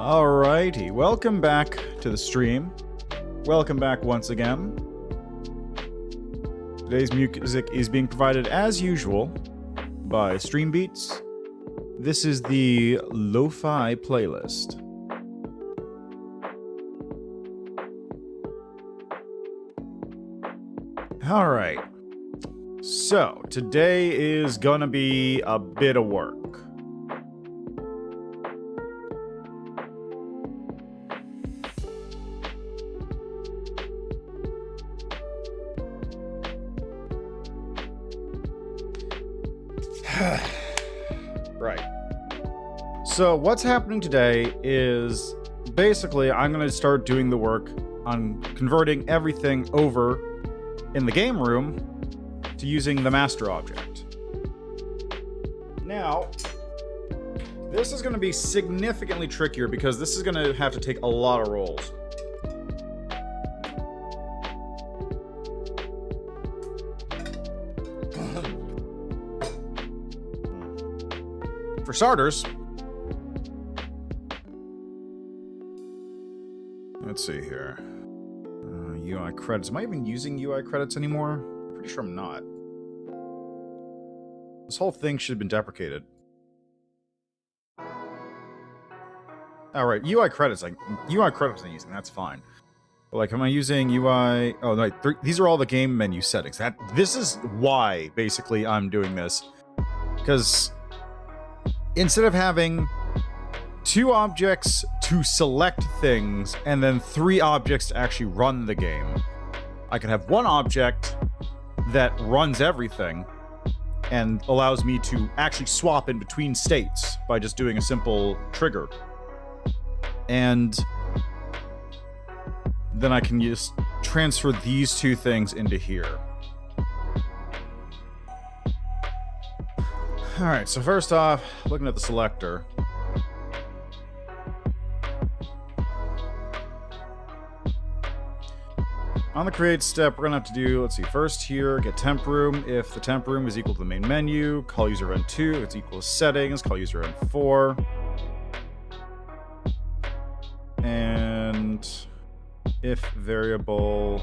Alrighty, welcome back to the stream. Welcome back once again. Today's music is being provided as usual by StreamBeats. This is the Lo-Fi playlist. Alright, so today is gonna be a bit of work. Right. So what's happening today is basically I'm going to start doing the work on converting everything over in the game room to using the master object. Now, this is going to be significantly trickier because this is going to have to take a lot of rolls. For starters, let's see here. UI credits. Am I even using UI credits anymore? Pretty sure I'm not. This whole thing should have been deprecated. Alright, UI credits. UI credits I'm using, that's fine. But like, am I using UI... Oh, no, these are all the game menu settings. This is why, basically, I'm doing this. Because... instead of having 2 objects to select things and then 3 objects to actually run the game, I can have 1 object that runs everything and allows me to actually swap in between states by just doing a simple trigger. And then I can just transfer these 2 things into here. Alright, so first off, looking at the selector. On the create step, we're gonna have to do, let's see, first here, get temp room. If the temp room is equal to the main menu, call user event 2. If it's equal to settings, call user event 4. And if variable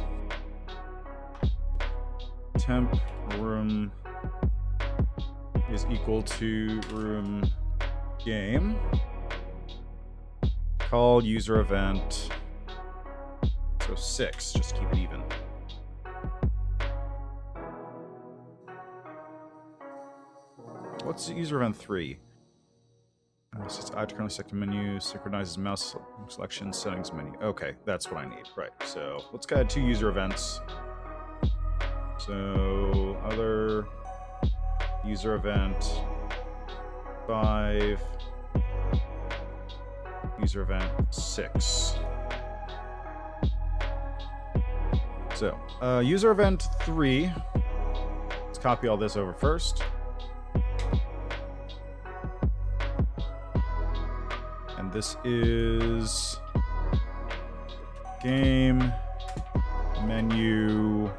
temp room is equal to room game, call user event, so 6, just keep it even. What's user event 3? It's currently selected menu, synchronizes mouse selection, settings menu. Okay, that's what I need, right. So let's add 2 user events. So other user event 5, user event 6. So, user event 3, let's copy all this over first. And this is game menu.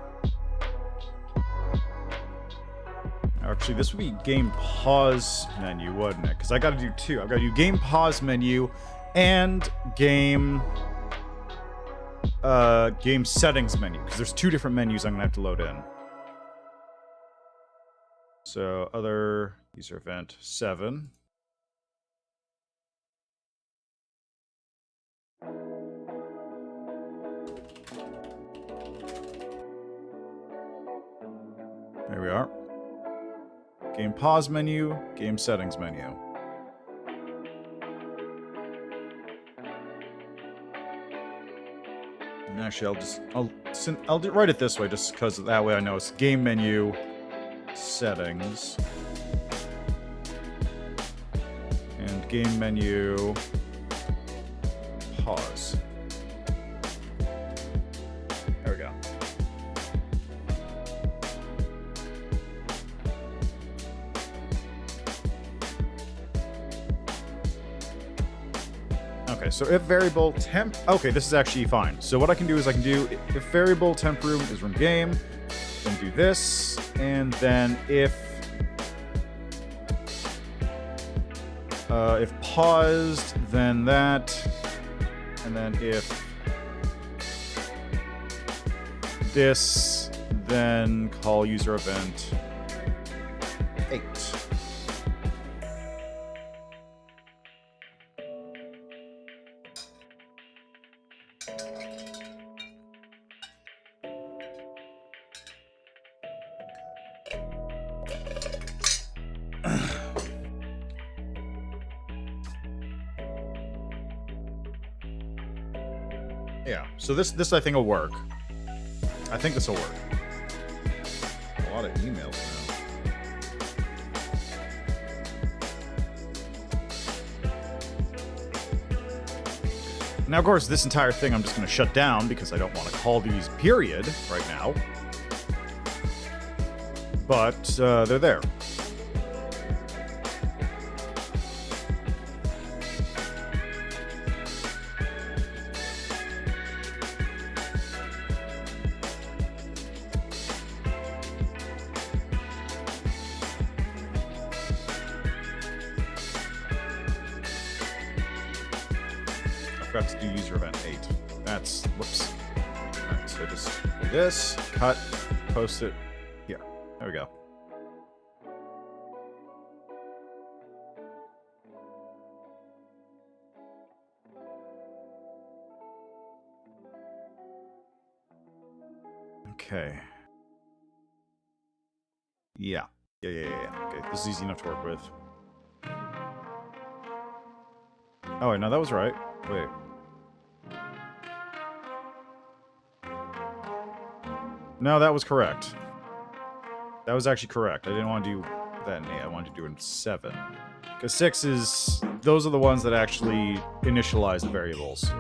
Actually, this would be game pause menu, wouldn't it? Because I gotta do 2. I've got to do game pause menu and game settings menu, because there's 2 different menus I'm gonna have to load in. So other user event 7. There we are. Game pause menu, game settings menu. And actually, I'll write it this way, just because that way I know it's game menu settings and game menu pause. There we go. Okay, so if variable temp... Okay, this is actually fine. So what I can do is I can do, if variable temp room is run game, then do this, and then if If paused, then that. And then if this, then call user event 8. Yeah, so this I think will work. I think this will work. A lot of emails now. Now, of course, this entire thing I'm just going to shut down because I don't want to call these period right now. But they're there. Forgot to do user event 8. That's, whoops. Alright, so just do this, cut, post it here. There we go. Okay. Yeah. Yeah. Okay, this is easy enough to work with. Oh, wait, no, that was right. Wait. No, that was correct. That was actually correct. I didn't want to do that in 8. I wanted to do it in 7. Because 6 is... Those are the ones that actually initialize the variables.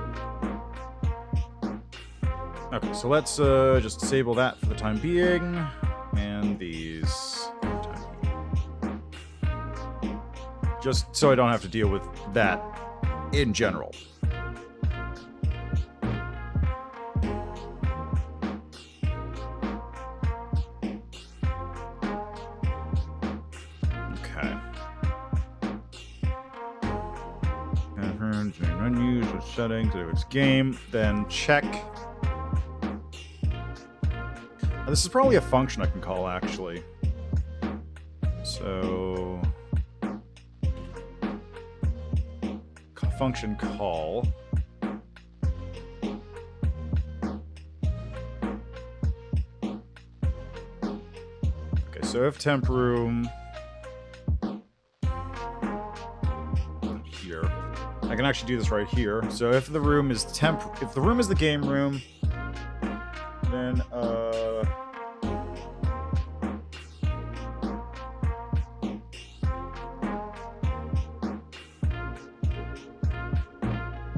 Okay, so let's just disable that for the time being. And these... for the time being. Just so I don't have to deal with that in general. Menus or settings, if it's game, then check. This is probably a function I can call, actually. So... function call. Okay, so if temp room... here. I can actually do this right here. So if the room is if the room is the game room, then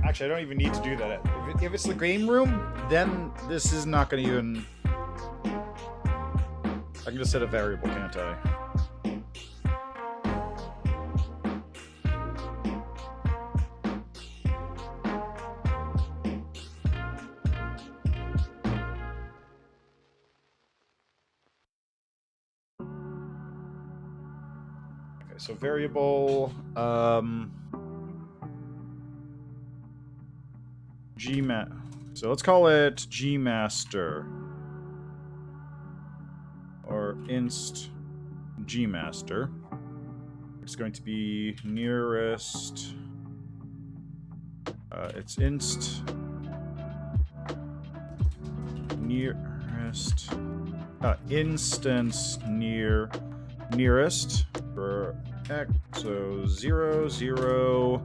actually I don't even need to do that. If it's the game room, then this is not going to even... I can just set a variable, can't I? So variable, so let's call it gmaster, or inst gmaster. It's going to be nearest, it's inst nearest, instance nearest for x, so 0, 0,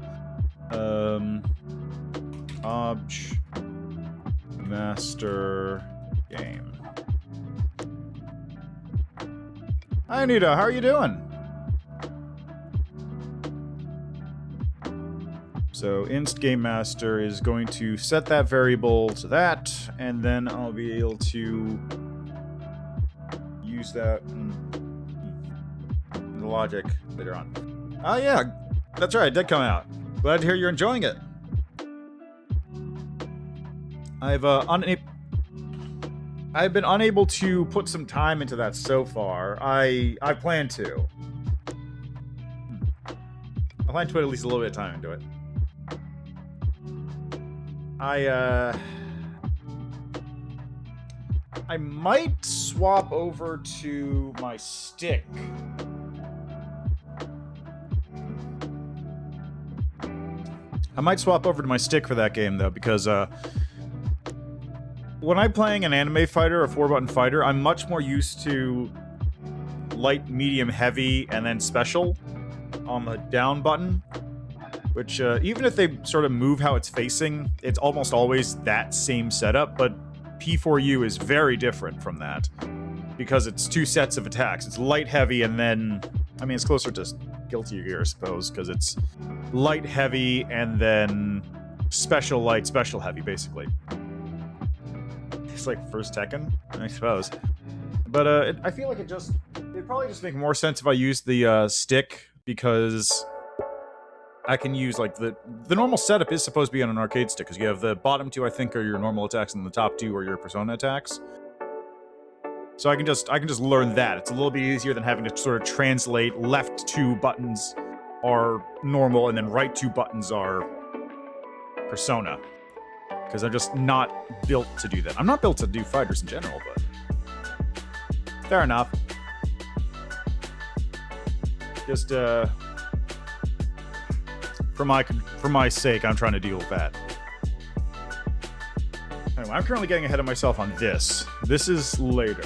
obj master game. Hi Anita, how are you doing? So inst game master is going to set that variable to that, and then I'll be able to use that in the logic later on. Oh yeah, that's right, it did come out. Glad to hear you're enjoying it. I've been unable to put some time into that so far. I plan to. I'll try and put at least a little bit of time into it. I might swap over to my stick. I might swap over to my stick for that game, though, because when I'm playing an anime fighter, a 4-button fighter, I'm much more used to light, medium, heavy, and then special on the down button. Which, even if they sort of move how it's facing, it's almost always that same setup, but P4U is very different from that. Because it's 2 sets of attacks. It's light, heavy, and then... I mean, it's closer to Guilty Gear, I suppose, because it's light, heavy, and then special light, special heavy, basically. It's like first Tekken, I suppose. But I feel like it'd probably just make more sense if I used the stick, because I can use, like, the normal setup is supposed to be on an arcade stick, because you have the bottom 2, I think, are your normal attacks, and the top 2 are your Persona attacks. So I can just learn that. It's a little bit easier than having to sort of translate left 2 buttons are normal, and then right 2 buttons are Persona. Because I'm just not built to do that. I'm not built to do fighters in general, but... fair enough. Just, for my sake, I'm trying to deal with that. Anyway, I'm currently getting ahead of myself on this. This is later.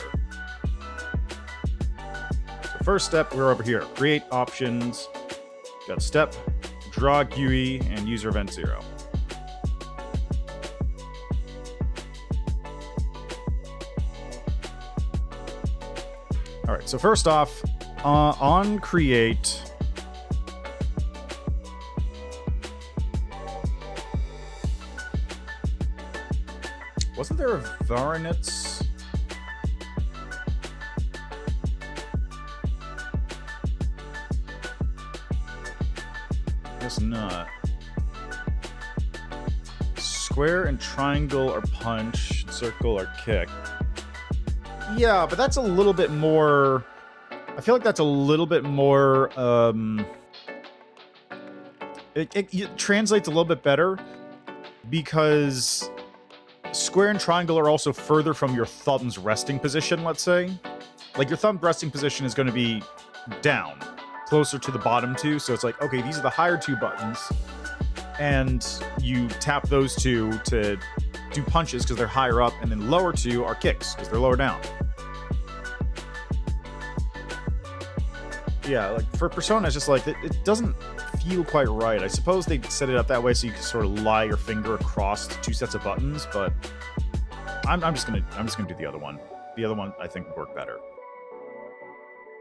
So first step, we're over here. Create options. Got step, draw GUI, and user event 0. Alright, so first off, on create... wasn't there a Varanitz? Guess not. Square and triangle are punch, circle are kick. Yeah, but that's a little bit more... I feel like that's a little bit more... It translates a little bit better because square and triangle are also further from your thumb's resting position, let's say. Like, your thumb resting position is going to be down, closer to the bottom 2, so it's like, okay, these are the higher 2 buttons, and you tap those 2 to do punches because they're higher up, and then lower 2 are kicks because they're lower down. Yeah, like, for Persona, it's just like, it doesn't feel quite right. I suppose they set it up that way so you can sort of lie your finger across the 2 sets of buttons, but I'm just gonna do the other one. The other one, I think, would work better.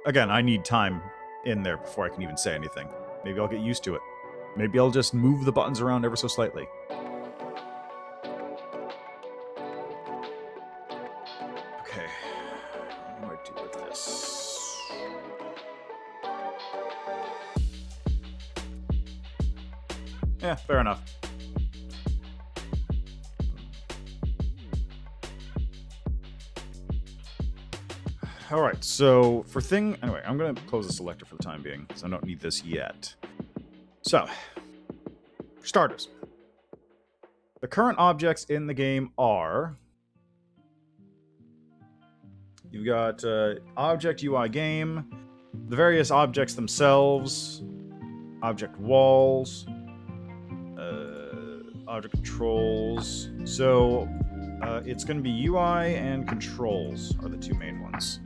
Again, I need time in there before I can even say anything. Maybe I'll get used to it. Maybe I'll just move the buttons around ever so slightly. Okay. What do I do with this? Yeah, fair enough. Alright, so for anyway, I'm going to close the selector for the time being, because I don't need this yet. So, for starters, the current objects in the game are... you've got object UI game, the various objects themselves, object walls, object controls. So it's going to be UI and controls are the 2 main ones.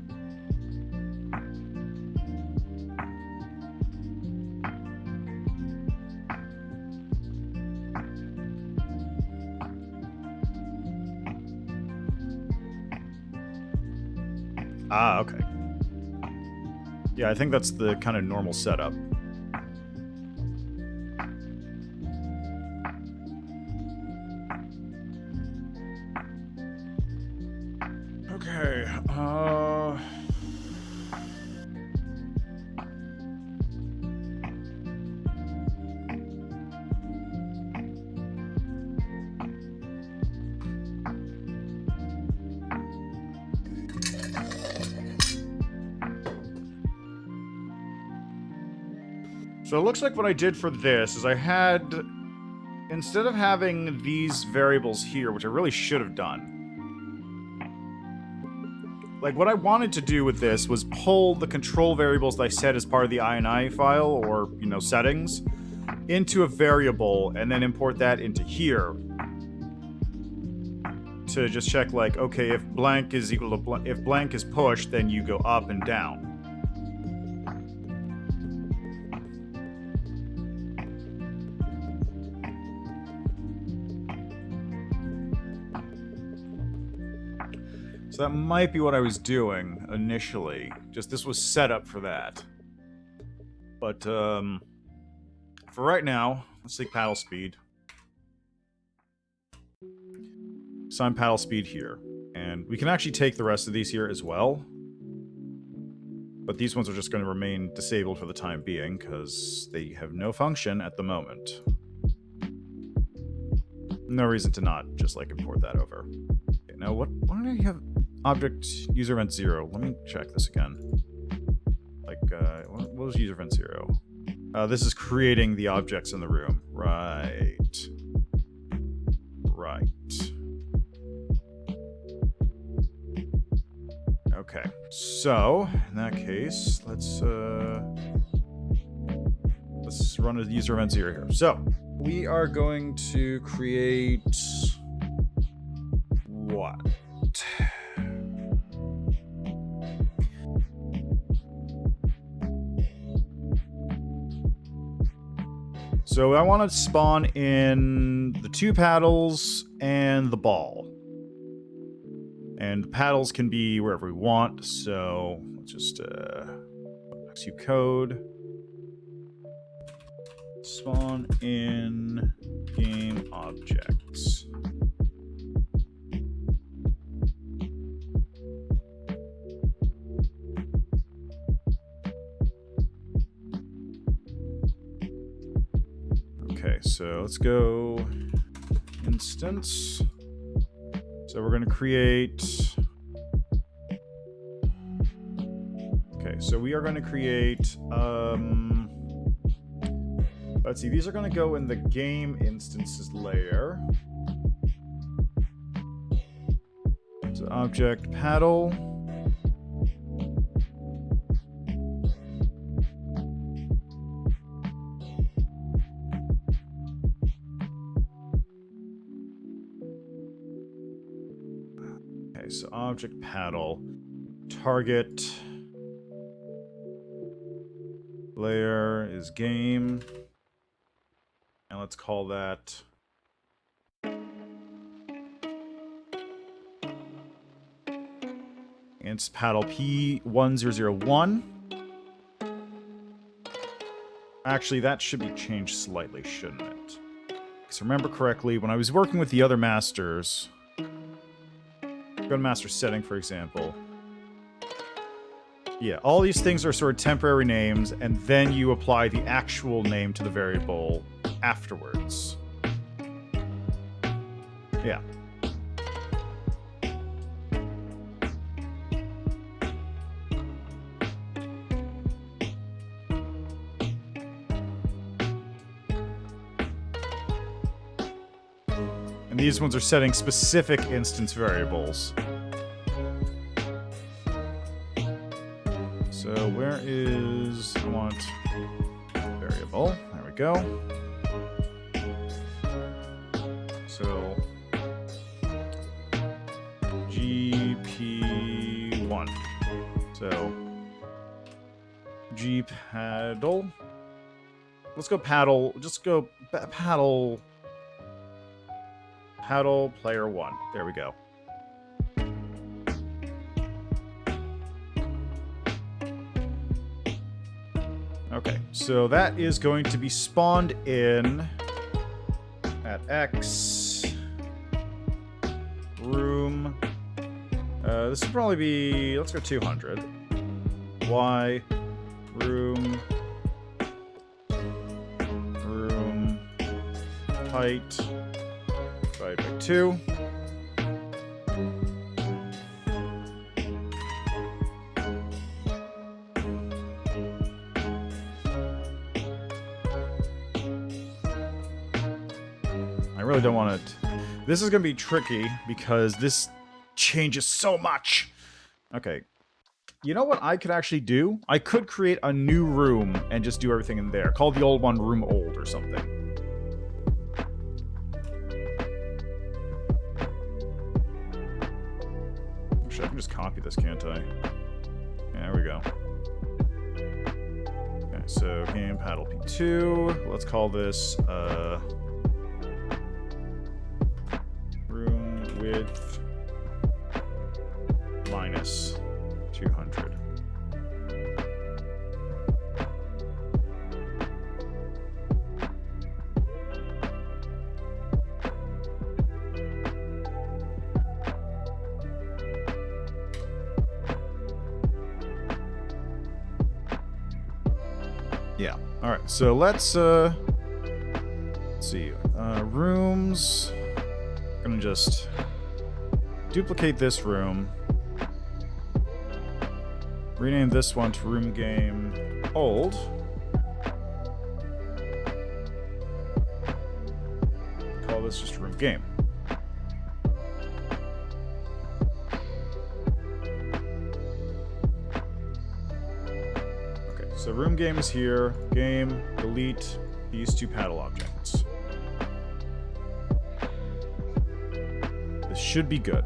Ah, okay. Yeah, I think that's the kind of normal setup. Okay, So it looks like what I did for this is I had, instead of having these variables here, which I really should have done, like what I wanted to do with this was pull the control variables that I set as part of the ini file, or, you know, settings, into a variable and then import that into here to just check, like, okay, if blank is equal to blank, if blank is pushed, then you go up and down. So that might be what I was doing initially. Just this was set up for that. But for right now, let's take paddle speed. Assign paddle speed here. And we can actually take the rest of these here as well. But these ones are just going to remain disabled for the time being, because they have no function at the moment. No reason to not just, like, import that over. Okay, now, why do I have object user event 0? Let me check this again. Like, what was user event 0? This is creating the objects in the room. Right. Right. Okay, so in that case, let's run a user event 0 here. So we are going to create what? So I want to spawn in the 2 paddles and the ball. And the paddles can be wherever we want, so let's just XU code. Spawn in game objects. Okay, so let's go instance. So we're going to create... Okay, so we are going to create... Let's see, these are going to go in the game instances layer. So object paddle. So object paddle, target layer is game, and let's call that it's paddle P1001. Actually, that should be changed slightly, shouldn't it? Because remember correctly, when I was working with the other masters, go to master setting, for example. Yeah, all these things are sort of temporary names, and then you apply the actual name to the variable afterwards. Yeah. And these ones are setting specific instance variables. So where is, I want variable, there we go. So GP1. So G paddle. Let's go paddle, just go paddle. Paddle player 1. There we go. Okay, so that is going to be spawned in at X room. This will probably be, let's go 200. Y room height divided by 2. really don't want it. This is going to be tricky because this changes so much. Okay. You know what I could actually do? I could create a new room and just do everything in there. Call the old one room old or something. Actually, I can just copy this, can't I? Yeah, there we go. Okay, so game paddle P2. Let's call this room width minus 200. Yeah. All right. So let's see. Rooms. I'm gonna just duplicate this room. Rename this one to room game old. Call this just room game. Okay, so room game is here. Game, delete these two paddle objects. This should be good.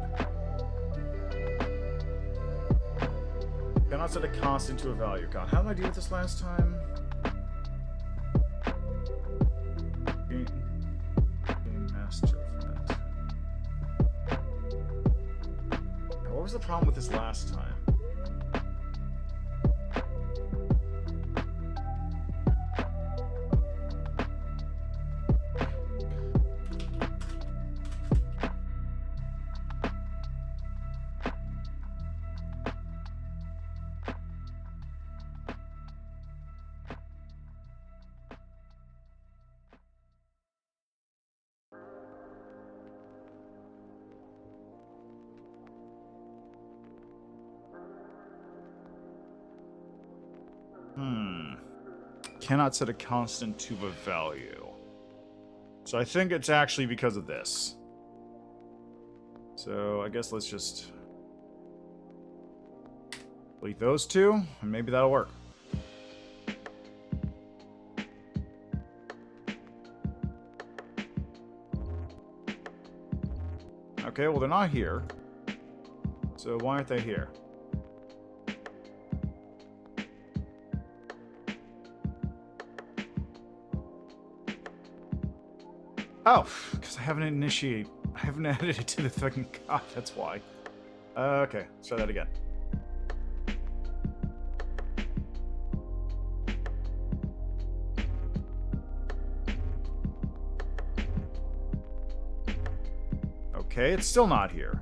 Cannot set a constant to a value. God, how did I do this last time? Game master event. What was the problem with this last time? Cannot set a constant to a value. So I think it's actually because of this. So I guess let's just delete those two, and maybe that'll work. Okay, well they're not here. So why aren't they here? Oh, because I haven't added it to the fucking god, that's why. Okay, let's try that again. Okay, it's still not here.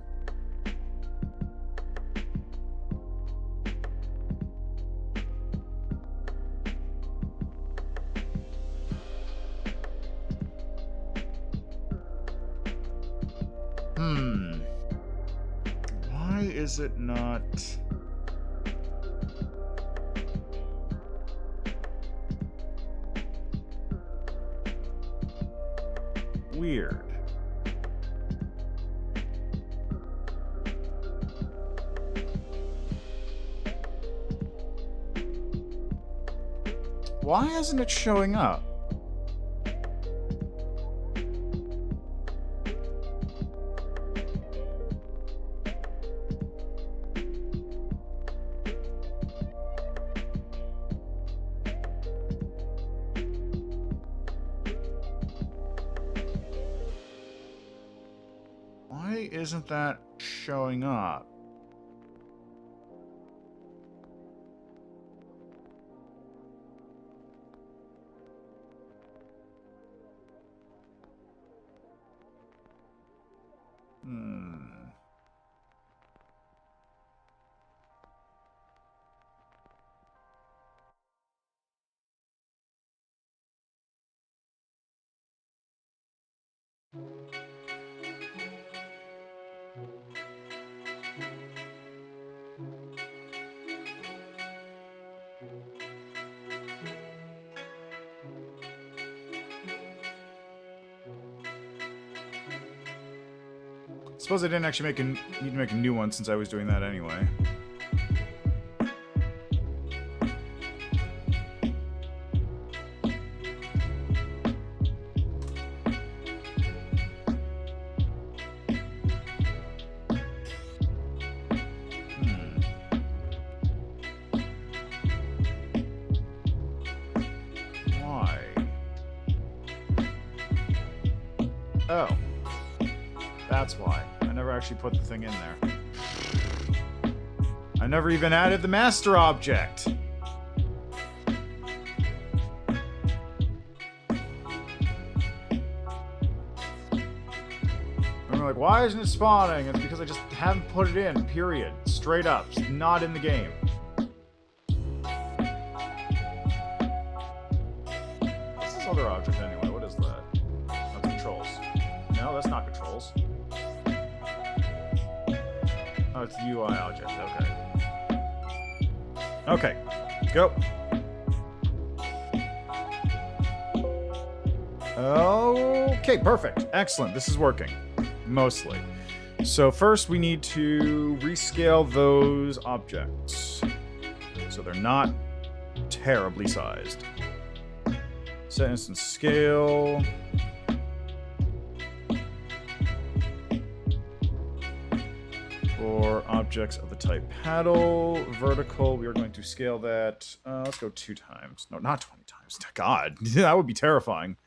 Why is it not... Weird. Why isn't it showing up? Why isn't that showing up? suppose I didn't actually need to make a new one since I was doing that anyway. Oh. That's why. I never actually put the thing in there. I never even added the master object. And we're like, why isn't it spawning? It's because I just haven't put it in, period. Straight up. It's not in the game. What's this other object anyway? What is that? That's controls. No, that's not controls. Oh, it's the UI object. Okay. Okay. Go. Okay, perfect. Excellent. This is working. Mostly. So first we need to rescale those objects. So they're not terribly sized. Set instance scale. For objects of the type paddle, vertical, we are going to scale that. Let's go 2 times. No, not 20 times. God, that would be terrifying.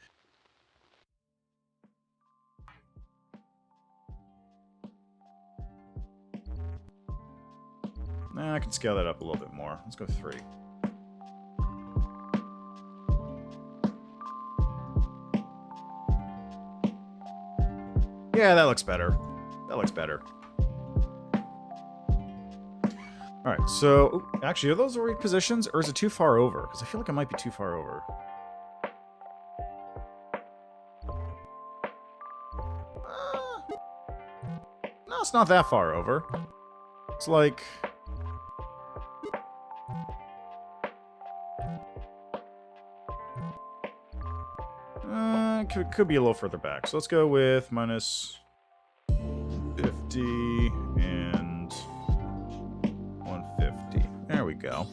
Nah, I can scale that up a little bit more. Let's go 3. Yeah, that looks better. That looks better. Alright, so... actually, are those the right positions, or is it too far over? Because I feel like it might be too far over. No, it's not that far over. It's like... could be a little further back. So let's go with minus 50 and 150. There we go.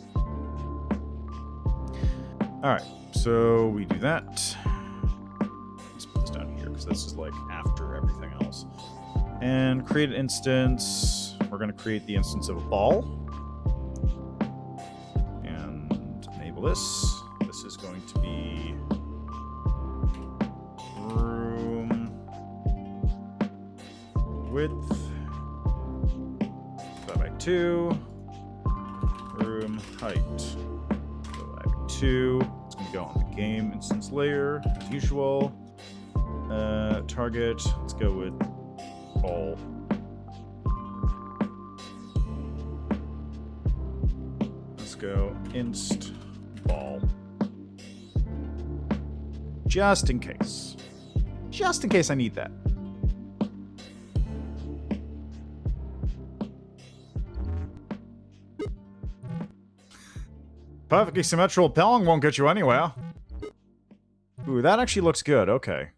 Alright, so we do that. Let's put this down here, because this is like after everything else. And create an instance. We're going to create the instance of a ball. And enable this. This is going to be room width 5x2. Room height 5x2. It's going to go on the game instance layer as usual. Target. Let's go with ball. Let's go inst ball. Just in case. Just in case I need that. Perfectly symmetrical Pong won't get you anywhere. Ooh, that actually looks good. Okay.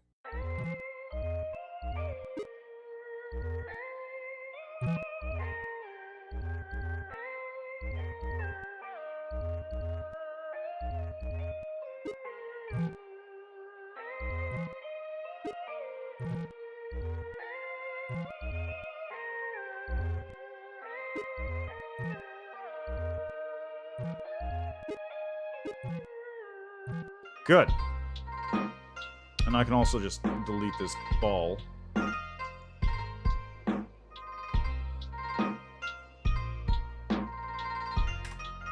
Good. And I can also just delete this ball. There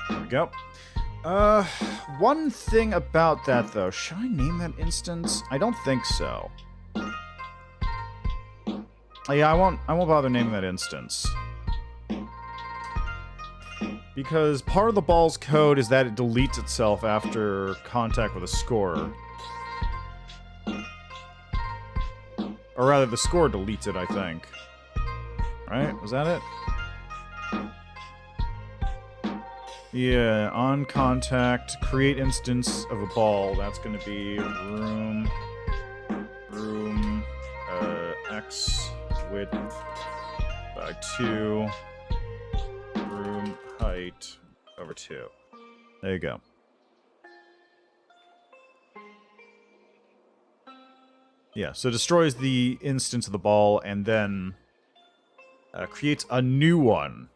we go. One thing about that, though. Should I name that instance? I don't think so. Oh, yeah, I won't bother naming that instance. Because part of the ball's code is that it deletes itself after contact with a scorer. Or rather, the scorer deletes it, I think. Right? Was that it? Yeah, on contact, create instance of a ball. That's going to be room, x, width by 2, room height over 2. There you go. Yeah, so it destroys the instance of the ball and then creates a new one.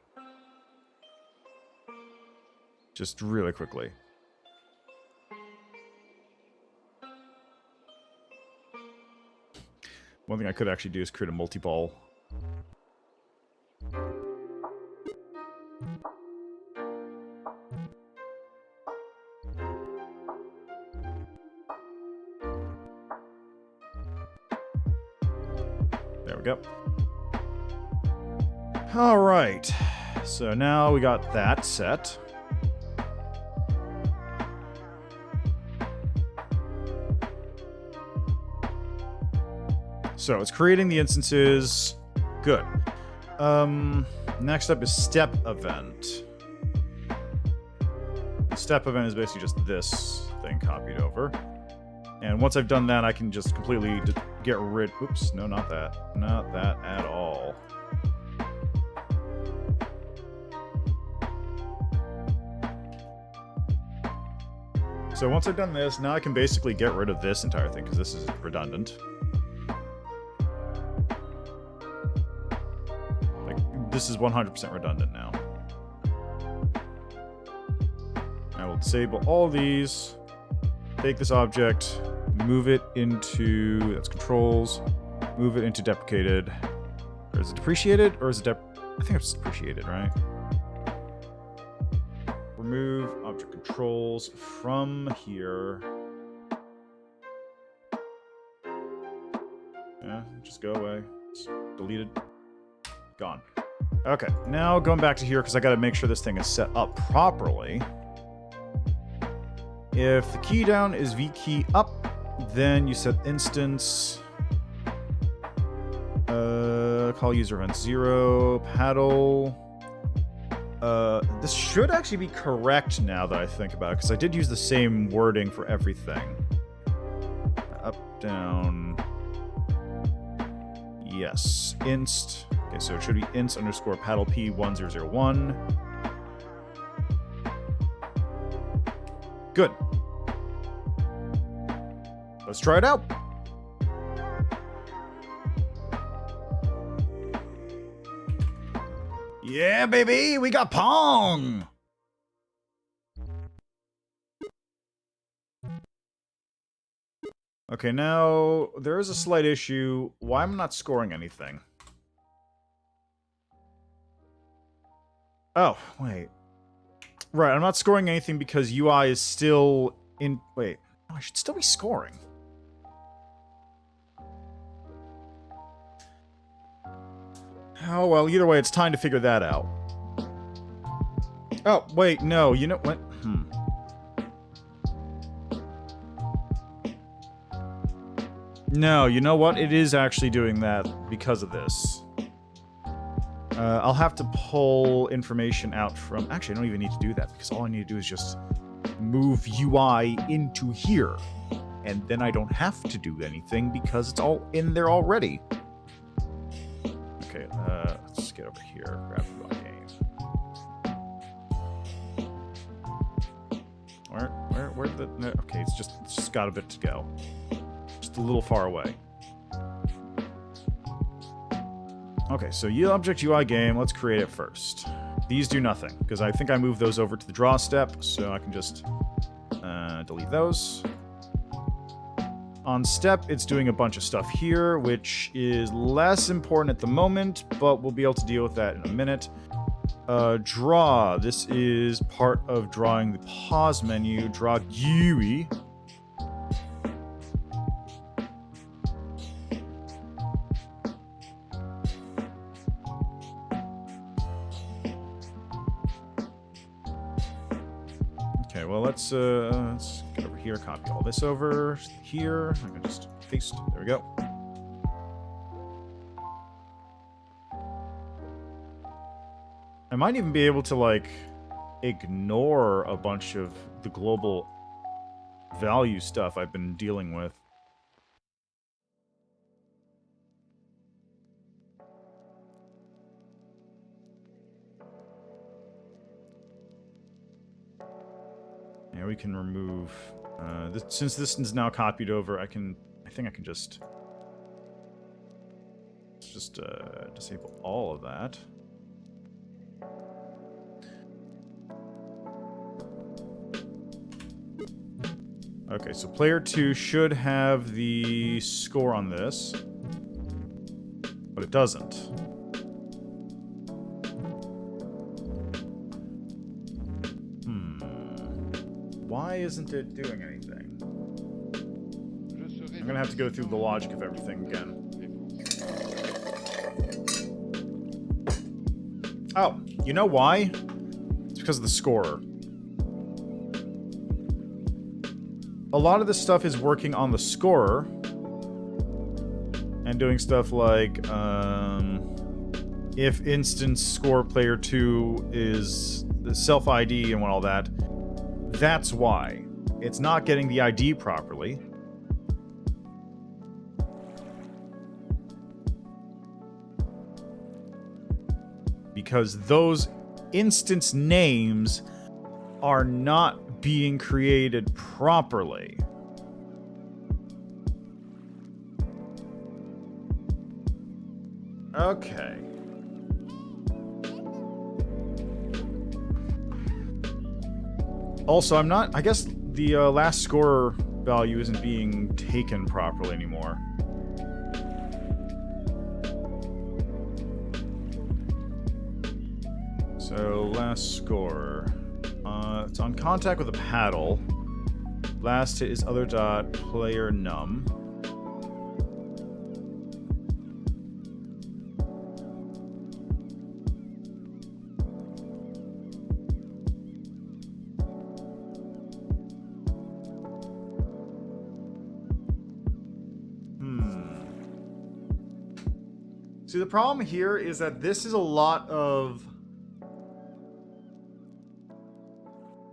Just really quickly. One thing I could actually do is create a multi-ball. There we go. All right. So now we got that set. So it's creating the instances. Good. Next up is step event. The step event is basically just this thing copied over. And once I've done that, I can just completely get rid... Oops, no, not that. Not that at all. So once I've done this, now I can basically get rid of this entire thing, because this is redundant. This is 100% redundant now. I will disable all these, take this object, move it into, that's controls, move it into deprecated. Or is it depreciated, or is it I think it's depreciated, right? Remove object controls from here. Yeah, just go away. It's deleted. Gone. Okay, now going back to here, because I got to make sure this thing is set up properly. If the key down is V key up, then you set instance. Call user event 0, paddle. This should actually be correct now that I think about it, because I did use the same wording for everything. Up, down. Yes, inst. Okay, so it should be inst underscore paddle p1001. Good. Let's try it out. Yeah, baby, we got Pong. Okay, now there is a slight issue. Why am I not scoring anything? Oh, wait. Right, I'm not scoring anything because UI is still in... Wait, I should still be scoring. Oh, well, either way, it's time to figure that out. Oh, wait, no, you know what? No, you know what? It is actually doing that because of this. I'll have to pull information out from... Actually, I don't even need to do that, because all I need to do is just move UI into here. And then I don't have to do anything, because it's all in there already. Okay, let's get over here. Grab UI game. Where the... No, okay, it's just got a bit to go. Just a little far away. Okay, so object UI game, let's create it first. These do nothing, because I think I moved those over to the draw step, so I can just delete those. On step, it's doing a bunch of stuff here, which is less important at the moment, but we'll be able to deal with that in a minute. Draw, this is part of drawing the pause menu. Draw GUI. Let's get over here, copy all this over here. I can just paste. There we go. I might even be able to, like, ignore a bunch of the global value stuff I've been dealing with. Yeah, we can remove... since this is now copied over, I think I can just... Let's just disable all of that. Okay, so player 2 should have the score on this, but it doesn't. Why isn't it doing anything? I'm gonna have to go through the logic of everything again. Oh, you know why? It's because of the scorer. A lot of this stuff is working on the scorer and doing stuff like if instance score player 2 is the self ID and all that. That's why. It's not getting the ID properly. Because those instance names are not being created properly. Okay. Also, I guess the last scorer value isn't being taken properly anymore. So, last score. It's on contact with a paddle. Last hit is other dot player num. See, the problem here is that this is a lot of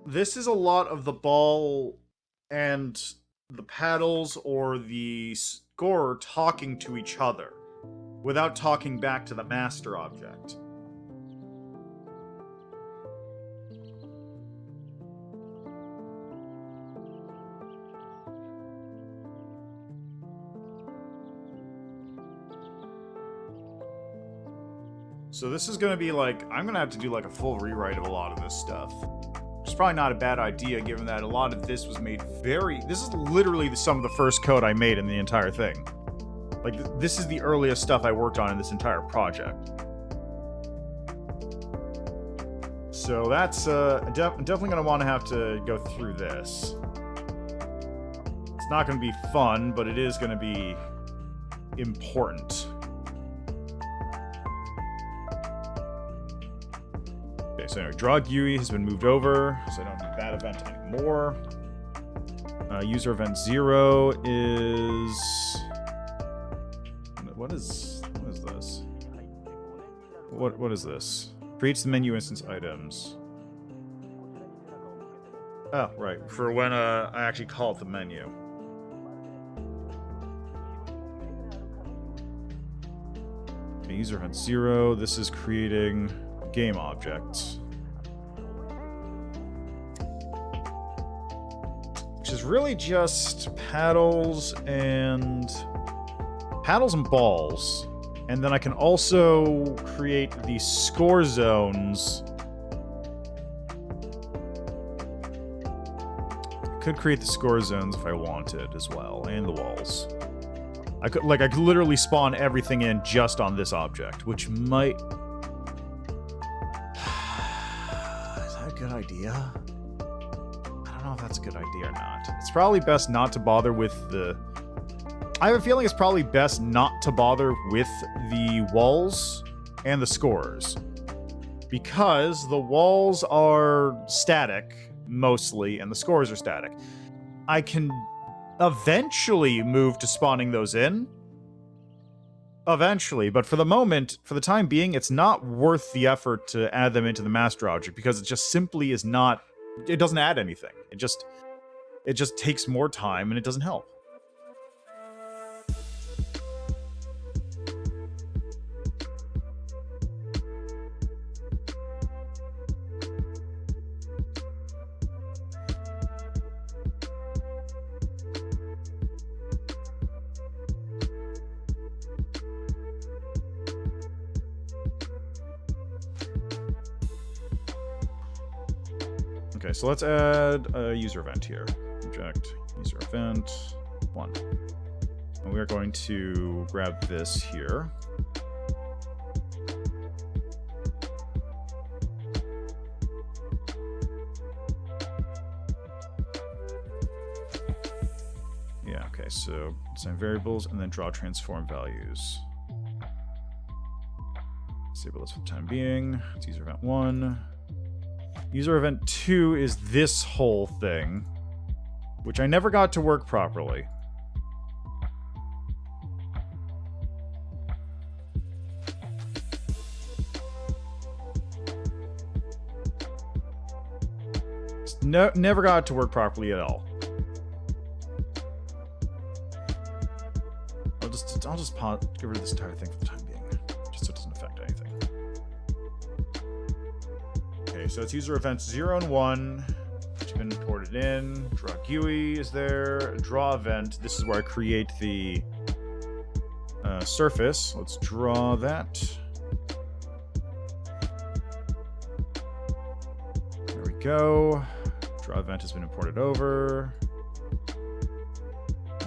the ball and the paddles or the scorer talking to each other without talking back to the master object. So this is going to be like, I'm going to have to do like a full rewrite of a lot of this stuff. Which is probably not a bad idea, given that a lot of this was made this is literally some of the first code I made in the entire thing. Like, this is the earliest stuff I worked on in this entire project. So that's, definitely going to want to have to go through this. It's not going to be fun, but it is going to be important. Okay, so anyway, draw GUI has been moved over, so I don't need that event anymore. User event 0 is... What is this? What is this? Creates the menu instance items. Oh, right, for when I actually call it the menu. Okay, user event 0, this is creating game objects. Which is really just paddles and balls. And then I can also create the score zones. I could create the score zones if I wanted as well, and the walls. I could literally spawn everything in just on this object, which might... Good idea? I don't know if that's a good idea or not. It's probably best not to bother with the... I have a feeling it's probably best not to bother with the walls and the scores. Because the walls are static, mostly, and the scores are static. I can eventually move to spawning those in. Eventually, but for the moment, for the time being, it's not worth the effort to add them into the master object because it just simply is not... It doesn't add anything. It just takes more time and it doesn't help. Okay, so let's add a user event here. Object user event 1. And we're going to grab this here. Yeah, okay, so assign variables and then draw transform values. Disable this for the time being. It's user event 1. User event 2 is this whole thing, which I never got to work properly. Never got it to work properly at all. I'll just get rid of this entire thing for the time being, just so it doesn't affect anything. Okay, so it's user events 0 and 1, which have been imported in. Draw GUI is there. Draw event. This is where I create the surface. Let's draw that. There we go. Draw event has been imported over.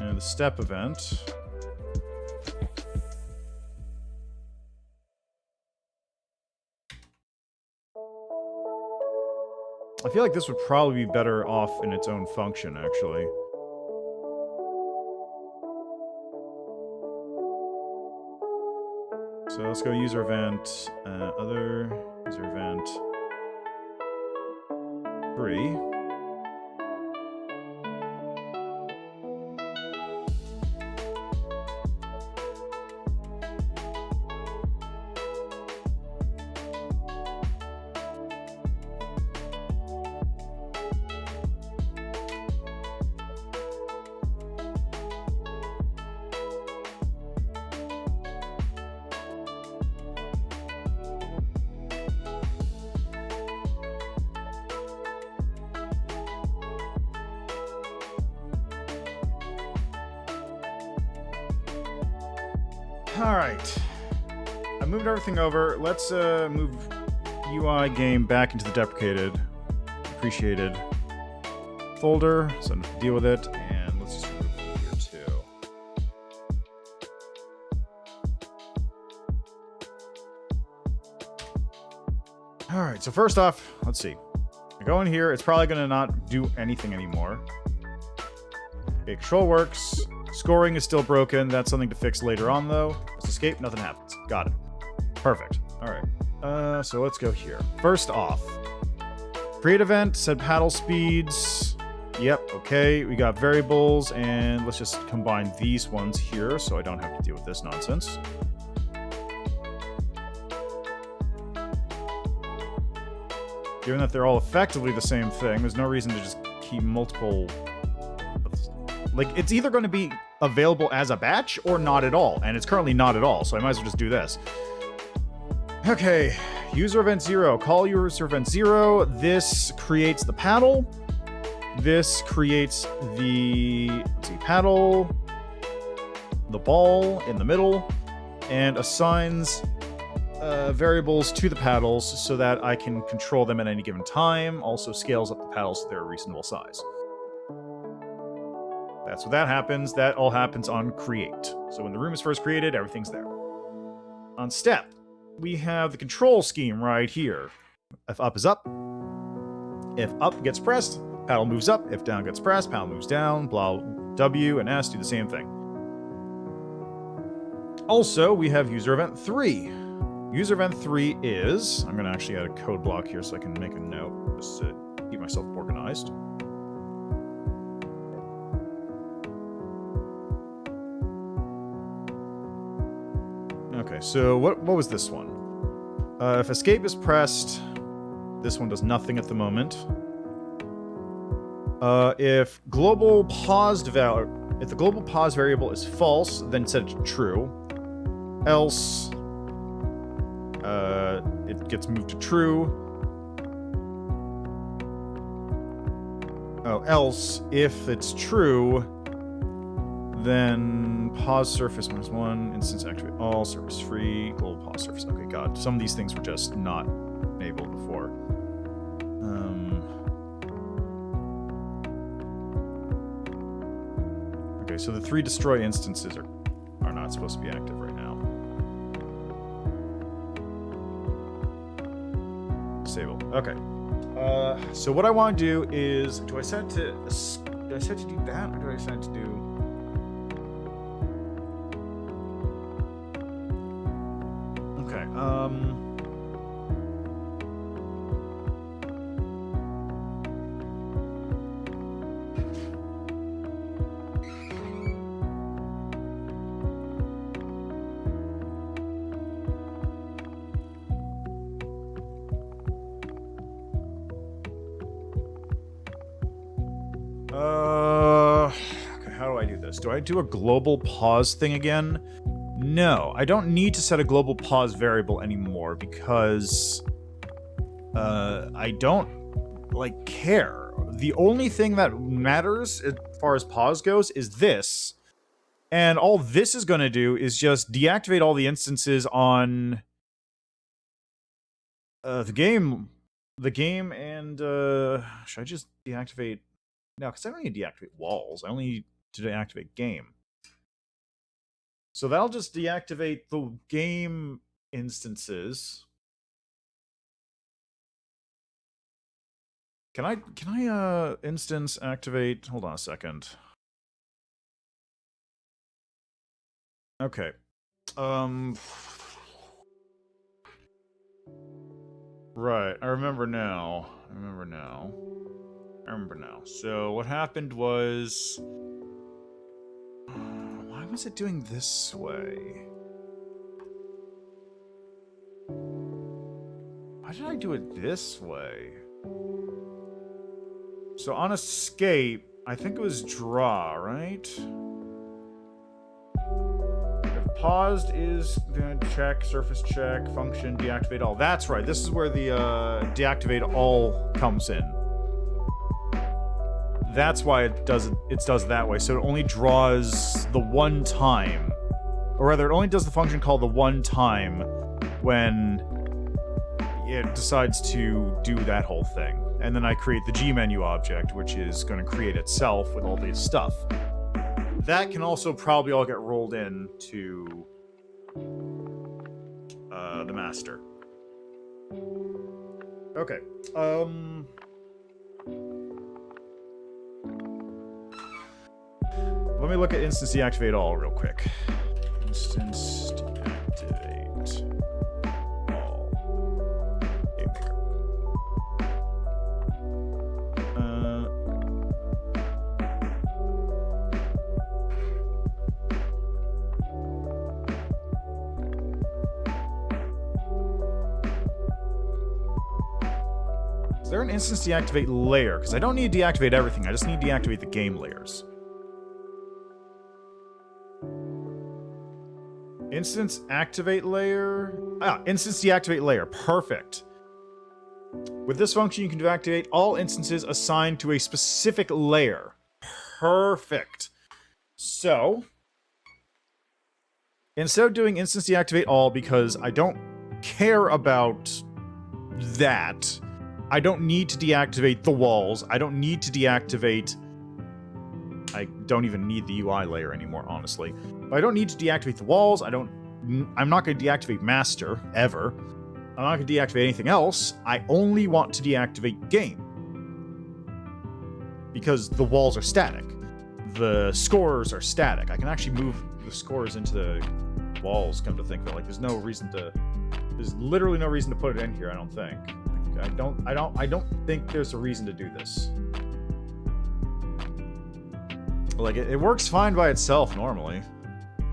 And the step event. I feel like this would probably be better off in its own function, actually. So let's go user event, other user event 3. Alright. I moved everything over. Let's move UI game back into the deprecated, appreciated folder, so I don't have to deal with it, and let's just remove it here too. Alright, so first off, let's see. I go in here, it's probably going to not do anything anymore. Okay, control works. Scoring is still broken. That's something to fix later on, though. Let's escape. Nothing happens. Got it. Perfect. All right. So let's go here. First off, create event, set paddle speeds. Yep. Okay. We got variables, and let's just combine these ones here so I don't have to deal with this nonsense. Given that they're all effectively the same thing, there's no reason to just keep multiple... Like, it's either going to be available as a batch or not at all, and it's currently not at all, so I might as well just do this. Okay, user event 0. Call user event 0. This creates the paddle. This creates the, let's see, paddle, the ball in the middle, and assigns variables to the paddles so that I can control them at any given time. Also scales up the paddles to their reasonable size. That's what that happens. That all happens on create. So when the room is first created, everything's there. On step, we have the control scheme right here. If up is up. If up gets pressed, paddle moves up. If down gets pressed, paddle moves down. Blah, W and S do the same thing. Also, we have user event 3. User event 3 is... I'm going to actually add a code block here so I can make a note just to keep myself organized. Okay, so what was this one? If escape is pressed, this one does nothing at the moment. If the global pause variable is false, then set it to true. Else, it gets moved to true. Oh, else, if it's true, then pause surface -1, instance activate all, surface free, global pause surface. Okay, God, some of these things were just not enabled before. Okay, so the 3 destroy instances are not supposed to be active right now. Disable. Okay. So what I want to do is, do I set it to do that, or do I set it to do? Okay. Okay, how do I do this? Do I do a global pause thing again? No, I don't need to set a global pause variable anymore because I don't care. The only thing that matters as far as pause goes is this. And all this is going to do is just deactivate all the instances on the game and should I just deactivate? No, because I don't need to deactivate walls. I only need to deactivate game. So that'll just deactivate the game instances. Can I instance activate? Hold on a second. Okay. Right. I remember now. So what happened was, why was it doing this way? Why did I do it this way? So on escape, I think it was draw, right? If paused is then check, surface check, function, deactivate all. That's right. This is where the deactivate all comes in. That's why it does it that way. So it only draws the one time. Or rather, it only does the function call the one time when it decides to do that whole thing. And then I create the G menu object, which is going to create itself with all this stuff. That can also probably all get rolled in to the master. Okay. Let me look at instance deactivate all real quick. Instance deactivate all. GameMaker. Is there an instance deactivate layer? Because I don't need to deactivate everything. I just need to deactivate the game layers. Instance activate layer. Instance deactivate layer. Perfect. With this function, you can deactivate all instances assigned to a specific layer. Perfect. So, instead of doing instance deactivate all, because I don't care about that, I don't need to deactivate the walls. I don't need to deactivate... I don't even need the UI layer anymore, honestly. But I don't need to deactivate the walls. I'm not going to deactivate master, ever. I'm not going to deactivate anything else. I only want to deactivate game. Because the walls are static. The scores are static. I can actually move the scores into the walls, come to think of it. Like, there's literally no reason to put it in here, I don't think. I don't think there's a reason to do this. Like, it works fine by itself normally.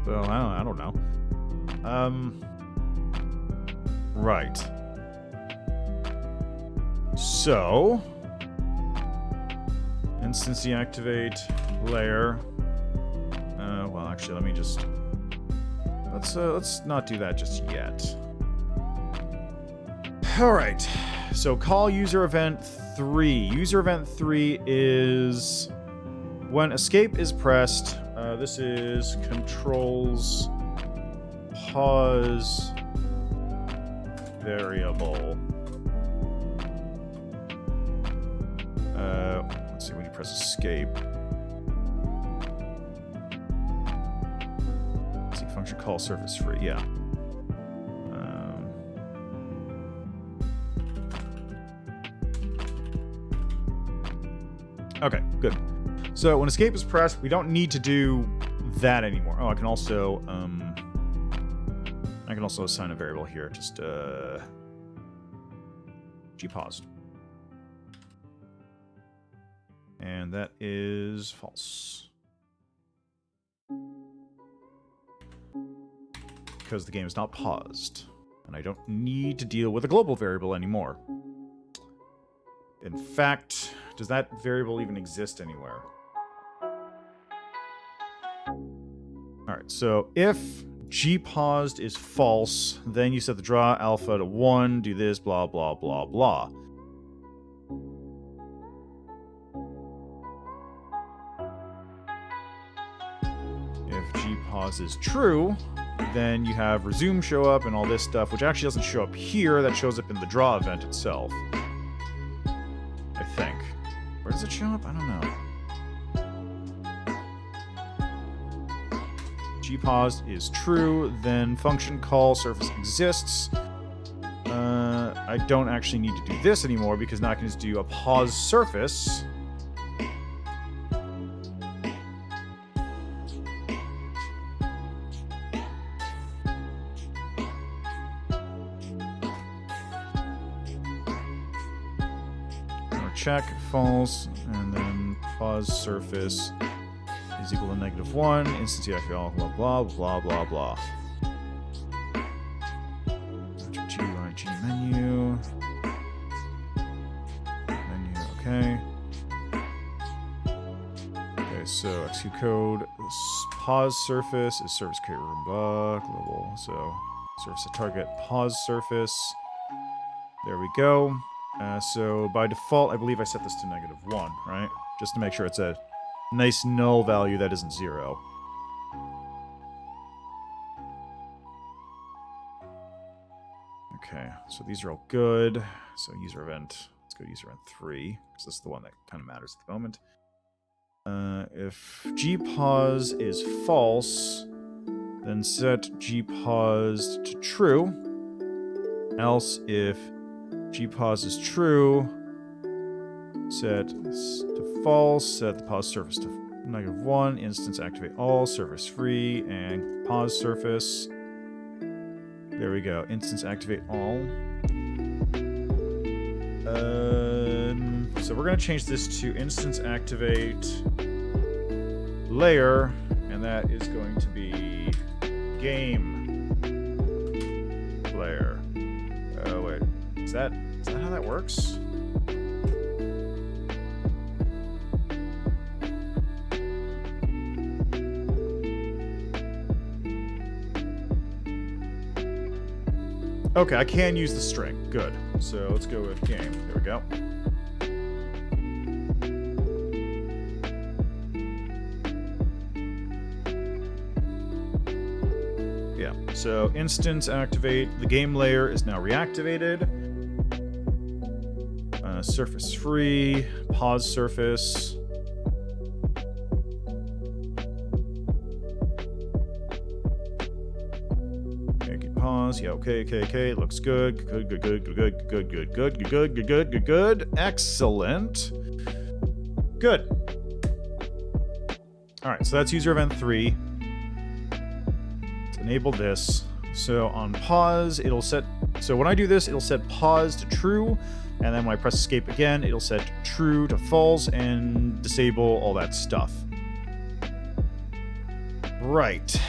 So, I don't know. Right. So, instance deactivate layer. Well, actually, let me just... Let's not do that just yet. Alright. So, call user event 3. User event 3 is... when escape is pressed, this is controls pause variable. Let's see, when you press escape. call surface free. Yeah. Okay, good. So when escape is pressed, we don't need to do that anymore. Oh, I can also assign a variable here. Just gpaused. And that is false. Because the game is not paused. And I don't need to deal with a global variable anymore. In fact, does that variable even exist anywhere? Alright, so if gpaused is false, then you set the draw alpha to 1, do this, blah, blah, blah, blah. If gpause is true, then you have resume show up and all this stuff, which actually doesn't show up here, that shows up in the draw event itself. I think. Where does it show up? I don't know. Gpaused is true, then function call surface exists. I don't actually need to do this anymore because now I can just do a pause surface. Check false, and then pause surface is equal to -1. Instance activate all blah blah blah blah blah. GUIG menu. Okay. Okay, so execute code. Pause surface is surface create room global. So surface at target pause surface. There we go. So by default, I believe I set this to -1, right? Just to make sure it's a nice null value that isn't 0. Okay, so these are all good. So user event, let's go to user event 3, because this is the one that kind of matters at the moment. If gpause is false, then set gpause to true. Else, if gpause is true, set to false, set the pause surface to -1, instance activate all, surface free, and pause surface. There we go, instance activate all. So we're going to change this to instance activate layer, and that is going to be game layer. Oh, wait. Is that how that works? Okay, I can use the string. Good. So let's go with game. There we go. Yeah. So instance activate. The game layer is now reactivated. Surface free. Pause surface. Pause. Yeah, okay. Looks good. Good. Excellent. Good. Alright, so that's user event 3. Let's enable this. So on pause, it'll set... So when I do this, it'll set pause to true, and then when I press escape again, it'll set true to false and disable all that stuff. Right.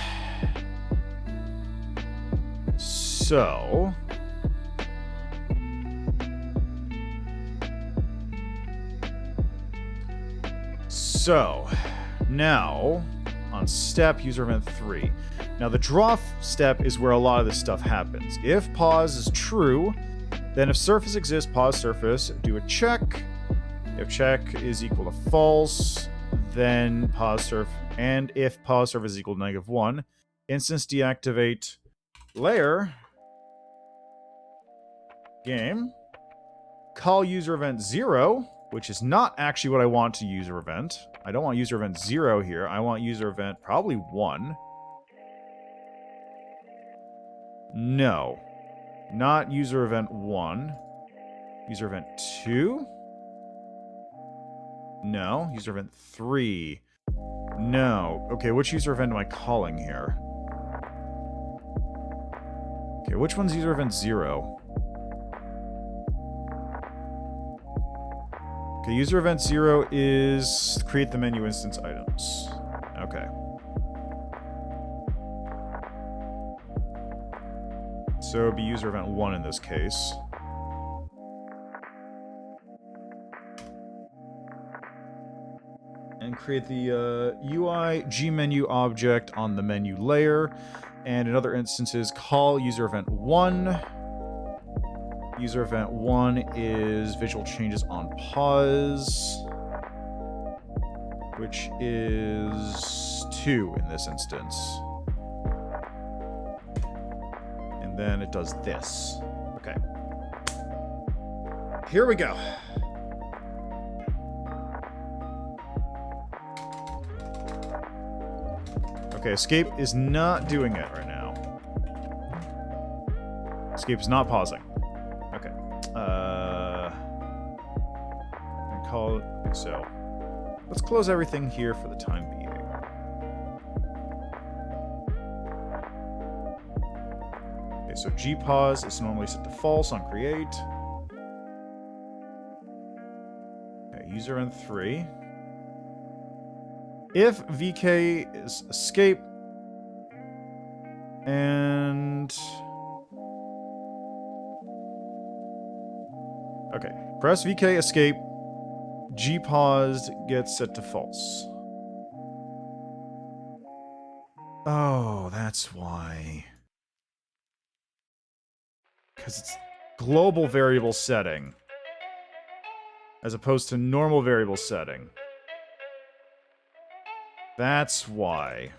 So now on step user event 3. Now the draw step is where a lot of this stuff happens. If pause is true, then if surface exists, pause surface, do a check. If check is equal to false, then pause surf, and if pause surface is equal to -1, instance deactivate layer game, call user event 0, which is not actually what I want to user event. I don't want user event 0 here. I want user event probably 1. No. Not user event 1. User event 2? No. User event 3. No. Okay, which user event am I calling here? Okay, which one's user event 0? Okay, user event 0 is create the menu instance items. Okay. So it would be user event 1 in this case. And create the UI gmenu object on the menu layer. And in other instances, call user event 1. User event 1 is visual changes on pause, which is 2 in this instance. And then it does this. Okay. Here we go. Okay, escape is not doing it right now. Escape is not pausing. Okay. And call it like so. Let's close everything here for the time being. Okay, so gpause is normally set to false on create. Okay, user event 3. If VK is escape and okay, press VK escape, gpaused gets set to false. Oh, that's why. Because it's global variable setting as opposed to normal variable setting. That's why.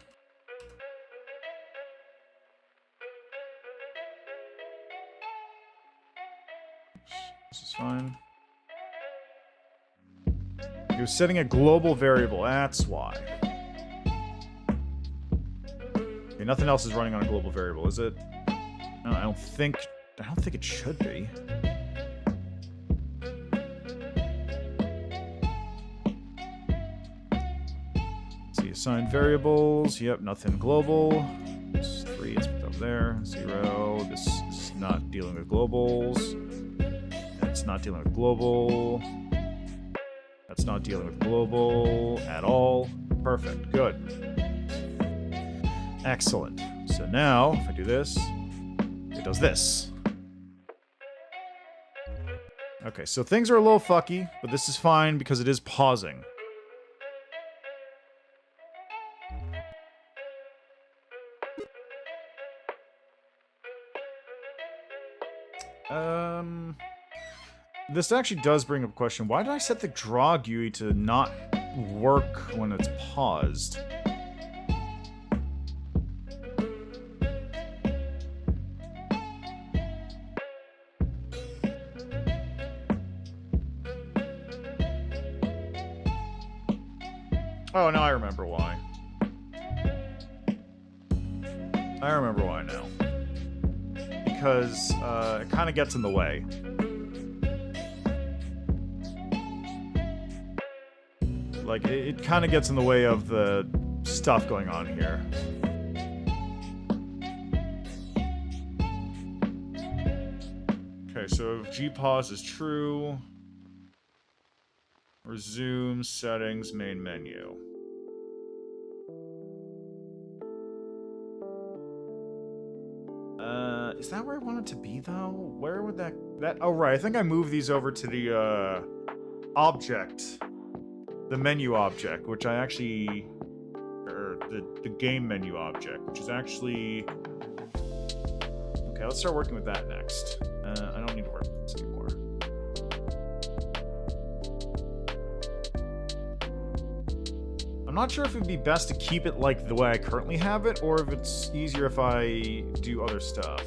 This is fine. He was setting a global variable. That's why. Okay, nothing else is running on a global variable, is it? No, I don't think it should be. Assign variables. Yep, nothing global. It's 3, it's put up there. 0. This is not dealing with globals. That's not dealing with global. That's not dealing with global at all. Perfect. Good. Excellent. So now, if I do this, it does this. Okay, so things are a little fucky, but this is fine because it is pausing. This actually does bring up a question. Why did I set the draw GUI to not work when it's paused? Oh, now I remember why. I remember why now. Because it kind of gets in the way. Like, it kind of gets in the way of the stuff going on here. Okay, so if gpause is true, resume settings main menu. Is that where I want it to be, though? Where would that... Oh, right. I think I moved these over to the, object. The menu object, which I actually... Or the game menu object, which is actually... Okay, let's start working with that next. I don't need to work with this anymore. I'm not sure if it would be best to keep it like the way I currently have it, or if it's easier if I do other stuff.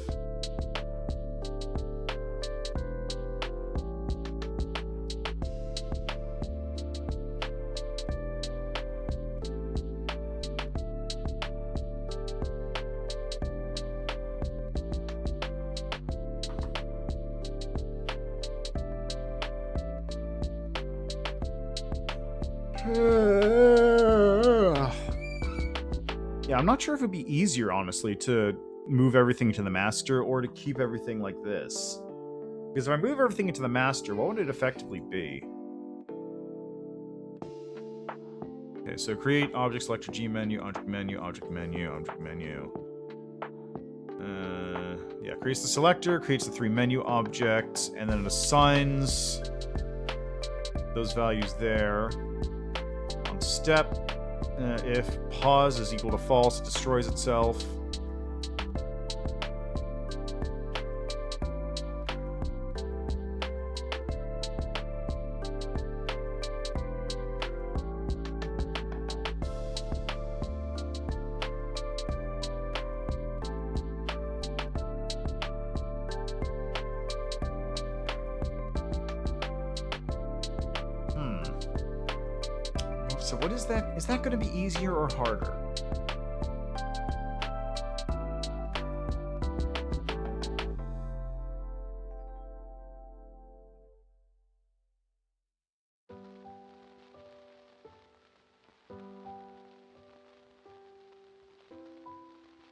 Yeah, I'm not sure if it'd be easier, honestly, to move everything to the master or to keep everything like this. Because if I move everything into the master, what would it effectively be? Okay, so create object selector G menu, object menu, object menu, object menu. Yeah, creates the selector, creates the 3 menu objects, and then it assigns those values there. On step, if pause is equal to false, it destroys itself. So what is that? Is that going to be easier or harder?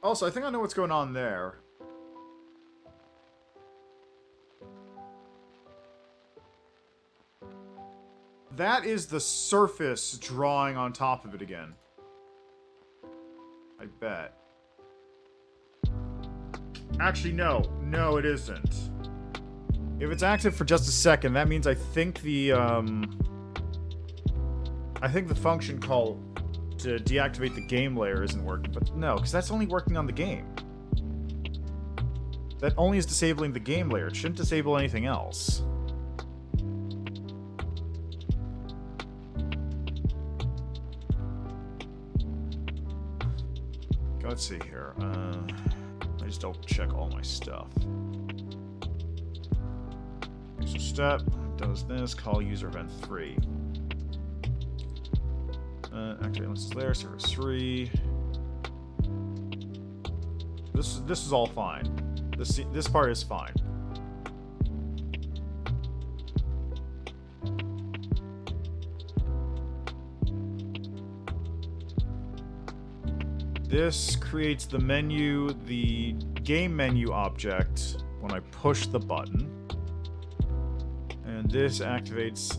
Also, I think I know what's going on there. That is the surface drawing on top of it again. I bet. Actually, no. No, it isn't. If it's active for just a second, that means I think the function call to deactivate the game layer isn't working. But no, because that's only working on the game. That only is disabling the game layer. It shouldn't disable anything else. Let's see here. I just double check all my stuff. So step does this. Call user event 3. Activate instance layer service 3. This is all fine. This part is fine. This creates the menu, the game menu object when I push the button. And this activates...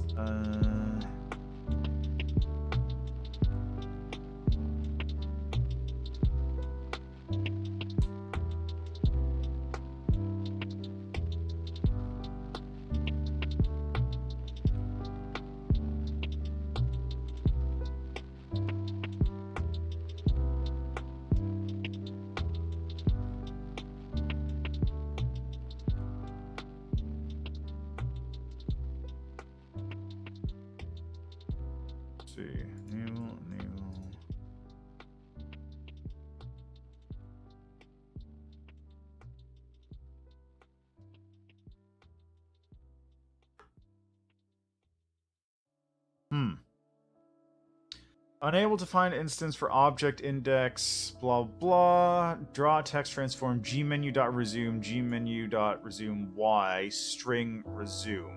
Unable to find instance for object index, blah blah. Draw text transform gmenu.resume, gmenu.resume y, string resume.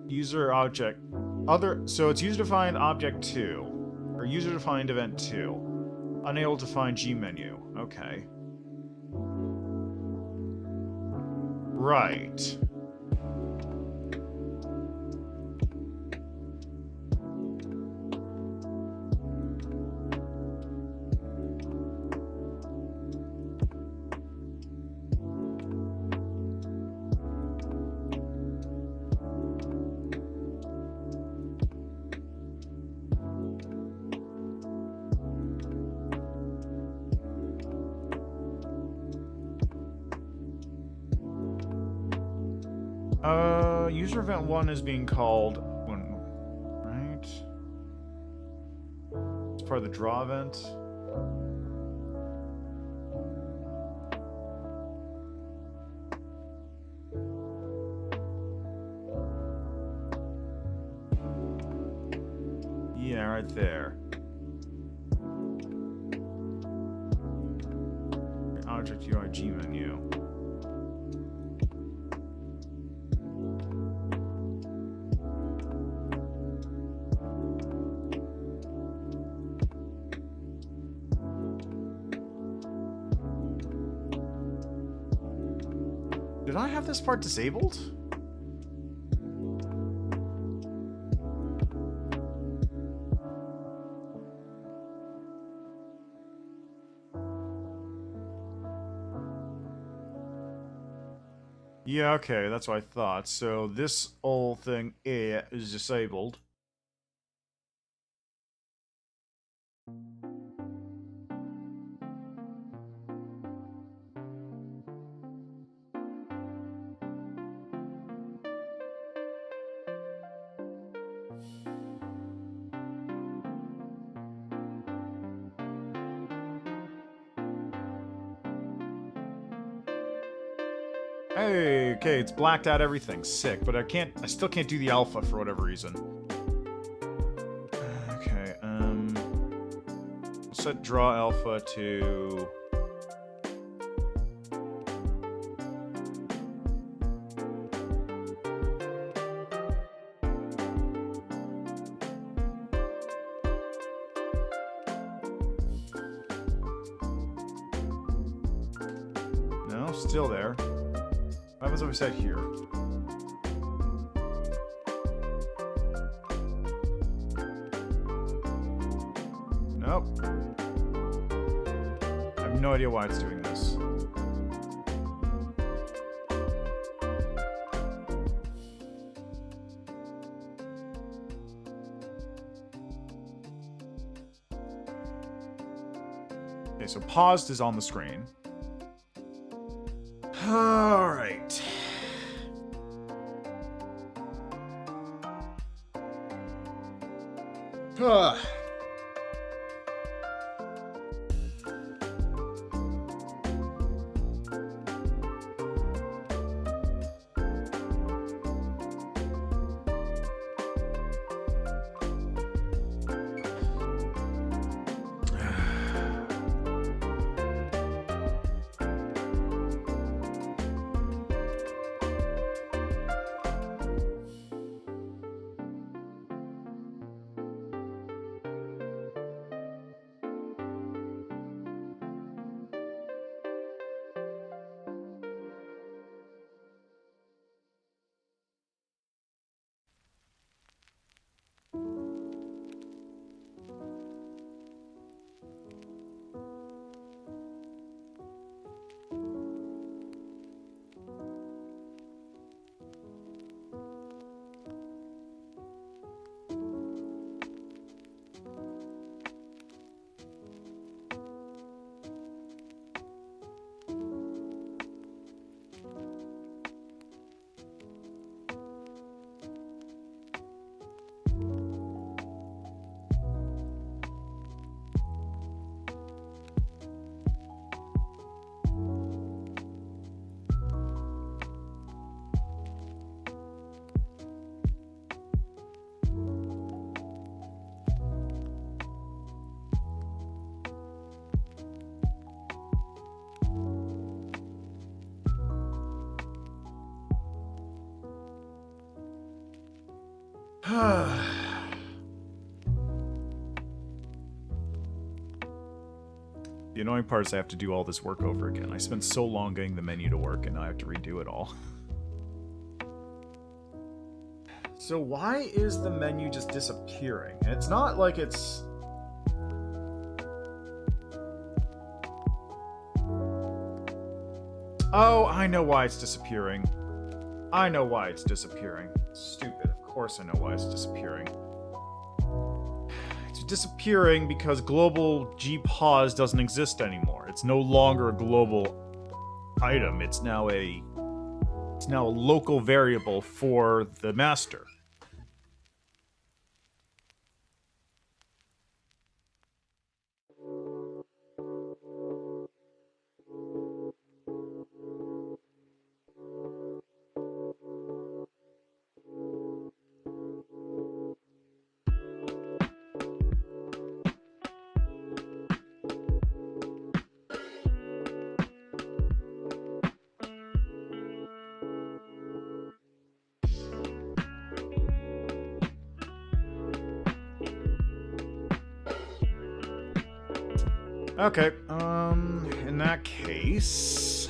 User object. So it's user defined object 2. Or user defined event 2. Unable to find gmenu. Okay. Right. User event 1 is being called when, right? It's part of the draw event. Yeah, right there. Object UI G menu. Did I have this part disabled? Yeah, okay, that's what I thought. So this whole thing here is disabled. Hey, okay, it's blacked out everything. Sick, but I still can't do the alpha for whatever reason. Okay, set draw alpha to... No, still there. What happens if we set here? Nope. I have no idea why it's doing this. Okay, so paused is on the screen. All right. The annoying part is I have to do all this work over again. I spent so long getting the menu to work, and now I have to redo it all. So why is the menu just disappearing? And it's not like it's... Oh, I know why it's disappearing. I know why it's disappearing. Stupid. Of course I know why it's disappearing. It's disappearing because global gpause doesn't exist anymore. It's no longer a global item. It's now a local variable for the master. Okay, in that case...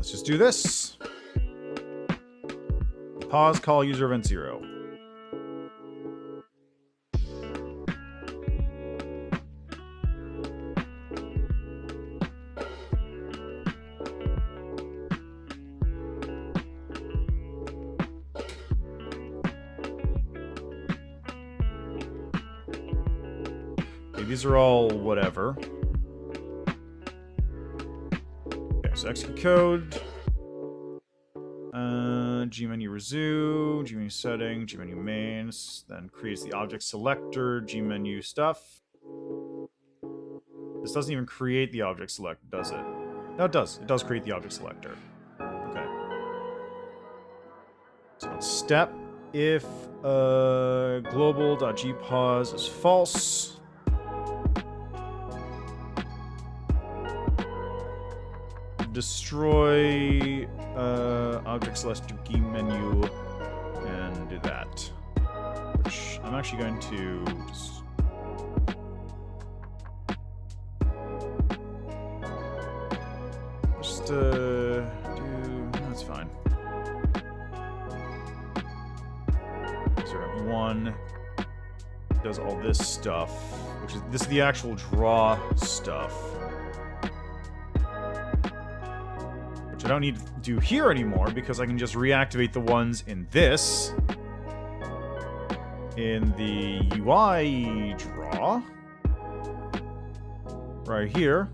let's just do this. Pause call user event 0. Okay, these are all whatever. Okay, so execute code. G menu resume, G menu setting, G menu mains, then creates the object selector, G menu stuff. This doesn't even create the object selector, does it? No, it does. It does create the object selector. Okay. So step if global.gpause is false. Destroy object selector key menu and do that. Which I'm actually going to just do. That's fine. So 1 does all this stuff, which is this is the actual draw stuff. I don't need to do here anymore because I can just reactivate the ones in this. In the UI draw. Right here.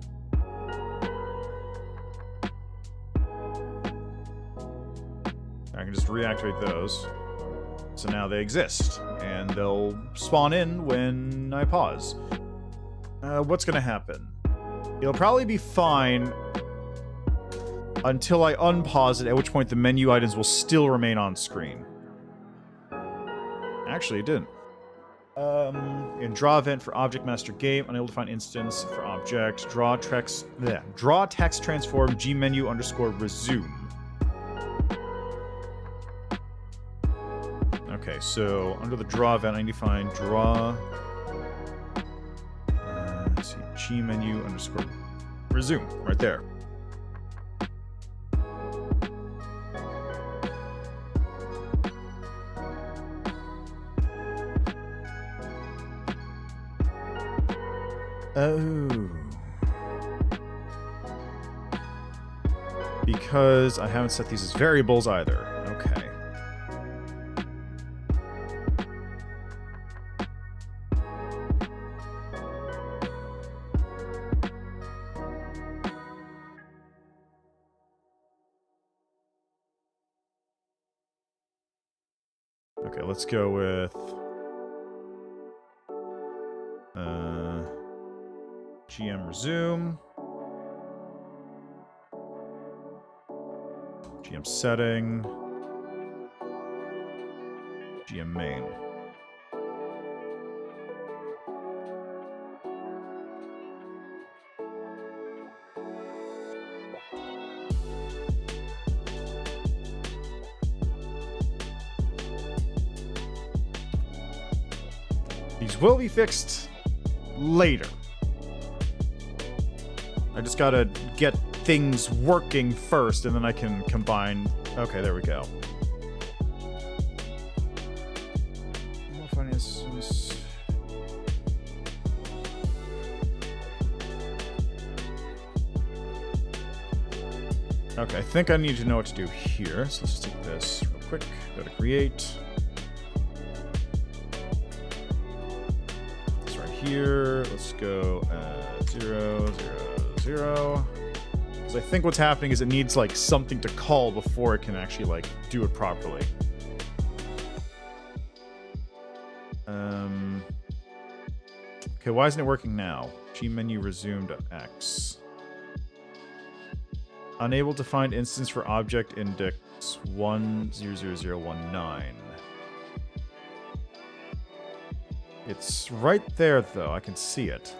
I can just reactivate those. So now they exist. And they'll spawn in when I pause. What's going to happen? It'll probably be fine until I unpause it, at which point the menu items will still remain on screen. Actually, it didn't. In draw event for object master game, unable to find instance for object, draw text transform G menu underscore resume. Okay, so under the draw event, I need to find draw. Let's see, G menu underscore resume, right there. Oh. Because I haven't set these as variables either. Okay. Okay, let's go with GM resume, GM setting, GM main. These will be fixed later. I just gotta get things working first, and then I can combine. Okay, there we go. Okay, I think I need to know what to do here. So let's just take this real quick. Go to create. This right here. Let's go 0, 0, 0. Because I think what's happening is it needs like something to call before it can actually like do it properly. Okay, why isn't it working now? G menu resumed X. Unable to find instance for object index 100019. It's right there though, I can see it.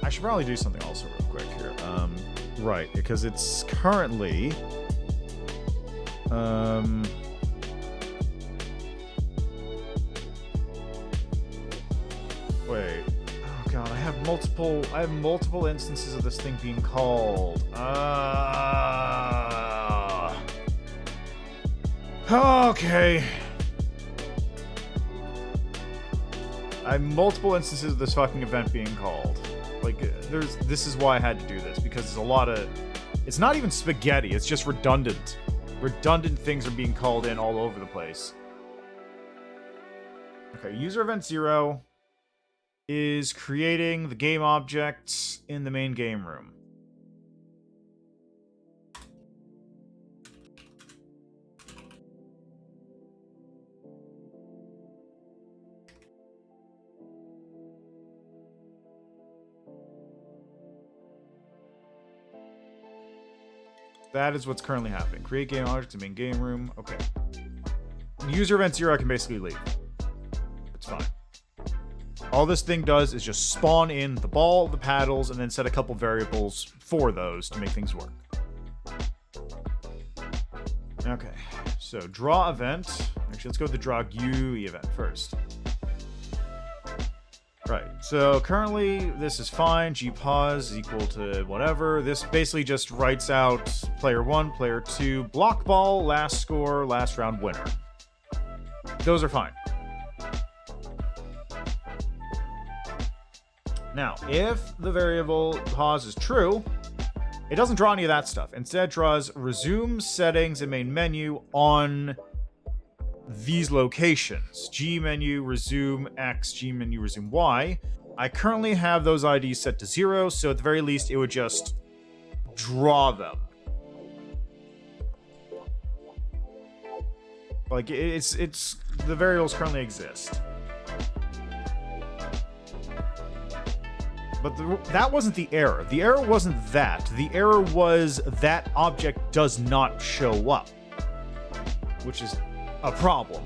I should probably do something also real quick here. Right, because it's currently... Wait. Oh god, I have multiple instances of this thing being called. Okay. I have multiple instances of this fucking event being called. Like, this is why I had to do this, because there's a lot of... It's not even spaghetti, it's just redundant. Redundant things are being called in all over the place. Okay, user event 0 is creating the game objects in the main game room. That is what's currently happening. Create game objects in main game room. Okay. User event 0, I can basically leave. It's fine. All this thing does is just spawn in the ball, the paddles, and then set a couple variables for those to make things work. Okay. So, draw event. Actually, let's go with the draw GUI event first. Right, so currently this is fine. Gpause is equal to whatever. This basically just writes out player 1, player 2, BlockBall, last score, last round winner. Those are fine. Now, if the variable pause is true, it doesn't draw any of that stuff. Instead, it draws resume settings in main menu on these locations. G menu, resume X, G menu, resume Y. I currently have those IDs set to 0, so at the very least, it would just draw them. Like, it's the variables currently exist. But that wasn't the error. The error wasn't that. The error was that object does not show up, which is a problem.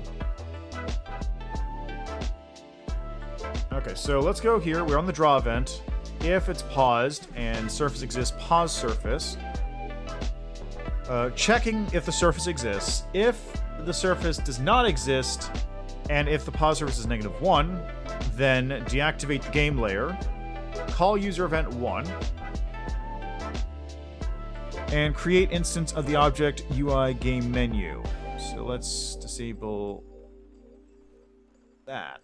Okay, so let's go here. We're on the draw event. If it's paused and surface exists, pause surface. Checking if the surface exists. If the surface does not exist, and if the pause surface is -1, then deactivate the game layer. Call user event 1. And create instance of the object UI game menu. So let's disable that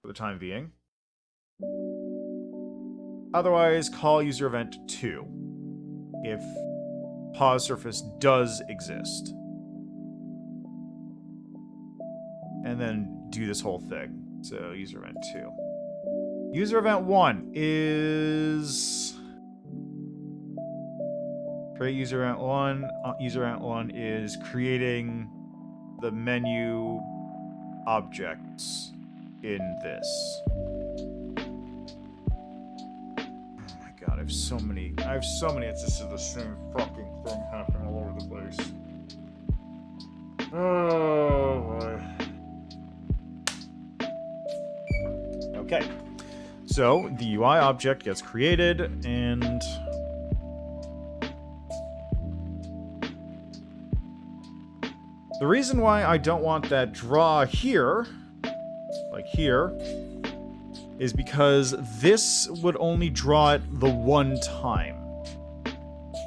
for the time being. Otherwise, call user event 2 if pause surface does exist. And then do this whole thing. So user event 2. User event 1 is... Create user event 1. User event 1 is creating the menu objects in this. Oh my god, I have so many instances of the same fucking thing happening all over the place. Oh boy. Okay. So the UI object gets created, and the reason why I don't want that draw here, like here, is because this would only draw it the one time.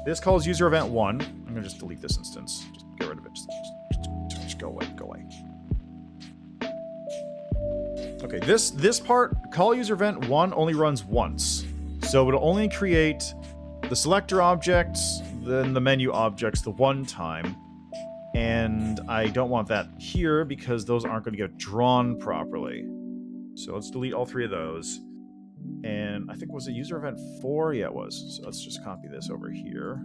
This calls user event 1. I'm gonna just delete this instance. Just get rid of it. Just go away. Go away. Okay, this part, call user event 1, only runs once. So it'll only create the selector objects, then the menu objects the one time. And I don't want that here because those aren't going to get drawn properly. So let's delete all 3 of those. And I think, was it user event 4? Yeah, it was. So let's just copy this over here.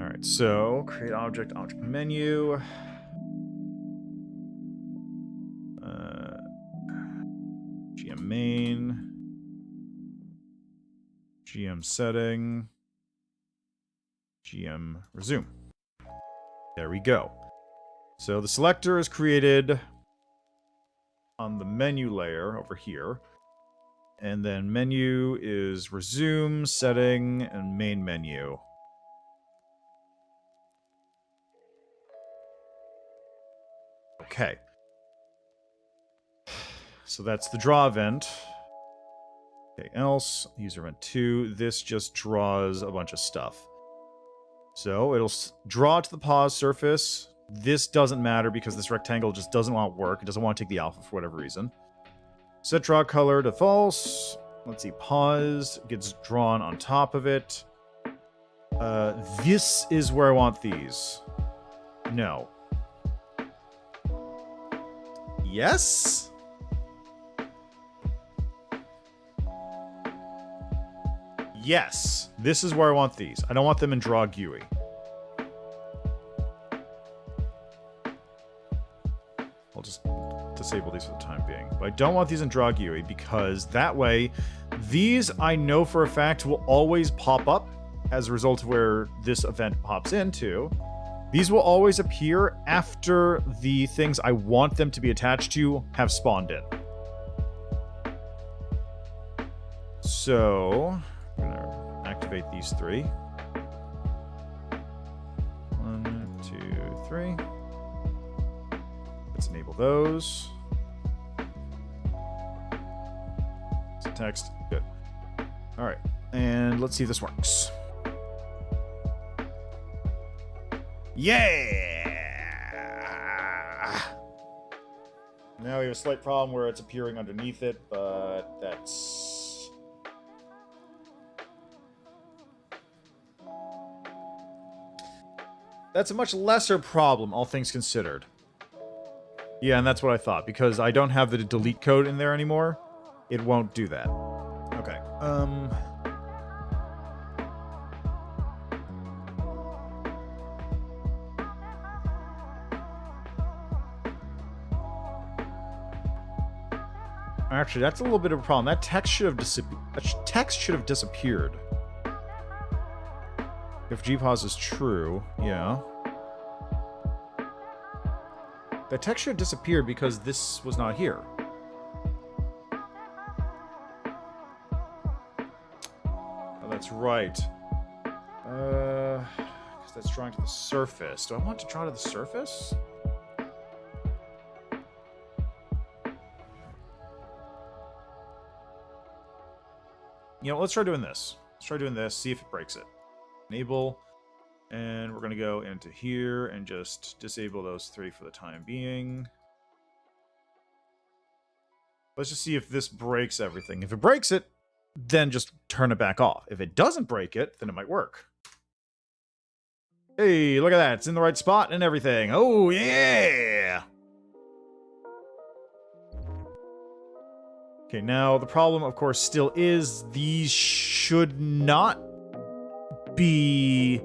All right, so create object menu. GM main. GM setting. GM resume. There we go. So the selector is created on the menu layer over here. And then menu is resume, setting, and main menu. Okay. So that's the draw event. Okay, else, user event 2. This just draws a bunch of stuff. So it'll draw to the pause surface. This doesn't matter because this rectangle just doesn't want to work. It doesn't want to take the alpha for whatever reason. Set draw color to false. Let's see, pause gets drawn on top of it. This is where I want these. No. Yes? Yes. This is where I want these. I don't want them in draw GUI. I'll just disable these for the time being. But I don't want these in draw GUI because that way, these I know for a fact will always pop up as a result of where this event pops into. These will always appear after the things I want them to be attached to have spawned in. So, I'm going to activate these 3. 1, 2, 3. Let's enable those. Text. Good. All right. And let's see if this works. Yeah! Now we have a slight problem where it's appearing underneath it, but that's... That's a much lesser problem, all things considered. Yeah, and that's what I thought. Because I don't have the delete code in there anymore, it won't do that. Okay. Actually, that's a little bit of a problem. That text should have disappeared. If gpause is true, yeah. That text should have disappeared because this was not here. Oh, that's right. Because that's drawing to the surface. Do I want to draw to the surface? You know, let's try doing this. Let's try doing this, see if it breaks it. Enable, and we're going to go into here and just disable those 3 for the time being. Let's just see if this breaks everything. If it breaks it, then just turn it back off. If it doesn't break it, then it might work. Hey, look at that. It's in the right spot and everything. Oh, yeah! Okay, now the problem, of course, still is these should not be...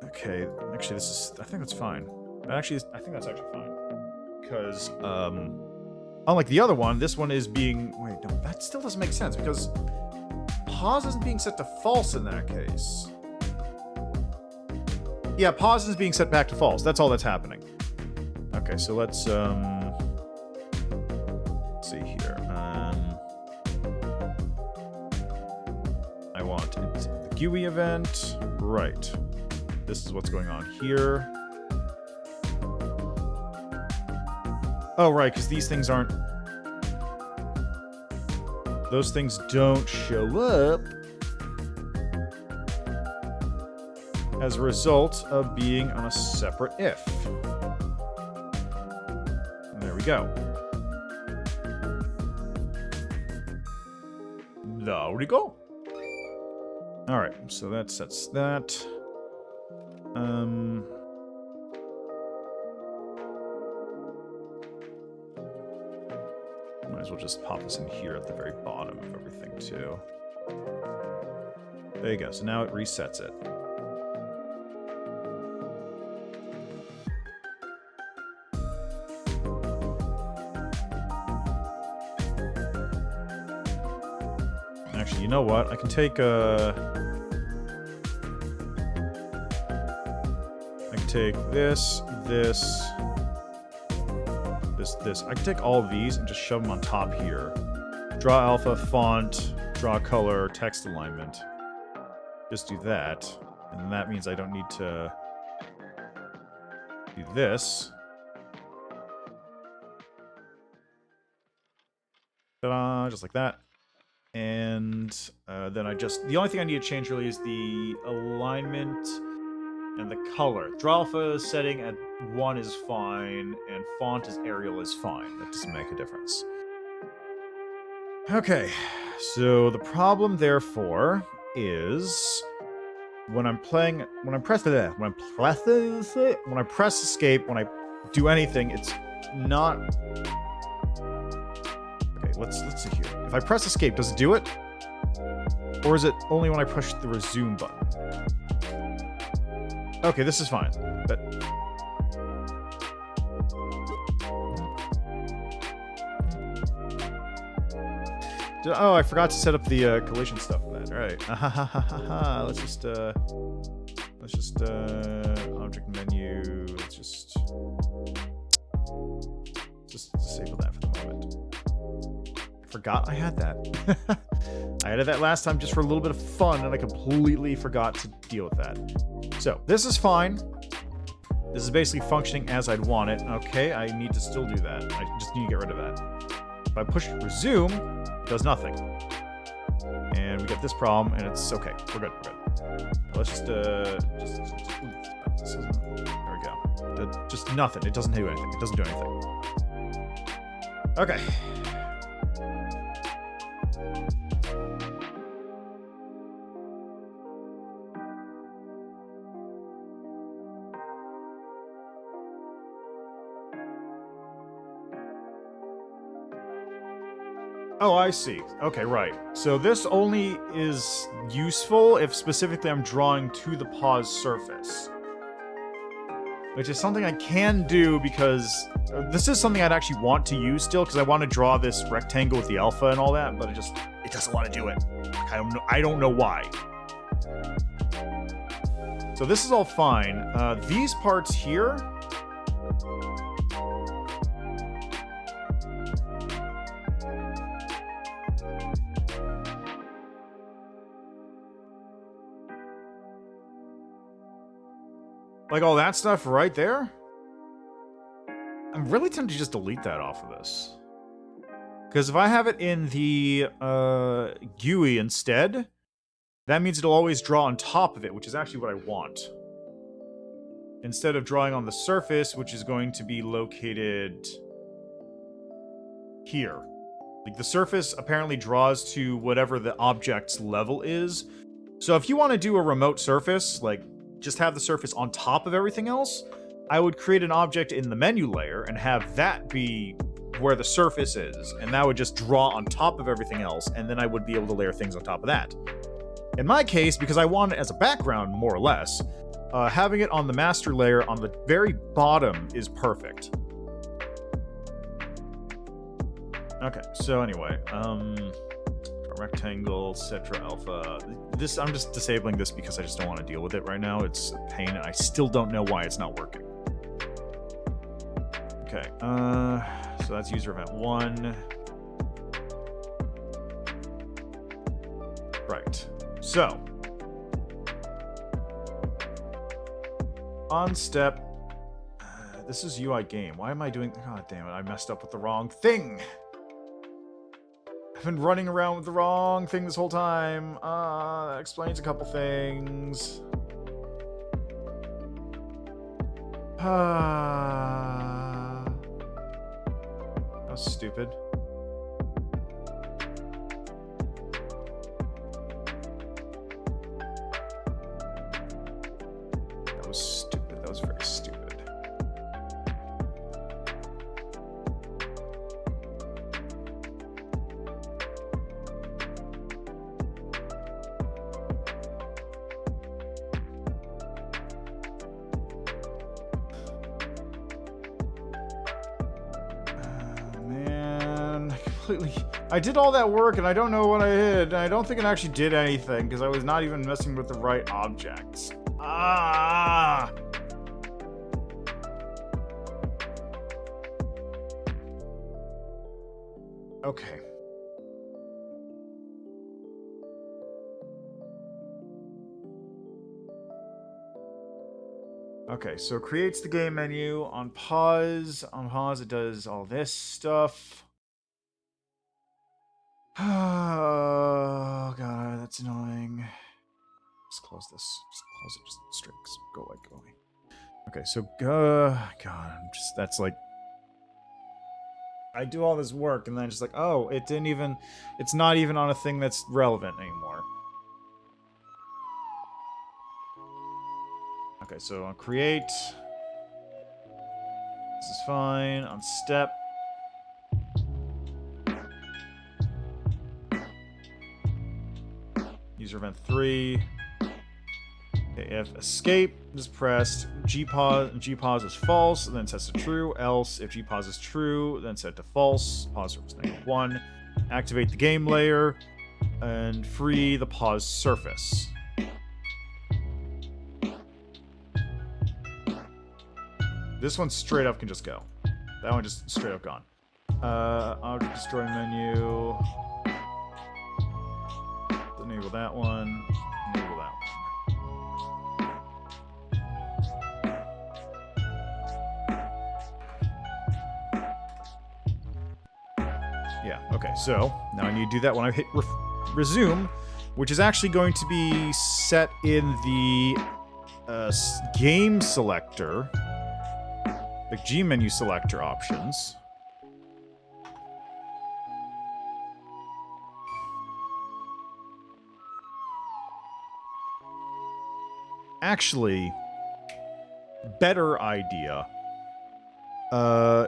Okay, actually, this is... I think that's fine. Actually, I think that's actually fine. Because, unlike the other one, this one is being... Wait, no, that still doesn't make sense, because pause isn't being set to false in that case. Yeah, pause is being set back to false. That's all that's happening. Okay, so let's see here. I want it. The GUI event. Right. This is what's going on here. Oh, right, because these things aren't... Those things don't show up as a result of being on a separate if. And there we go. There we go. All right, so that sets that. Might as well just pop this in here at the very bottom of everything too. There you go. So now it resets it. Actually, you know what? I can take take this. I can take all of these and just shove them on top here. Draw alpha, font, draw color, text alignment. Just do that. And that means I don't need to do this. Ta-da, just like that. And then the only thing I need to change really is the alignment and the color. Draw alpha setting at 1 is fine, and font as Arial is fine. That doesn't make a difference. Okay, so the problem therefore is when I press escape, when I do anything, it's not. Okay, let's see here. If I press escape, does it do it? Or is it only when I push the resume button? Okay, this is fine. But oh, I forgot to set up the collision stuff for that. All right. Let's just object menu. Let's just disable that for the moment. I forgot I had that. I added that last time just for a little bit of fun, and I completely forgot to deal with that. So, this is fine. This is basically functioning as I'd want it. Okay, I need to still do that. I just need to get rid of that. If I push resume, it does nothing. And we get this problem, and it's okay. We're good. Let's just this isn't, there we go. Just nothing. It doesn't do anything. It doesn't do anything. Okay. Oh, I see. Okay, right. So this only is useful if specifically I'm drawing to the pause surface. Which is something I can do because this is something I'd actually want to use still because I want to draw this rectangle with the alpha and all that, but it doesn't want to do it. I don't know why. So this is all fine. These parts here. Like all that stuff right there? I'm really tempted to just delete that off of this. Because if I have it in the GUI instead, that means it'll always draw on top of it, which is actually what I want. Instead of drawing on the surface, which is going to be located here. Like the surface apparently draws to whatever the object's level is. So if you want to do a remote surface, like just have the surface on top of everything else, I would create an object in the menu layer and have that be where the surface is, and that would just draw on top of everything else, and then I would be able to layer things on top of that. In my case, because I want it as a background, more or less, having it on the master layer on the very bottom is perfect. Okay, so anyway, rectangle, Cetra Alpha. This, I'm just disabling this because I just don't want to deal with it right now. It's a pain, and I still don't know why it's not working. Okay, so that's user event 1. Right, so on step, this is UI game. Why am I doing, god damn it, I messed up with the wrong thing. I've been running around with the wrong thing this whole time. That explains a couple things. That was stupid. That was stupid. That was very stupid. I did all that work and I don't know what I did. And I don't think it actually did anything because I was not even messing with the right objects. Ah! Okay. Okay, so it creates the game menu. On pause, it does all this stuff. Oh, God, that's annoying. Just close this. Just close it. Just straight. Go away, go away. Okay, so, God, that's like... I do all this work, and then just like, oh, it didn't even... It's not even on a thing that's relevant anymore. Okay, so on create... This is fine. On step... User event 3. Okay, if escape is pressed, gpause is false, then sets to true. Else, if gpause is true, then set to false. Pause surface -1. Activate the game layer and free the pause surface. This one straight up can just go. That one just straight up gone. Object destroy menu. Enable that one. Enable that one. Yeah, okay, so now I need to do that when I hit resume, which is actually going to be set in the game selector, the G menu selector options. Actually, better idea.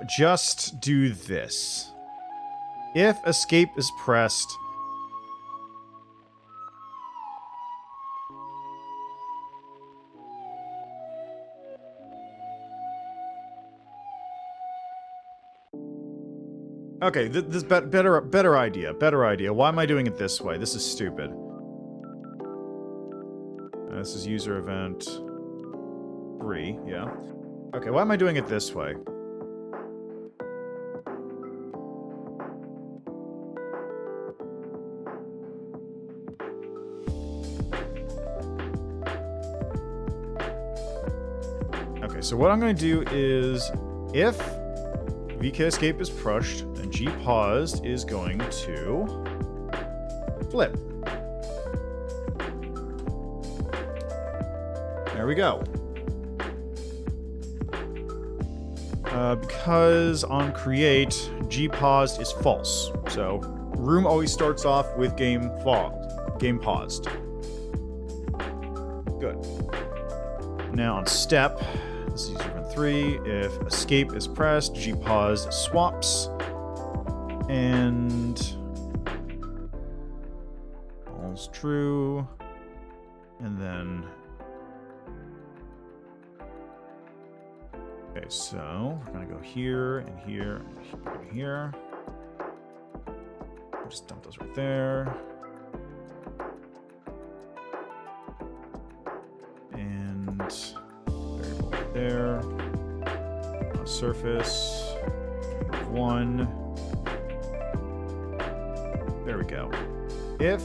Just do this. If escape is pressed... Okay, this better idea. Better idea. Why am I doing it this way? This is stupid. This is user event 3, yeah. Okay, why am I doing it this way? Okay, so what I'm going to do is, if VK escape is pushed, then G paused is going to flip. There we go. Because on create, G paused is false. So room always starts off with game paused. Good. Now on step, this is user event 3. If escape is pressed, G pause swaps. And all's true. And then... Okay, so we're gonna go here and here and here and here. Just dump those right there. And variable right there. Surface 1. There we go. If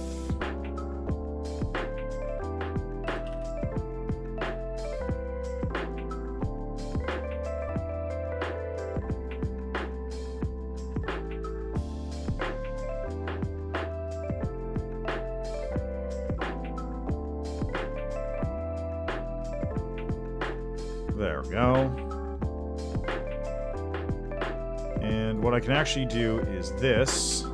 there we go. And what I can actually do is this.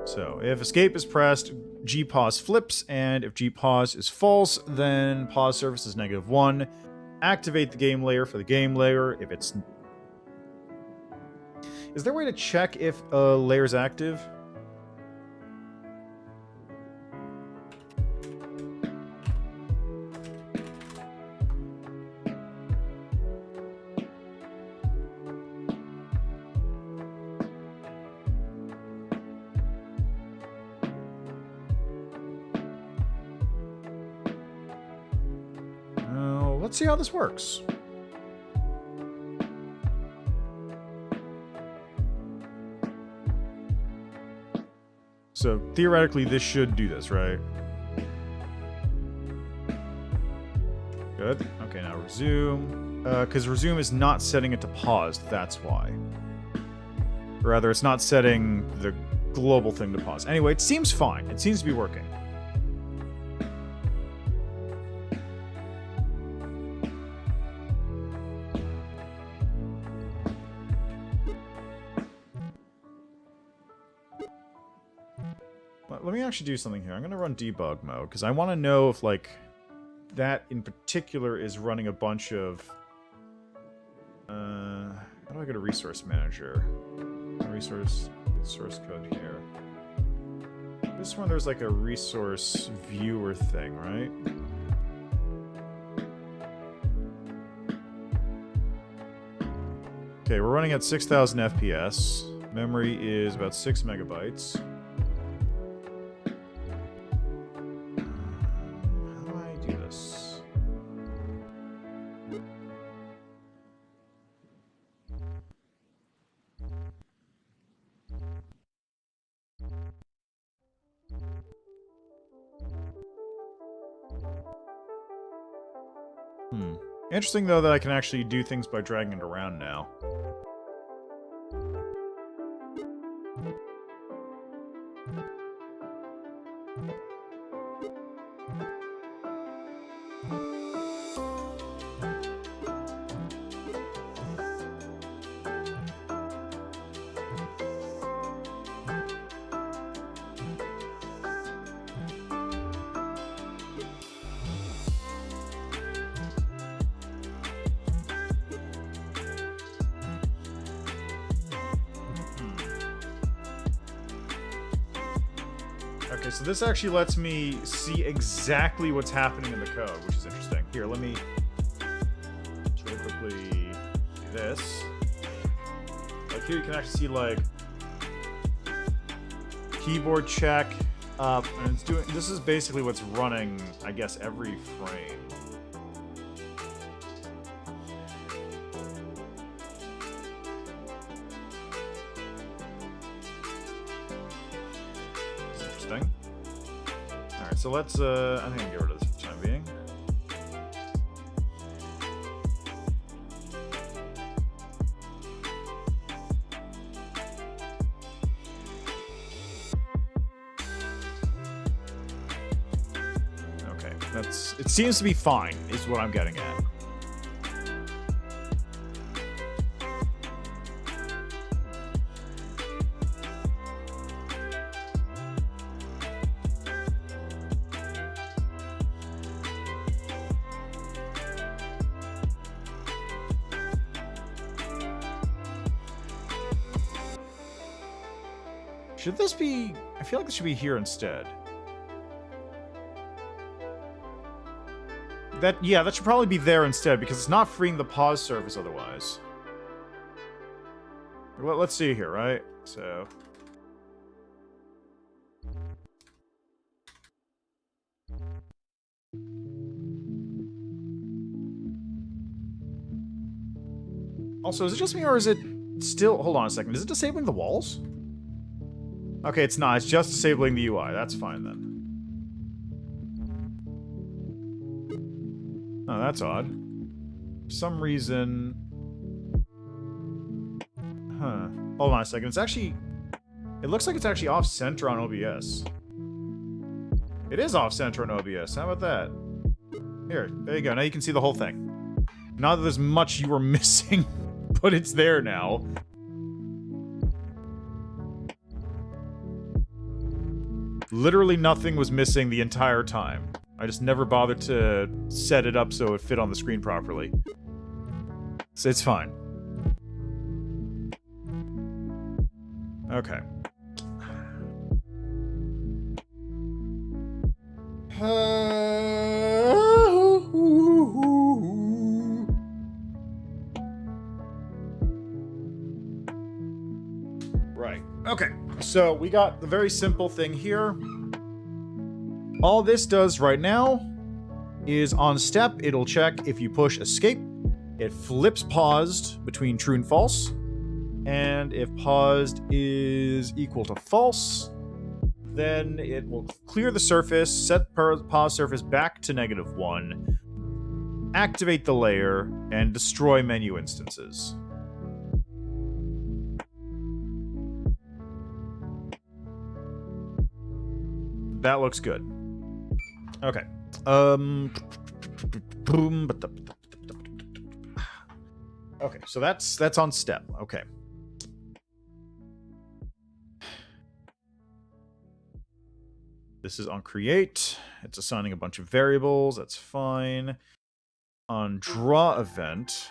So if escape is pressed, G pause flips, and if G pause is false, then pause surface is -1. Activate the game layer for the game layer. If it's... Is there a way to check if a layer is active? let's see how this works. So theoretically, this should do this, right? Good. Okay, now resume. Because resume is not setting it to paused, that's why. Or rather, it's not setting the global thing to pause. Anyway, it seems fine. It seems to be working. Let me actually do something here. I'm going to run debug mode, because I want to know if, like, that in particular is running a bunch of... how do I get a resource manager? Resource code here. This one, there's like a resource viewer thing, right? Okay, we're running at 6,000 FPS. Memory is about 6 megabytes. How do I do this? Interesting, though, that I can actually do things by dragging it around now. Okay, so this actually lets me see exactly what's happening in the code, which is interesting. Here, let me just really quickly do this. Like here you can actually see like keyboard check up, and it's doing. This is basically what's running, I guess, every frame. Alright, so let's, I think I can get rid of this for the time being. Okay, it seems to be fine, is what I'm getting at. Should this be... I feel like this should be here instead. Yeah, that should probably be there instead, because it's not freeing the pause surface otherwise. Let's see here, right? So... Also, is it just me, or is it still... Hold on a second. Is it disabling the walls? Okay, it's not. It's just disabling the UI. That's fine, then. Oh, that's odd. For some reason... Huh. Hold on a second. It's actually... It looks like it's actually off-center on OBS. It is off-center on OBS. How about that? Here. There you go. Now you can see the whole thing. Not that there's much you were missing, but it's there now. Literally nothing was missing the entire time. I just never bothered to set it up so it fit on the screen properly. So it's fine. Okay. Right. Okay. So we got the very simple thing here. All this does right now is on step, it'll check if you push escape. It flips paused between true and false. And if paused is equal to false, then it will clear the surface, set pause surface back to -1, activate the layer, and destroy menu instances. That looks good. Okay. Okay, so that's on step. Okay. This is on create. It's assigning a bunch of variables. That's fine. On draw event,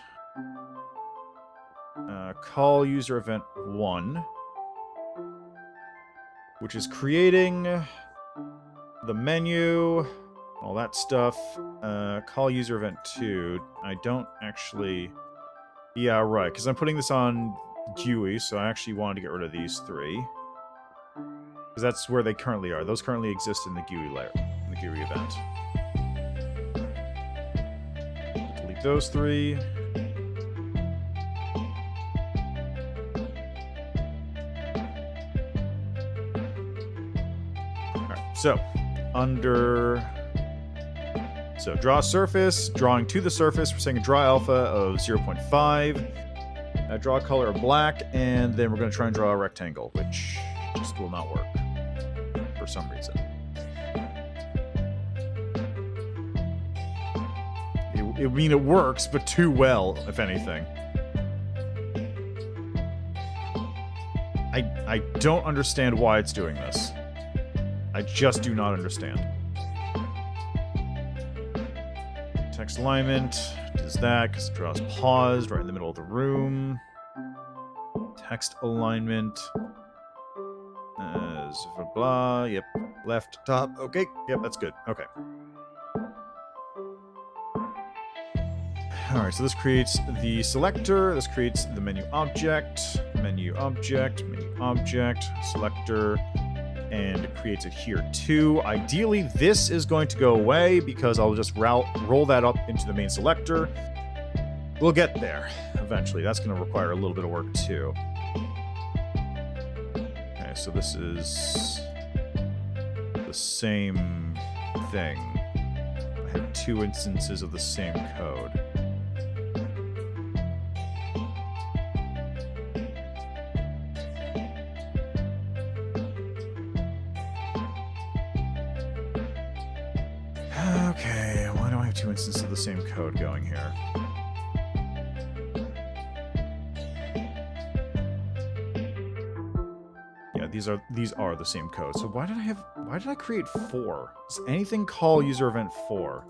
call user event 1, which is creating the menu, all that stuff. Call user event 2. I don't actually... Yeah, right, because I'm putting this on GUI, so I actually wanted to get rid of these 3. Because that's where they currently are. Those currently exist in the GUI layer, in the GUI event. Delete those 3. Alright, so, under... So, draw surface, drawing to the surface, we're saying a draw alpha of 0.5. Draw color of black, and then we're going to try and draw a rectangle, which just will not work for some reason. I mean, it works, but too well, if anything. I don't understand why it's doing this. I just do not understand. Text alignment does that because it draws paused right in the middle of the room. Text alignment. Blah, blah. Yep. Left, top. Okay. Yep, that's good. Okay. Alright, so this creates the selector. This creates the menu object. Menu object. Menu object. Selector. And it creates it here too. Ideally, this is going to go away because I'll just roll that up into the main selector. We'll get there eventually. That's going to require a little bit of work too. Okay, so this is the same thing. I have 2 instances of the same code. Okay, why do I have 2 instances of the same code going here? Yeah, these are the same code. So why did I create 4? Does anything call user event 4?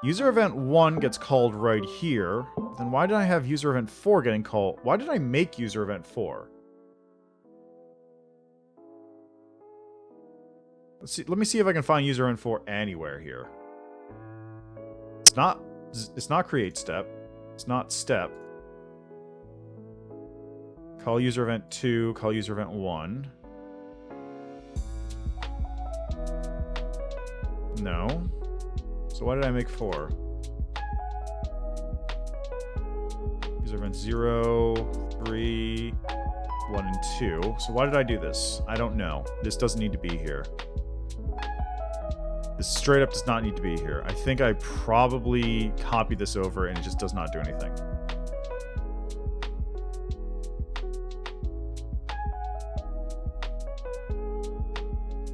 User event 1 gets called right here. Then why did I have user event 4 getting called? Why did I make user event 4? Let me see if I can find user event 4 anywhere here. It's not create step. It's not step. Call user event 2, call user event 1. No. So why did I make 4? User event 0, 3, 1, and 2. So why did I do this? I don't know. This doesn't need to be here. This straight up does not need to be here. I think I probably copied this over and it just does not do anything.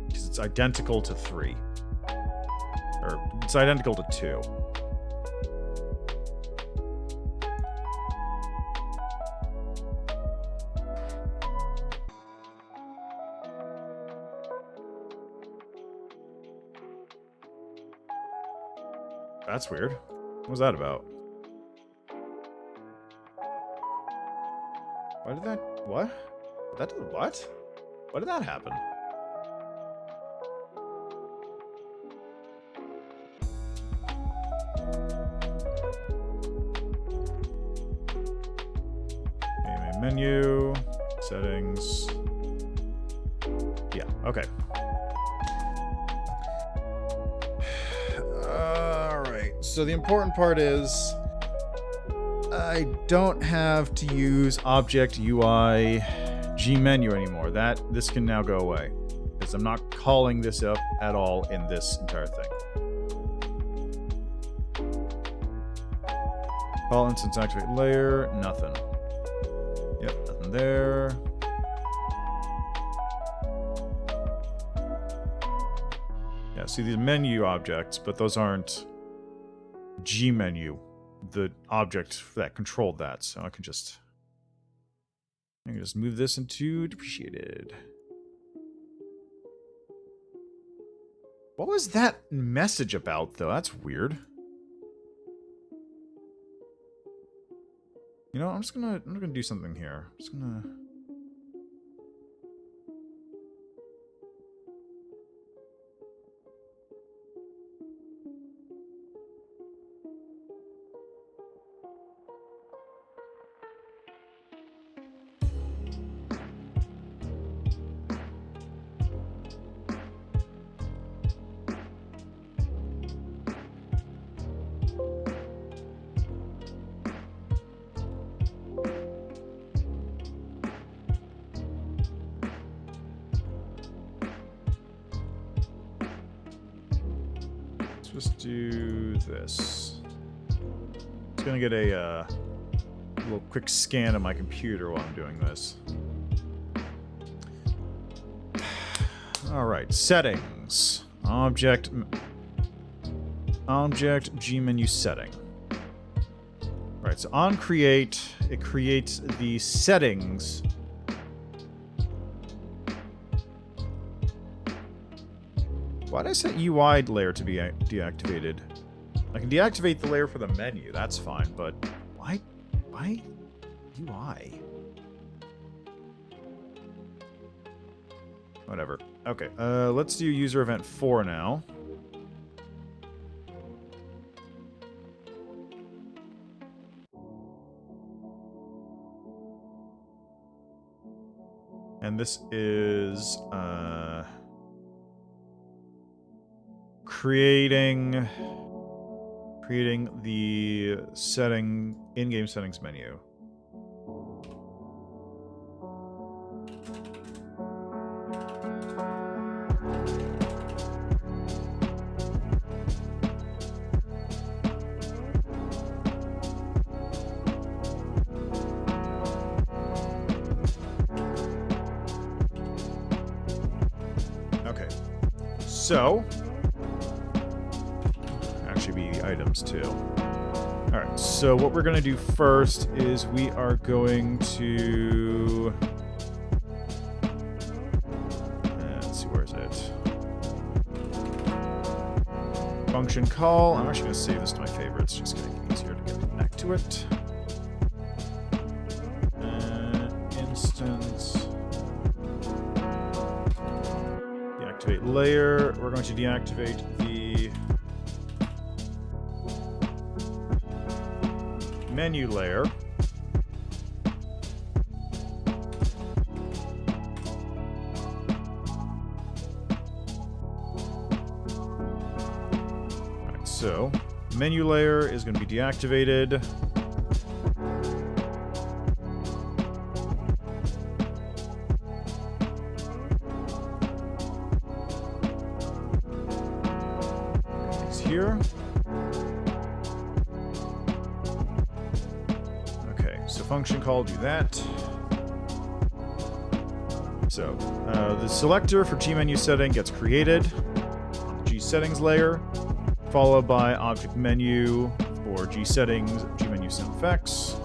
Because it's identical to 3. Or, it's identical to 2. That's weird. What was that about? Why did that... What? That did what? Why did that happen? Okay, main menu. Settings. Yeah, okay. so the important part is I don't have to use object UI G menu anymore. This can now go away because I'm not calling this up at all in this entire thing. Call instance activate layer, nothing. Yep, nothing there. Yeah, see these menu objects, but those aren't G menu, the object that controlled that. So I can just move this into depreciated. What was that message about, though? That's weird. You know, I'm gonna do something here. I'm just gonna. Just do this. It's gonna get a little quick scan of my computer while I'm doing this. All right, settings, object G menu setting. All right, so on create, it creates the settings. Why did I set UI layer to be deactivated? I can deactivate the layer for the menu, that's fine, but why UI? Whatever. Okay, let's do user event 4 now. And this is, creating the in-game settings menu. Okay. So be the items too. Alright, so what we're going to do first is we are going to... let's see, where is it? Function call. I'm actually going to save this to my favorites, just to make it easier to get back to it. Instance. Deactivate layer. We're going to deactivate the menu layer. Alright, so menu layer is going to be deactivated. It's here. So function call, do that. So the selector for G menu setting gets created on the G settings layer, followed by object menu for G settings, G menu sound effects.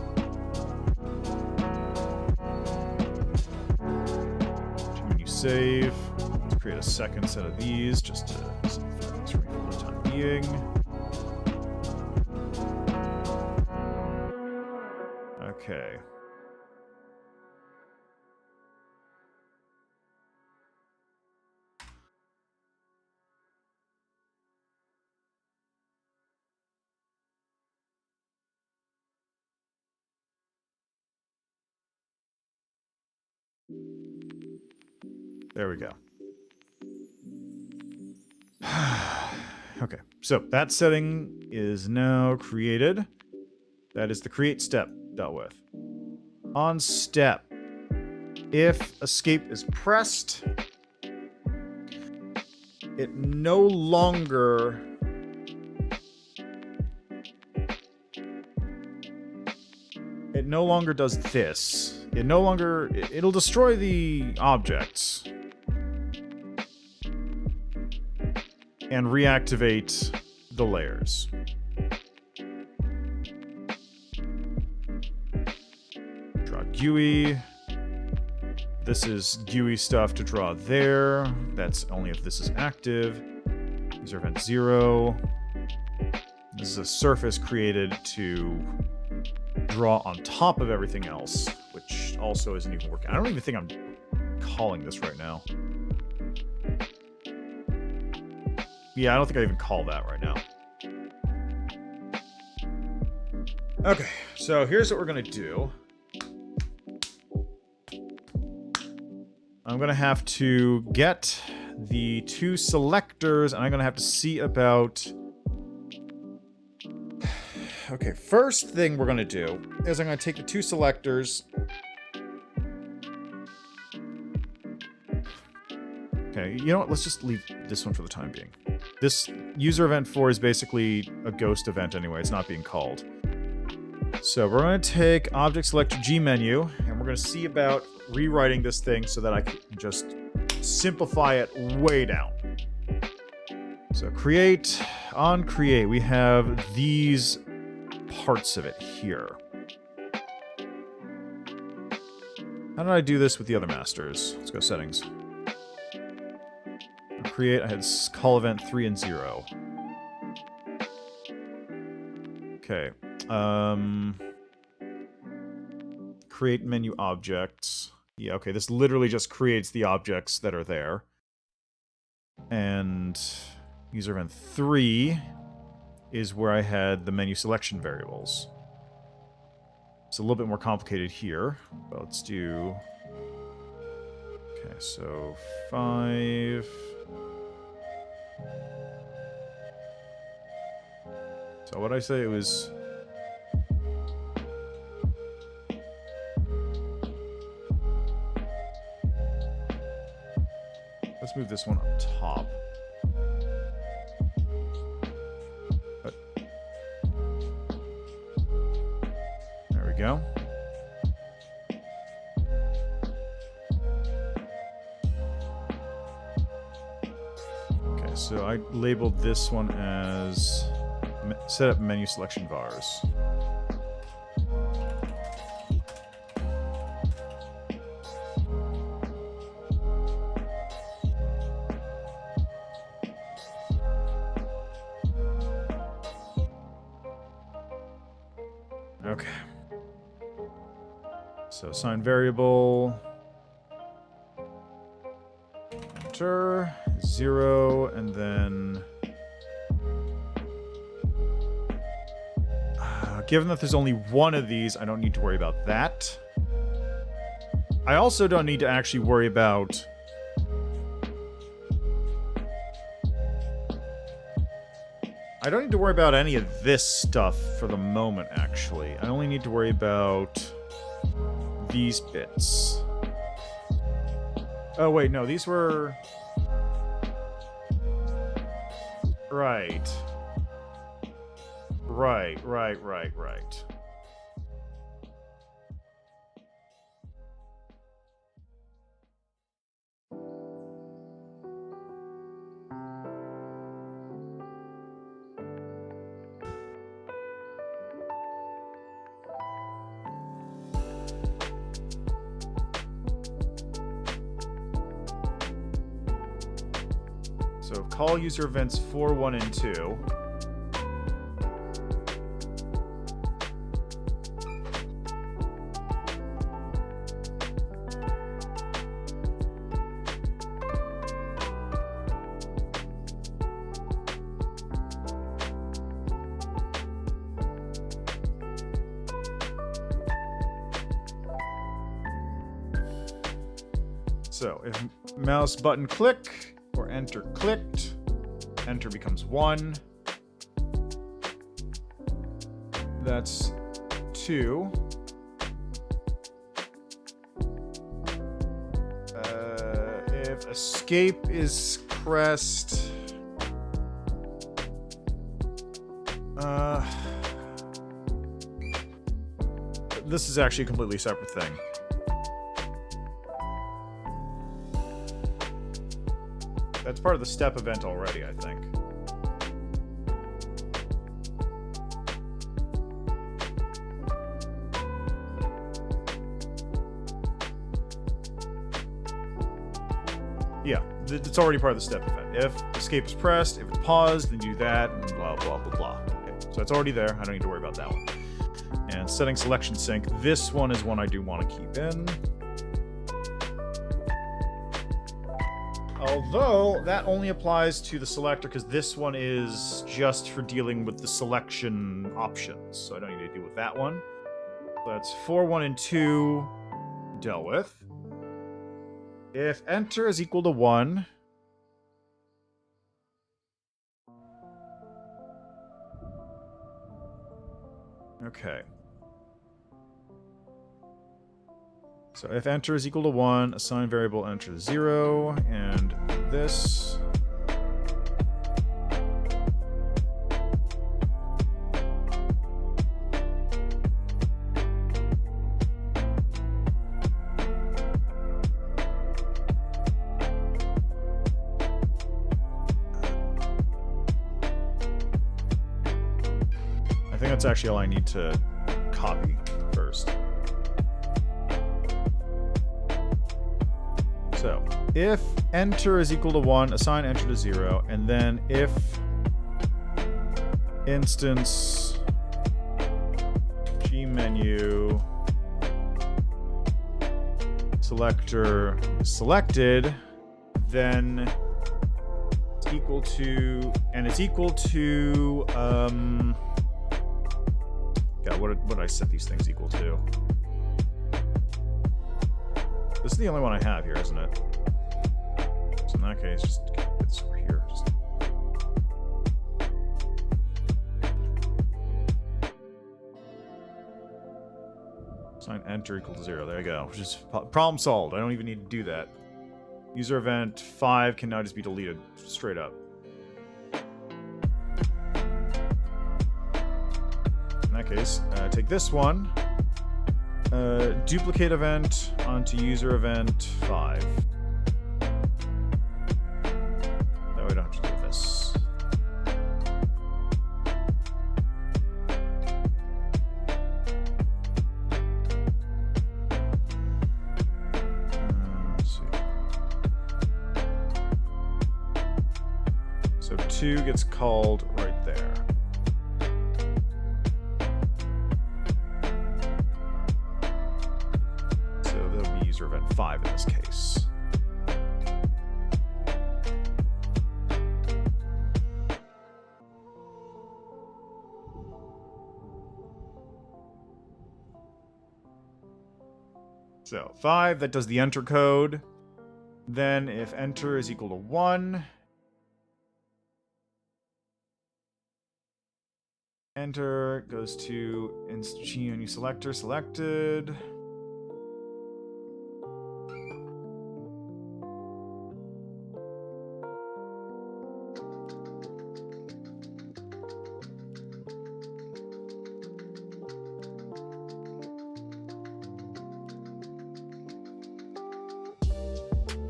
G menu save. Let's create a second set of these just to simplify things for me for the time being. Okay. There we go. Okay. so that setting is now created. That is the create step dealt with. On step, if escape is pressed, it no longer does this. It'll destroy the objects and reactivate the layers. Draw GUI. This is GUI stuff to draw there. That's only if this is active. User event 0. This is a surface created to draw on top of everything else, which also isn't even working. I don't even think I'm calling this right now. Yeah, I don't think I even call that right now. Okay, so here's what we're gonna do. I'm gonna have to get the two selectors, and I'm gonna have to see about... Okay, first thing we're gonna do is I'm gonna take the two selectors. Okay, you know what? Let's just leave this one for the time being. This user event 4 is basically a ghost event anyway. It's not being called. So we're going to take object select G menu, and we're going to see about rewriting this thing so that I can just simplify it way down. So create, on create, we have these parts of it here. How did I do this with the other masters? Let's go settings. Create, I had call event 3 and 0. Okay. Create menu objects. Yeah, okay, this literally just creates the objects that are there. And user event 3 is where I had the menu selection variables. It's a little bit more complicated here, but let's do... Okay, so 5... So what did I say? It was... Let's move this one up top. There we go. Okay, so I labeled this one as set up menu selection vars. Okay. So assign variable. Enter 0, and then given that there's only one of these, I don't need to worry about that. I also don't need to actually worry about... I don't need to worry about any of this stuff for the moment, actually. I only need to worry about these bits. Oh, wait, no, these were... Right. Right. So call user events 4, 1, and 2. So if mouse button click or enter clicked, enter becomes 1, That's 2. If escape is pressed... this is actually a completely separate thing. That's part of the step event already, I think. Yeah, it's already part of the step event. If escape is pressed, if it's paused, then do that, and blah, blah, blah, blah. Okay, so it's already there. I don't need to worry about that one. And setting selection sync. This one is one I do want to keep in. Although, that only applies to the selector, because this one is just for dealing with the selection options. So I don't need to deal with that one. So that's 4, 1, and 2 dealt with. If enter is equal to 1... Okay. So if enter is equal to 1, assign variable enter to 0, and this... I think that's actually all I need to copy first. So, if enter is equal to 1, assign enter to 0, and then if instance gmenu selector is selected, then it's equal to, and it's equal to, God, what did I set these things equal to? This is the only one I have here, isn't it? So in that case, just get this over here. Just... assign enter equal to 0. There you go. Just problem solved. I don't even need to do that. User event 5 can now just be deleted straight up. In that case, take this one. Duplicate event onto user event 5. That way I don't have to do this. Let's see. So 2 gets called right there. User event 5 in this case. So 5, that does the enter code. Then if enter is equal to 1, enter goes to GNU selector selected.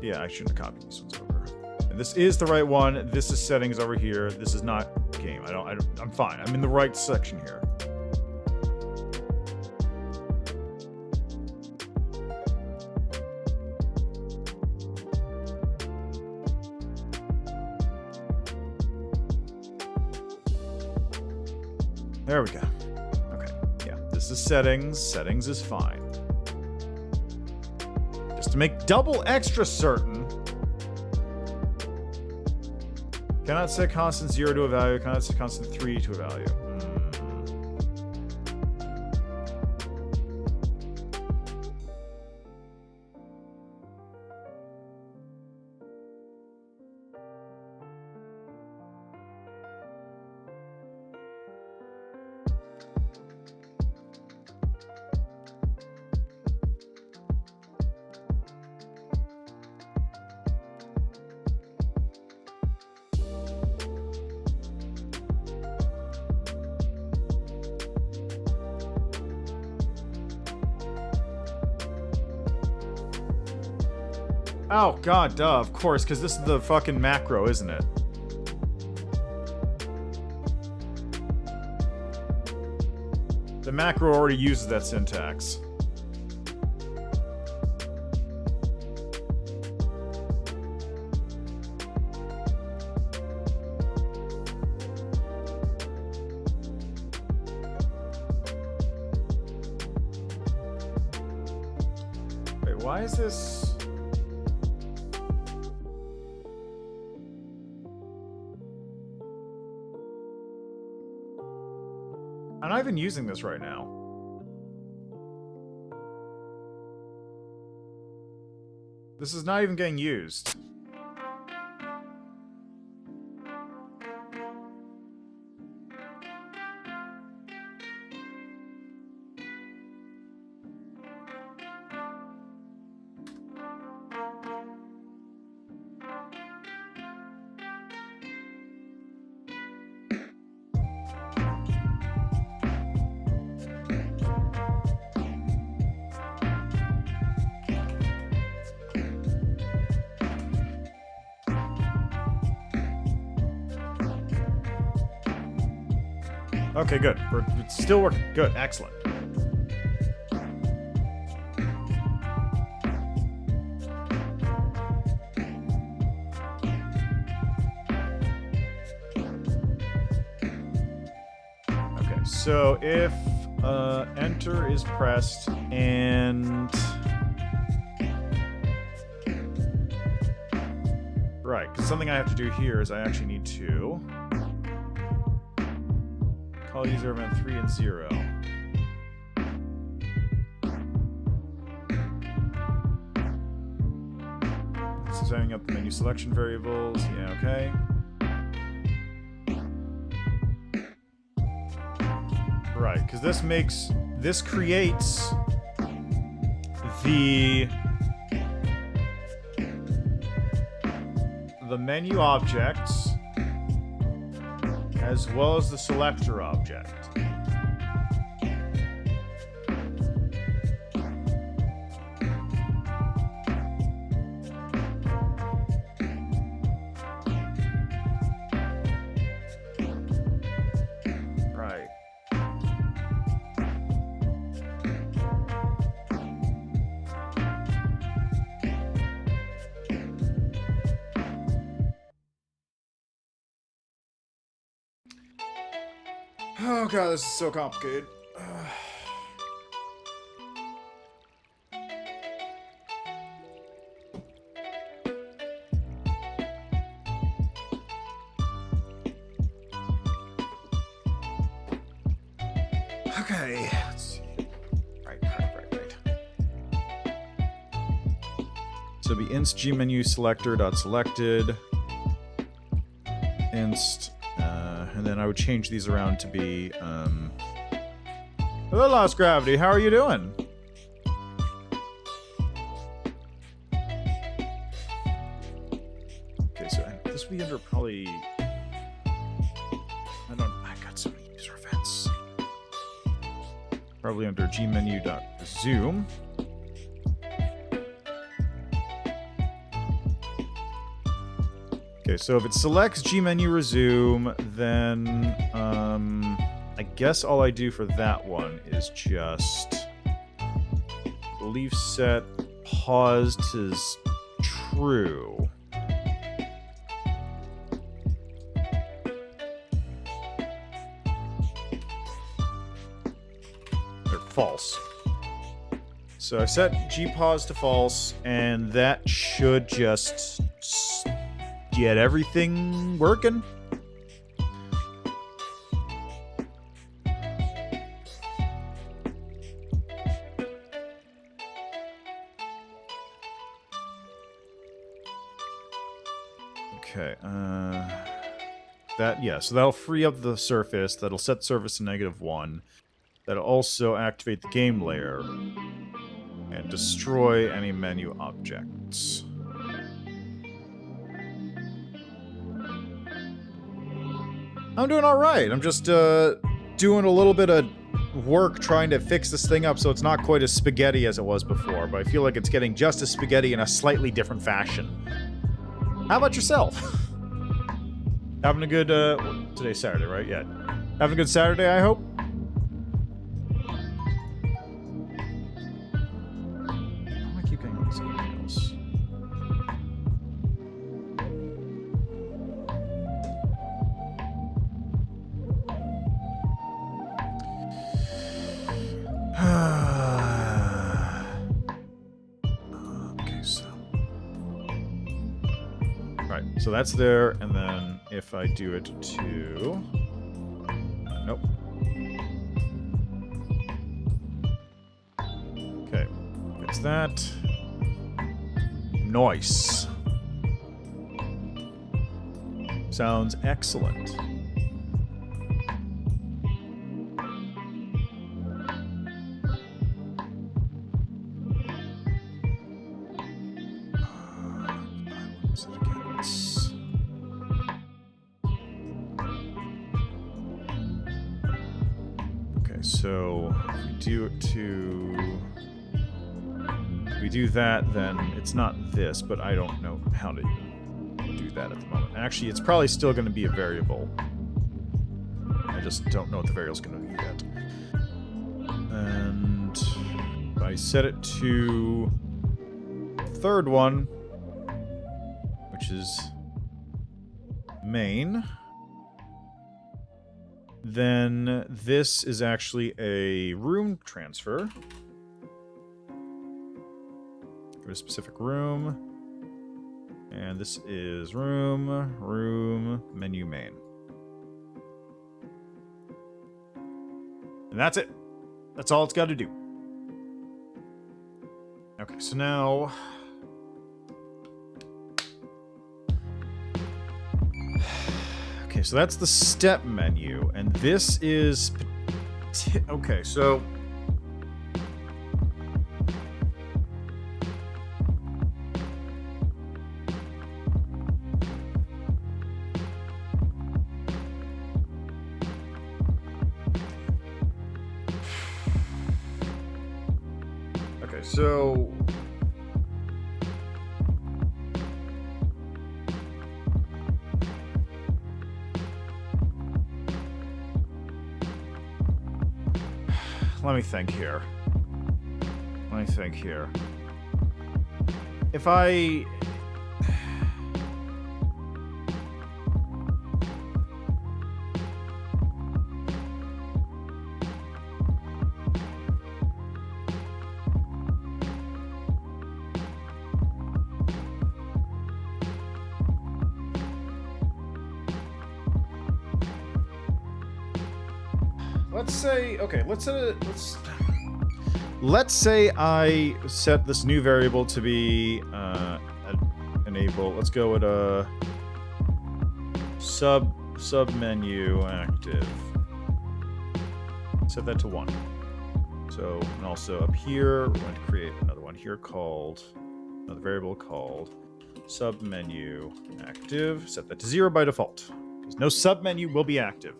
Yeah, I shouldn't have copied these ones over. And this is the right one. This is settings over here. This is not game. I'm fine. I'm in the right section here. There we go. Okay. Yeah, this is settings. Settings is fine. To make double extra certain. Cannot set constant 0 to a value, cannot set constant 3 to a value. Oh, god, duh, of course, because this is the fucking macro, isn't it? The macro already uses that syntax. Wait, why is this... I'm not even using this right now. This is not even getting used. Okay, good. It's still working. Good. Excellent. Okay, so if enter is pressed and... Right, because something I have to do here is I actually need to... call user event 3 and 0. This is setting up the menu selection variables. Yeah, okay. Right, because this creates the menu objects as well as the selector object. Right. Oh god, this is so complicated. Okay, let's see. Right. So it'll be inst gmenu selector dot selected inst. And then I would change these around to be, Hello, Lost Gravity, how are you doing? Okay, so this will be under probably... I got so many user events. Probably under gmenu.zoom. Okay, so if it selects gmenu resume, then I guess all I do for that one is just leave set paused is true. Or false. So I set gpause to false, and that should just get everything working. Okay, so that'll free up the surface, that'll set surface to -1, that'll also activate the game layer, and destroy any menu objects. I'm doing alright, I'm just, doing a little bit of work trying to fix this thing up so it's not quite as spaghetti as it was before, but I feel like it's getting just as spaghetti in a slightly different fashion. How about yourself? Having a good, today's Saturday, right? Yeah. Having a good Saturday, I hope? Why do I keep getting these emails? Okay, so... Right, so that's there, and then if I do it to... Nope. Okay, fix that. Nice. Sounds excellent. So if we do it to... If we do that, then it's not this, but I don't know how to even do that at the moment. Actually, it's probably still going to be a variable. I just don't know what the variable's going to be yet. And if I set it to the third one, which is main, then this is actually a room transfer. Go to a specific room. And this is room, menu, main. And that's it. That's all it's got to do. Okay, so now... Okay, so that's the step menu, and this is... Okay, so... Okay, so... Let me think here. If I... Let's say, okay, let's say I set this new variable to be enable. Let's go with a sub menu active. Set that to 1. So, and also up here, we're going to create another one here called, another variable called sub menu active. Set that to 0 by default, because no sub menu will be active.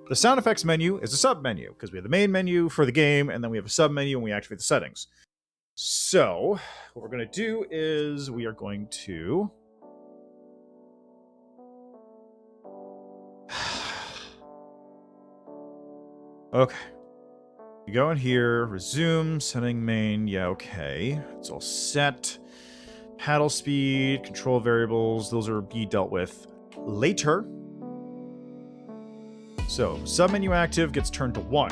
The sound effects menu is a sub-menu, because we have the main menu for the game, and then we have a sub-menu when we activate the settings. So, what we're going to do is we are going to... Okay. You go in here, resume, setting main, yeah, okay. It's all set. Paddle speed, control variables, those are be dealt with later. So, submenu active gets turned to 1.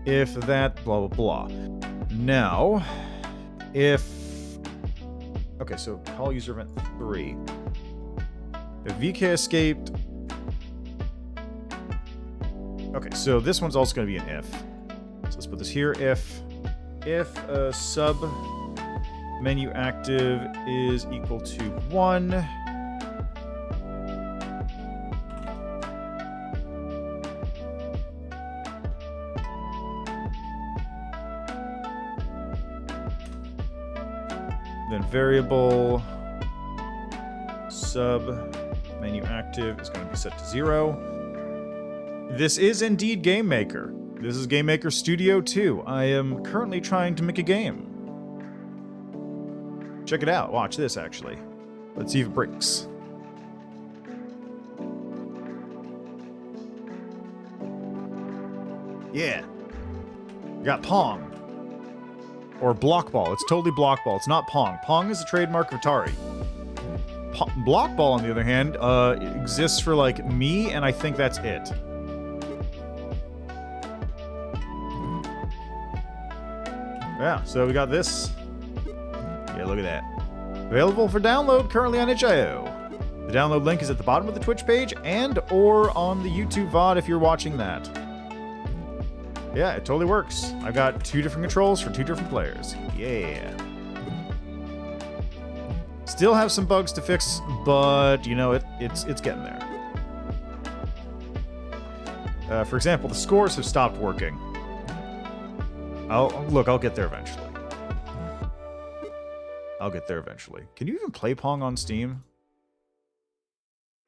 If that, blah, blah, blah. Now, if... Okay, so call user event 3. If VK escaped... Okay, so this one's also going to be an if. So let's put this here. If a sub menu active is equal to 1... Then variable sub menu active is going to be set to 0. This is indeed GameMaker. This is GameMaker Studio 2. I am currently trying to make a game. Check it out. Watch this, actually. Let's see if it breaks. Yeah. We got Pong. Or BlockBall. It's totally BlockBall. It's not Pong. Pong is a trademark of Atari. BlockBall, on the other hand, exists for, like, me, and I think that's it. Yeah, so we got this. Yeah, look at that. Available for download currently on itch.io. The download link is at the bottom of the Twitch page and or on the YouTube VOD if you're watching that. Yeah, it totally works. I've got 2 different controls for 2 different players. Yeah. Still have some bugs to fix, but, you know, it's getting there. For example, the scores have stopped working. I'll get there eventually. I'll get there eventually. Can you even play Pong on Steam?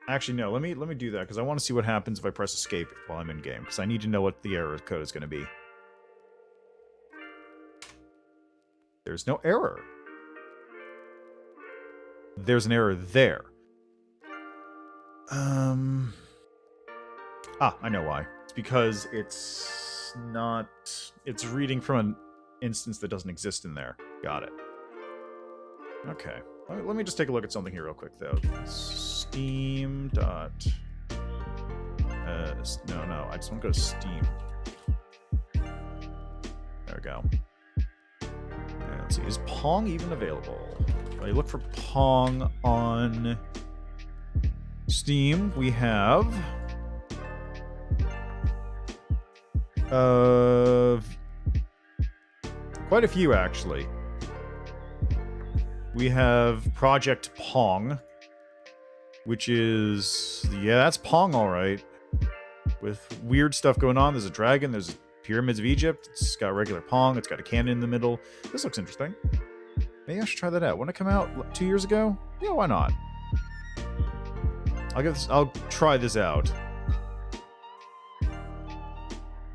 Actually, no. Let me do that, because I want to see what happens if I press escape while I'm in game, because I need to know what the error code is going to be. There's no error. There's an error there. I know why. It's because it's reading from an instance that doesn't exist in there. Got it. Okay. Let me just take a look at something here real quick, though. Steam dot... no. I just want to go to Steam. There we go. And let's see. Is Pong even available? If I look for Pong on Steam, we have... quite a few, actually. We have Project Pong, which is... yeah, that's Pong, alright. With weird stuff going on. There's a dragon, there's Pyramids of Egypt, it's got regular Pong, it's got a cannon in the middle. This looks interesting. Maybe I should try that out. When it came out 2 years ago? Yeah, why not? I'll try this out.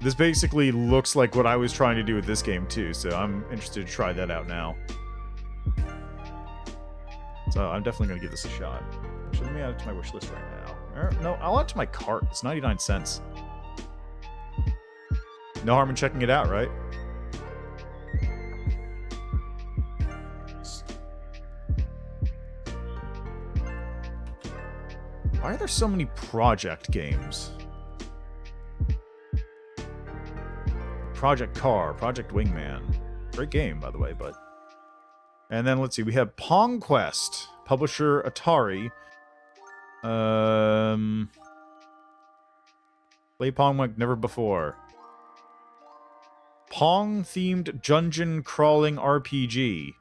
This basically looks like what I was trying to do with this game, too, so I'm interested to try that out now. So I'm definitely going to give this a shot. Actually, let me add it to my wish list right now. No, I'll add it to my cart. It's 99 cents. No harm in checking it out, right? Why are there so many project games? Project Car, Project Wingman. Great game, by the way, but... And then, let's see, we have Pong Quest, publisher Atari. Play Pong like never before. Pong-themed dungeon crawling RPG.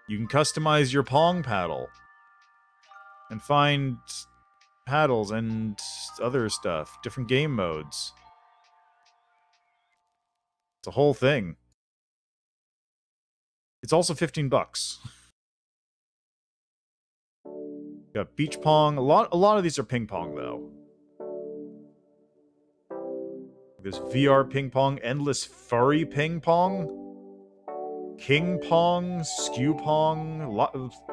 You can customize your Pong paddle. And find paddles and other stuff. Different game modes. It's a whole thing. It's also $15. Got beach pong. A lot of these are ping pong though. There's VR ping pong, endless furry ping pong, king pong, skew pong.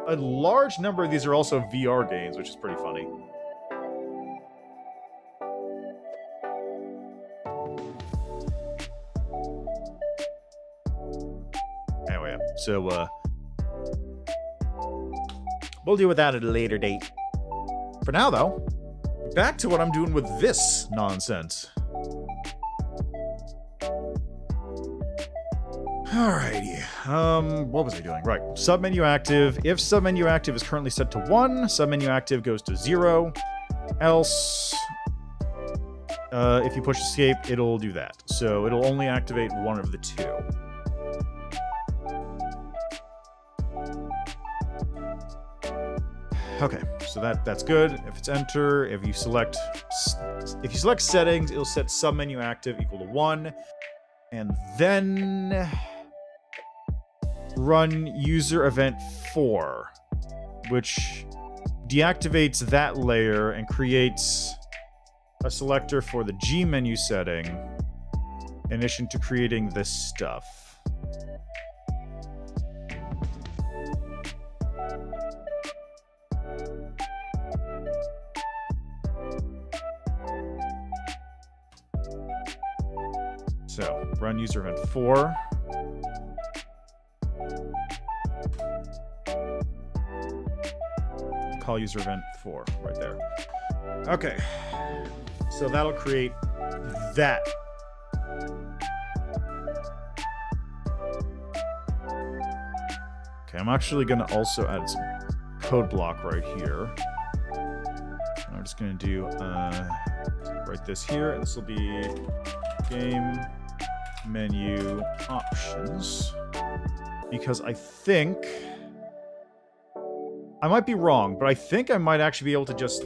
A large number of these are also VR games, which is pretty funny. Anyway, so we'll deal with that at a later date. For now, though, back to what I'm doing with this nonsense. Alrighty. What was I doing? Right. Submenu active. If submenu active is currently set to 1, submenu active goes to 0. Else, if you push escape, it'll do that. So it'll only activate one of the two. Okay, so that's good. If it's enter, if you select settings, it'll set submenu active equal to 1, and then run user event 4, which deactivates that layer and creates a selector for the G menu setting in addition to creating this stuff. So, run user event 4. Call user event 4 right there. Okay. So that'll create that. Okay, I'm actually going to also add some code block right here. I'm just going to do write this here. This will be game menu options, because I think I might be wrong, but I think I might actually be able to just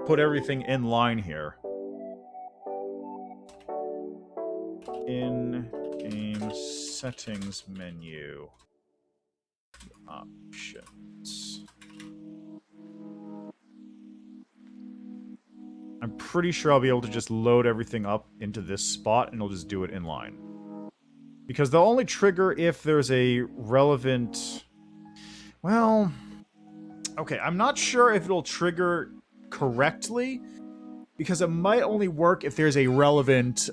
put everything in line here. In game settings menu options. I'm pretty sure I'll be able to just load everything up into this spot and it'll just do it in line. Because they'll only trigger if there's a relevant... Well... Okay, I'm not sure if it'll trigger correctly, because it might only work if there's a relevant,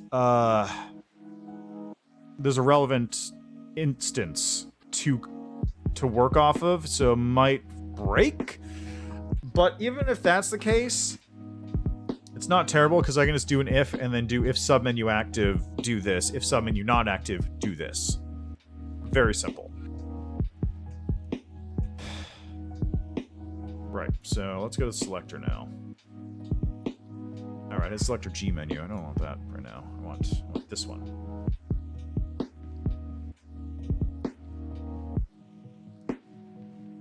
instance to work off of, so it might break. But even if that's the case, it's not terrible, because I can just do an if, and then do if submenu active, do this. If submenu not active, do this. Very simple. Right, so let's go to the selector now. Alright, it's selector G menu. I don't want that right now. I want this one.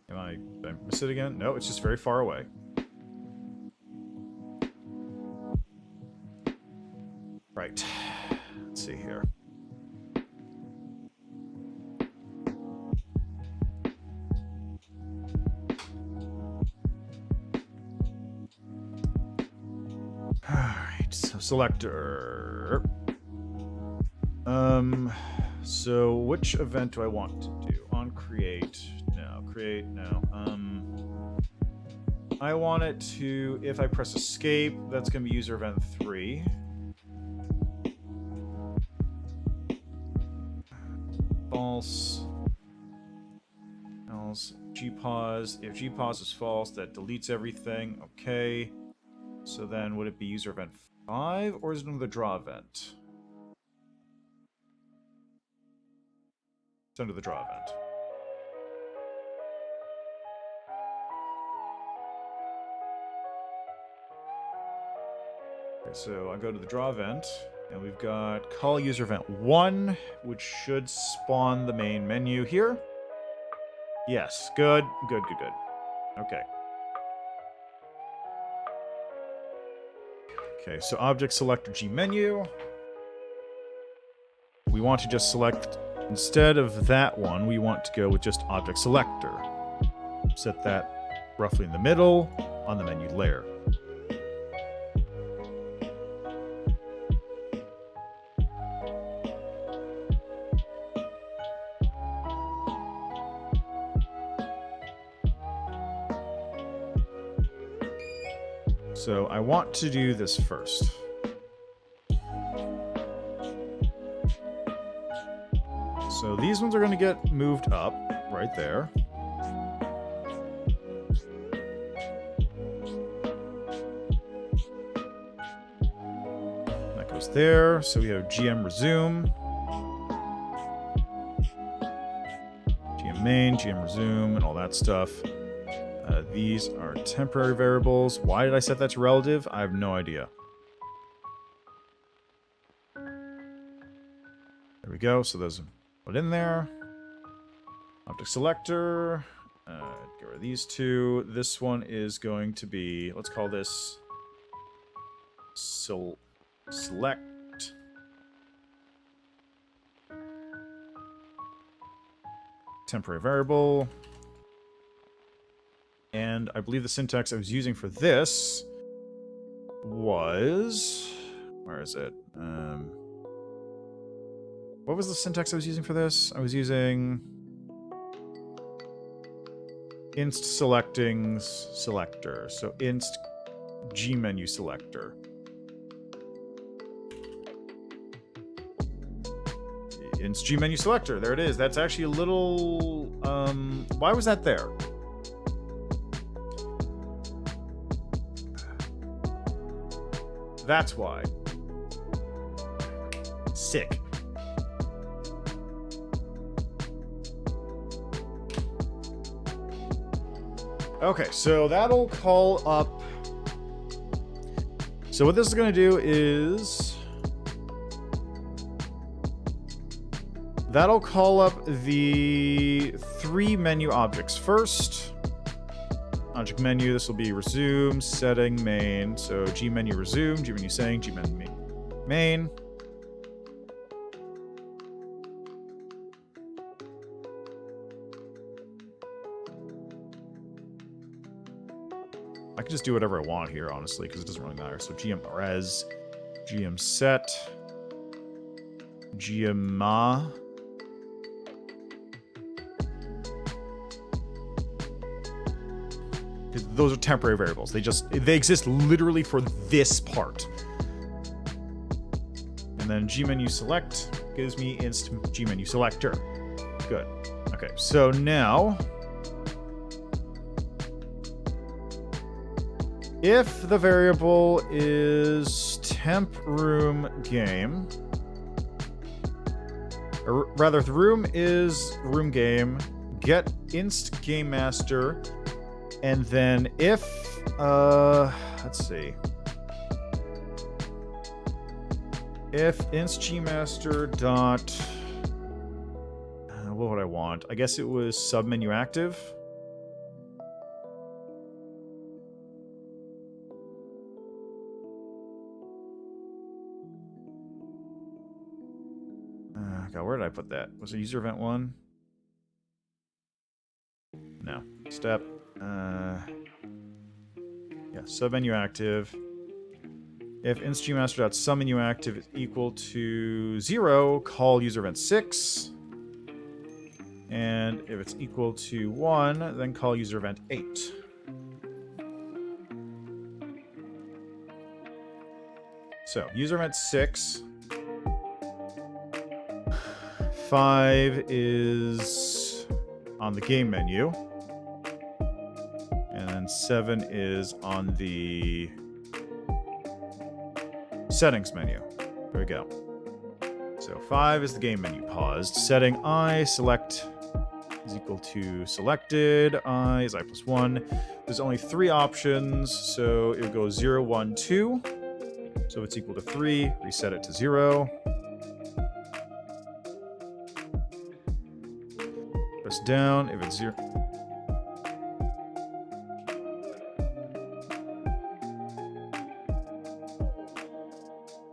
Did I miss it again? No, it's just very far away. Right. Let's see here. Alright, so selector. So which event do I want to do? On create. No, create, no. I want it to, if I press escape, that's going to be user event 3. False. Else, gpause. If gpause is false, that deletes everything. Okay. So then, would it be user event 5, or is it under the draw event? It's under the draw event. Okay, so I go to the draw event, and we've got call user event 1, which should spawn the main menu here. Yes, good, good, good, good. Okay. Okay, so object selector G menu. We want to just select, instead of that one, we want to go with just object selector. Set that roughly in the middle on the menu layer. So I want to do this first. So these ones are going to get moved up right there. That goes there. So we have GM resume, GM main, GM resume, and all that stuff. These are temporary variables. Why did I set that to relative? I have no idea. There we go. So those put in there. Object selector. Get rid of these two. This one is going to be, let's call this select. Temporary variable. And I believe the syntax I was using for this was... Where is it? What was the syntax I was using for this? I was using... inst selecting selector. So inst G menu selector. Inst G menu selector. There it is. That's actually a little... why was that there? That's why. Sick. Okay, so that'll call up... So what this is going to do is... That'll call up the 3 menu objects. First, object menu, this will be resume, setting, main. So G menu resume, G menu setting, G menu main. I can just do whatever I want here, honestly, because it doesn't really matter. So GM res, GM set, GM ma. Those are temporary variables. They exist literally for this part. And then G menu select gives me inst G menu selector. Good. Okay, so now if the variable is temp room game, or rather, if the room is room game, get inst game master, and then if let's see, if inst gmaster dot what would I want? I guess it was submenu active. God, where did I put that? Was it user event 1? No. Step. Yeah, submenu active. If instGmaster.submenu active is equal to 0, call user event 6. And if it's equal to 1, then call user event 8. So, user event 6. 5 is on the game menu. And then 7 is on the settings menu. There we go. So 5 is the game menu paused. Setting I, select is equal to selected. I is I plus 1. There's only 3 options, so it would go 0, 1, 2. So if it's equal to 3, reset it to 0. Press down if it's 0.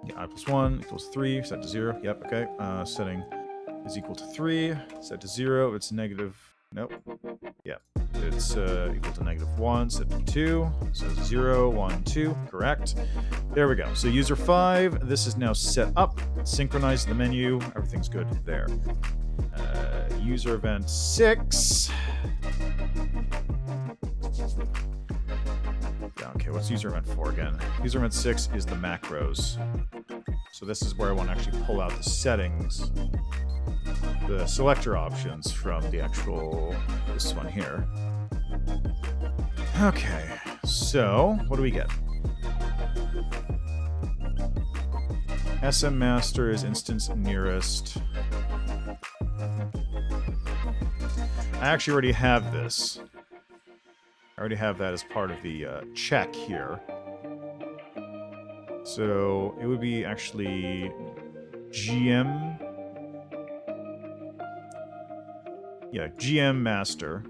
Yeah, I plus 1 equals 3, set to 0. Yep, okay. Setting is equal to 3, set to 0. It's negative. Nope. Yeah. It's equal to negative 1, set to 2. So 0, 1, 2. Correct. There we go. So user 5, this is now set up. Synchronize the menu. Everything's good there. User event 6. Okay, what's user event 4 again? User event 6 is the macros. So this is where I want to actually pull out the settings, the selector options from the actual, this one here. Okay, so what do we get? SM master is instance nearest. I actually already have this. I already have that as part of the check here. So it would be actually GM. Yeah, GM master.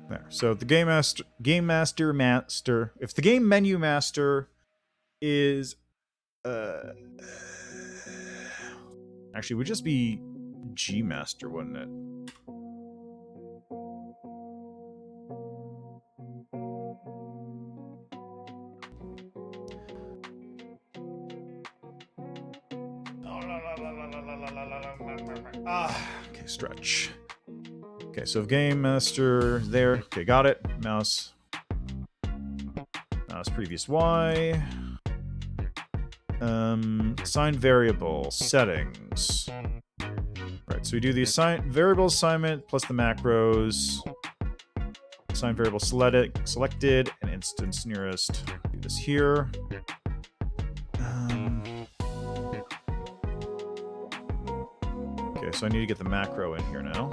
There. So the game master. If the game menu master is actually, it would just be GMaster, wouldn't it? Okay, stretch. Okay, so GameMaster there. Okay, got it. Mouse previous Y. Assign variable settings. Right, so we do the variable assignment plus the macros. Assign variable selected and instance nearest. Do this here. Okay, so I need to get the macro in here now.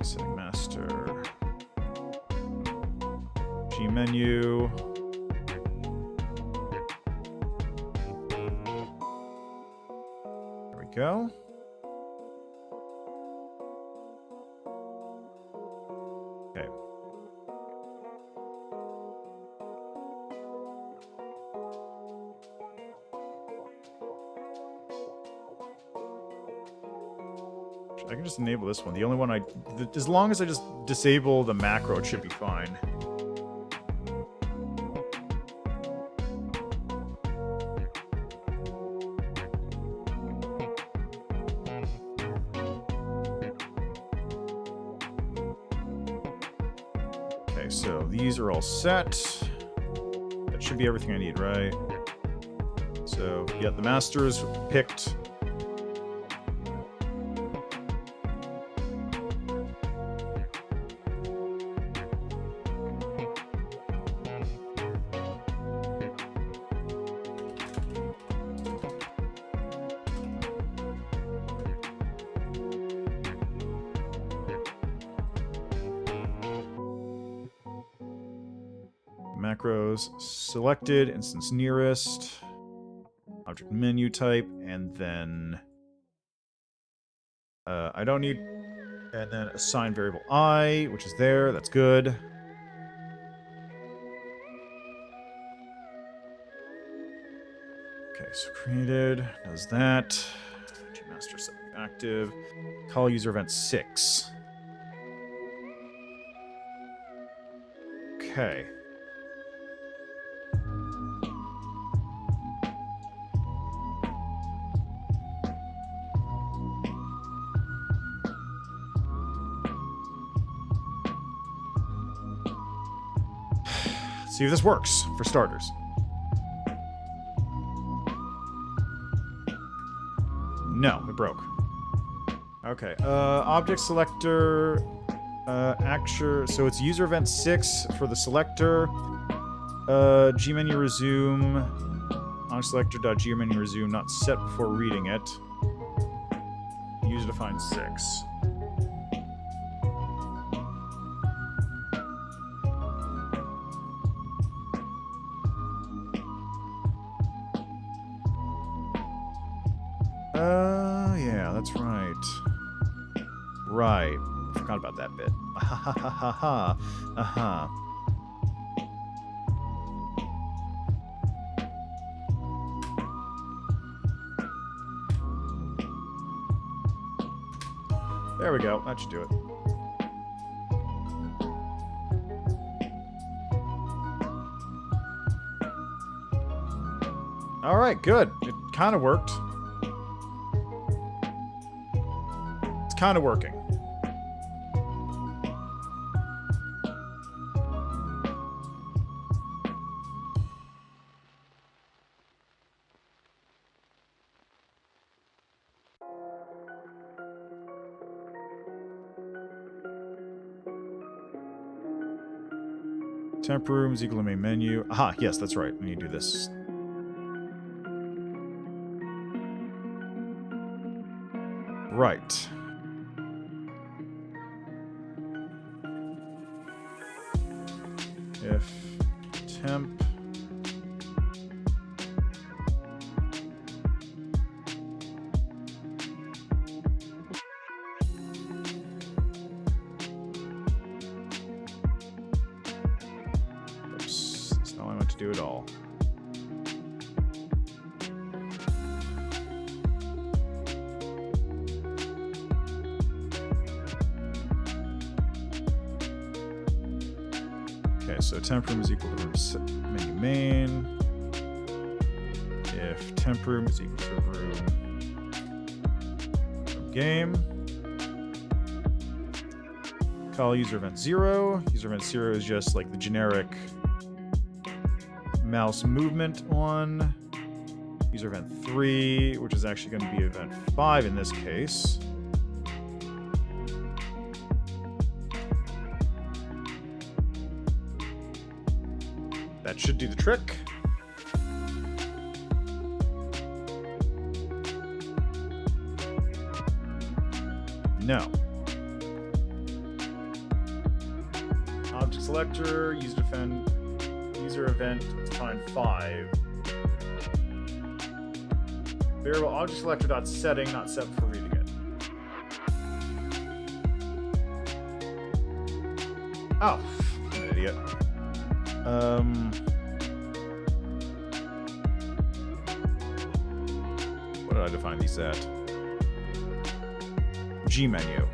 Setting master. G menu. There we go. Okay. I can just enable this one. The only one as long as I just disable the macro, it should be fine. Okay, so these are all set. That should be everything I need, right? So, yeah, the master is picked. Macros selected, instance nearest, object menu type, and then I don't need, and then assign variable I, which is there. That's good. Okay, so created does that. GMaster set active. Call user event 6. Okay. See if this works, for starters. No, it broke. Okay, object selector, acture, so it's user event 6 for the selector, gmenu resume, onSelector.gmenu resume, not set before reading it, user defined 6. Yeah, that's right. Right. Forgot about that bit. There we go. That should do it. All right, good. It kind of worked. It's kind of working. Temp room is equal to main menu. Aha, yes, that's right. We need to do this. Right. If temp Just do it all. Okay, so temp room is equal to room menu main. If temp room is equal to room game. Call user event 0. User event 0 is just like the generic mouse movement one. User event 3, which is actually going to be event 5 in this case. That should do the trick. No. Object selector, user event, define 5. Variable object selector dot setting, not set for reading it. Oh, I'm an idiot. What did I define these at? G menu.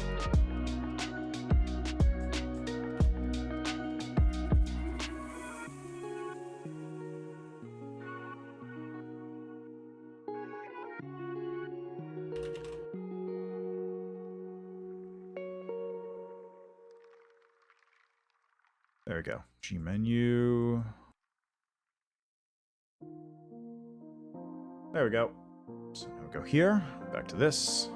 There we go. G menu. There we go. So now we go here. Back to this.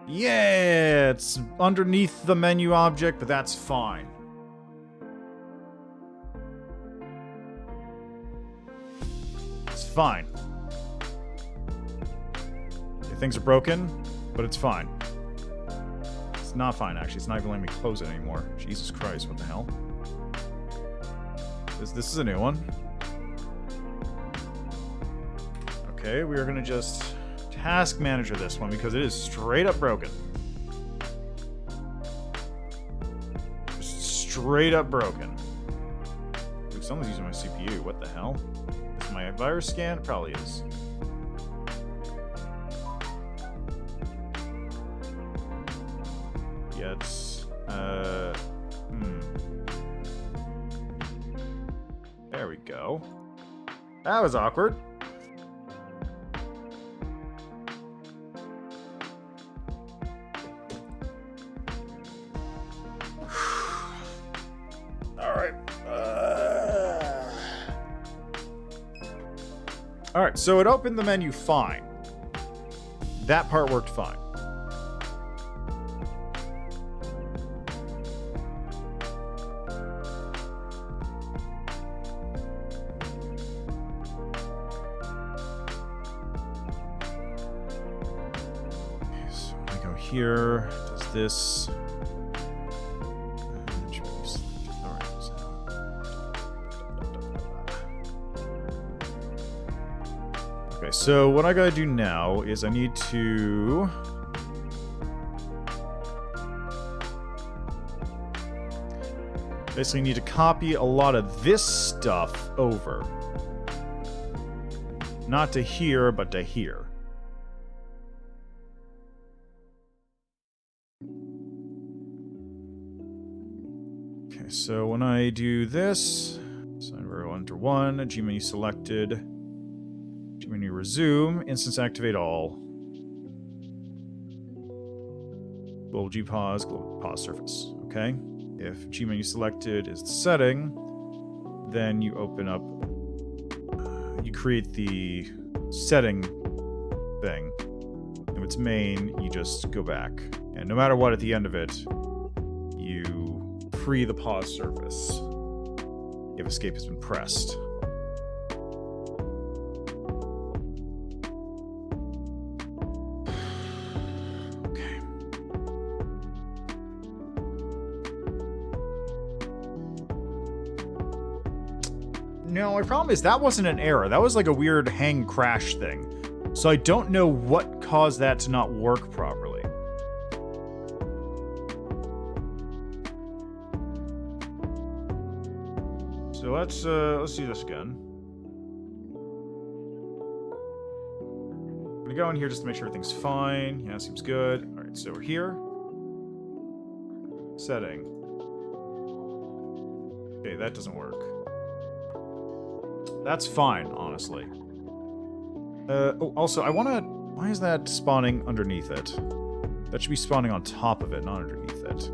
Yeah, it's underneath the menu object, but that's fine. It's fine. Things are broken, but it's fine. It's not fine, actually. It's not even letting me close it anymore. Jesus Christ, what the hell? This is a new one. Okay, we are going to just task manager this one because it is straight up broken. Just straight up broken. Dude, someone's using my CPU. What the hell? Is my virus scan? It probably is. It's There we go. That was awkward. All right. All right, so it opened the menu fine. That part worked fine. Here, does this. Okay, so what I gotta do now is I need to basically need to copy a lot of this stuff over. Not to here, but to here. So when I do this, sign variable enter 1, G menu selected, G menu resume, instance activate all, global G pause, global pause surface. Okay. If G menu selected is the setting, then you open up, you create the setting thing. If it's main, you just go back, and no matter what at the end of it, you free the pause surface if escape has been pressed. Okay. No, my problem is that wasn't an error. That was like a weird hang crash thing. So I don't know what caused that to not work properly. let's do this again. I'm gonna go in here just to make sure everything's fine. Yeah, seems good. All right, so we're here. Setting. Okay, that doesn't work. That's fine, honestly. Oh, also, I wanna... Why is that spawning underneath it? That should be spawning on top of it, not underneath it.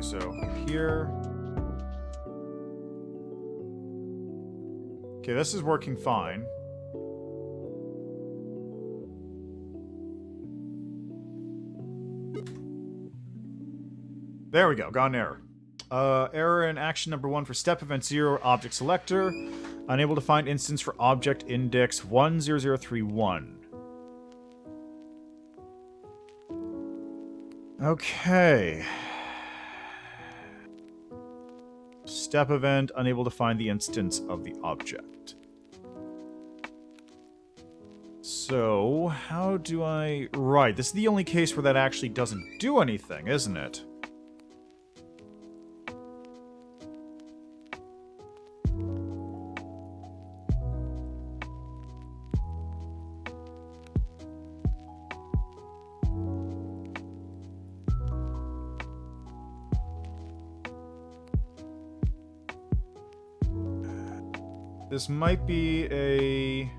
So here. Okay, this is working fine. There we go, got an error. Error in action number 1 for step event 0, object selector. Unable to find instance for object index 10031. Okay. Step event, unable to find the instance of the object. So, how do I... Right, this is the only case where that actually doesn't do anything, isn't it? This might be a...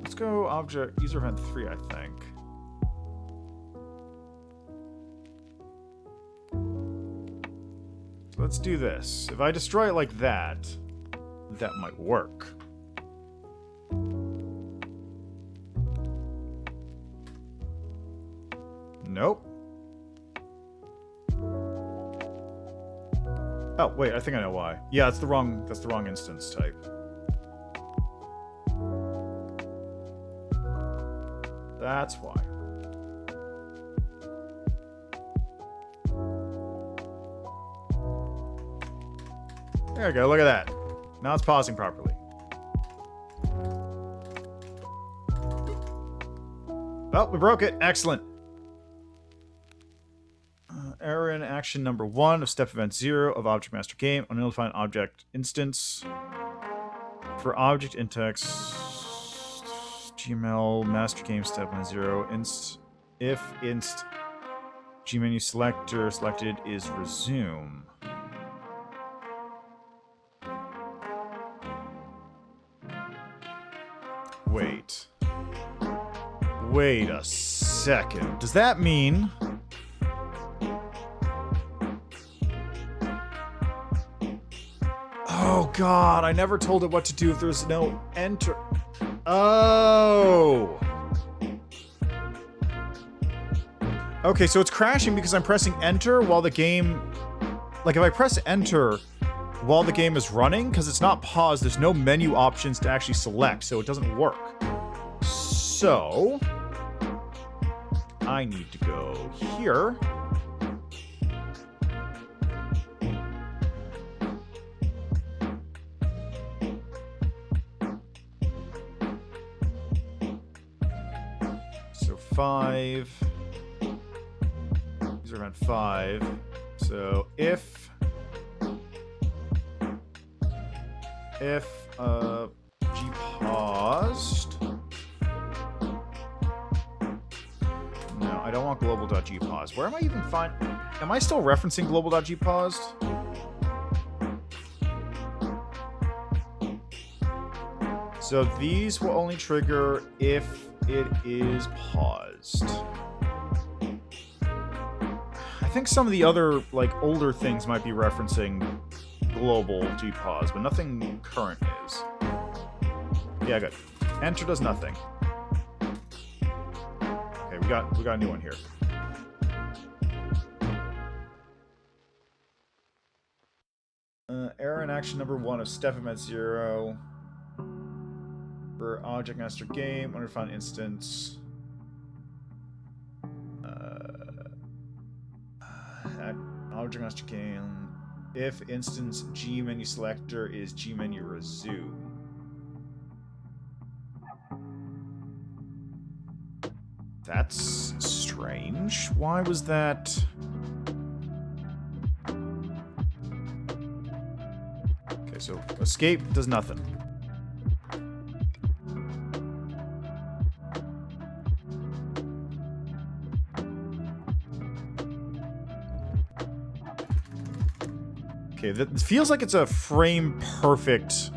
Let's go object user event 3, I think. So let's do this. If I destroy it like that, that might work. Nope. Oh, wait, I think I know why. Yeah, that's the wrong instance type. That's why. There we go, look at that. Now it's pausing properly. Oh, we broke it. Excellent. Error in action number 1 of step event 0 of object master game. Unable to find object instance. For object index GML master game step event 0 if inst gmenu selector selected is resume. Wait a second. Does that mean... Oh god, I never told it what to do if there's no enter. Oh! Okay, so it's crashing because I'm pressing enter while the game... Like, if I press enter while the game is running, because it's not paused, there's no menu options to actually select, so it doesn't work. So... I need to go here. So 5. These are around 5. So if G paused. No, I don't want global.gpause. Where am I even am I still referencing global.gpaused? So these will only trigger if it is paused. I think some of the other, like, older things might be referencing global gpause, but nothing current is. Yeah, good. Enter does nothing. we got a new one here. Error in action number 1 of step event 0 for object master game undefined instance. At object master game, if instance G menu selector is G menu resume. That's strange. Why was that? Okay, so escape does nothing. Okay, that feels like it's a frame perfect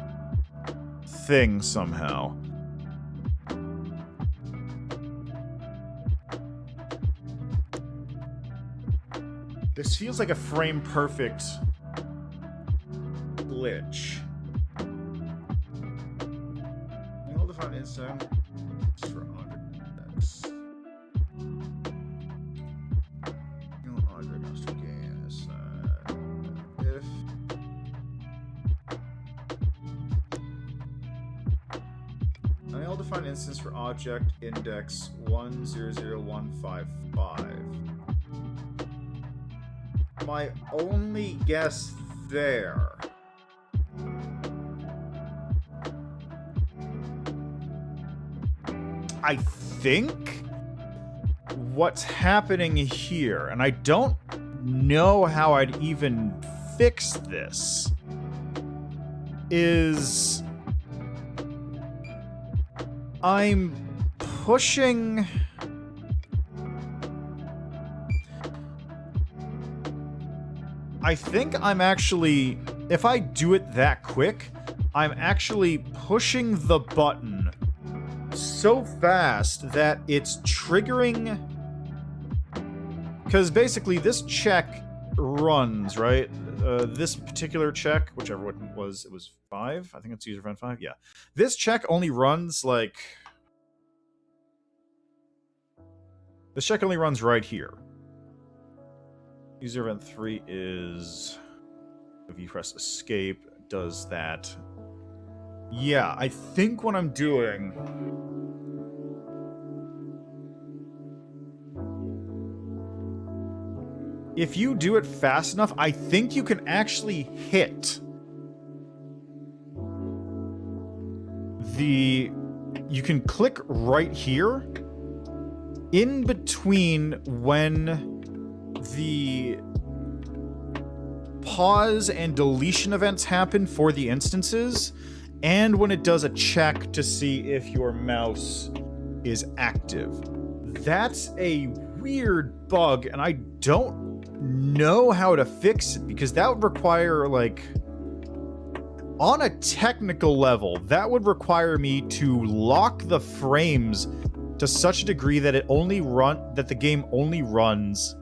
thing somehow. This feels like a frame perfect glitch. I'll define instant for object index. Object master game is if I'll define instance for object index 100155. My only guess there I think what's happening here, and I don't know how I'd even fix this, is I'm pushing... I think I'm actually... If I do it that quick, I'm actually pushing the button so fast that it's triggering... Because basically this check runs, right? This particular check, whichever one it was 5? I think it's user event 5, yeah. This check only runs, like... This check only runs right here. User event 3 is... If you press escape, does that. Yeah, I think what I'm doing... If you do it fast enough, I think you can actually hit the... You can click right here in between when the pause and deletion events happen for the instances, and when it does a check to see if your mouse is active. That's a weird bug, and I don't know how to fix it, because that would require, like, on a technical level, that would require me to lock the frames to such a degree that the game only runs.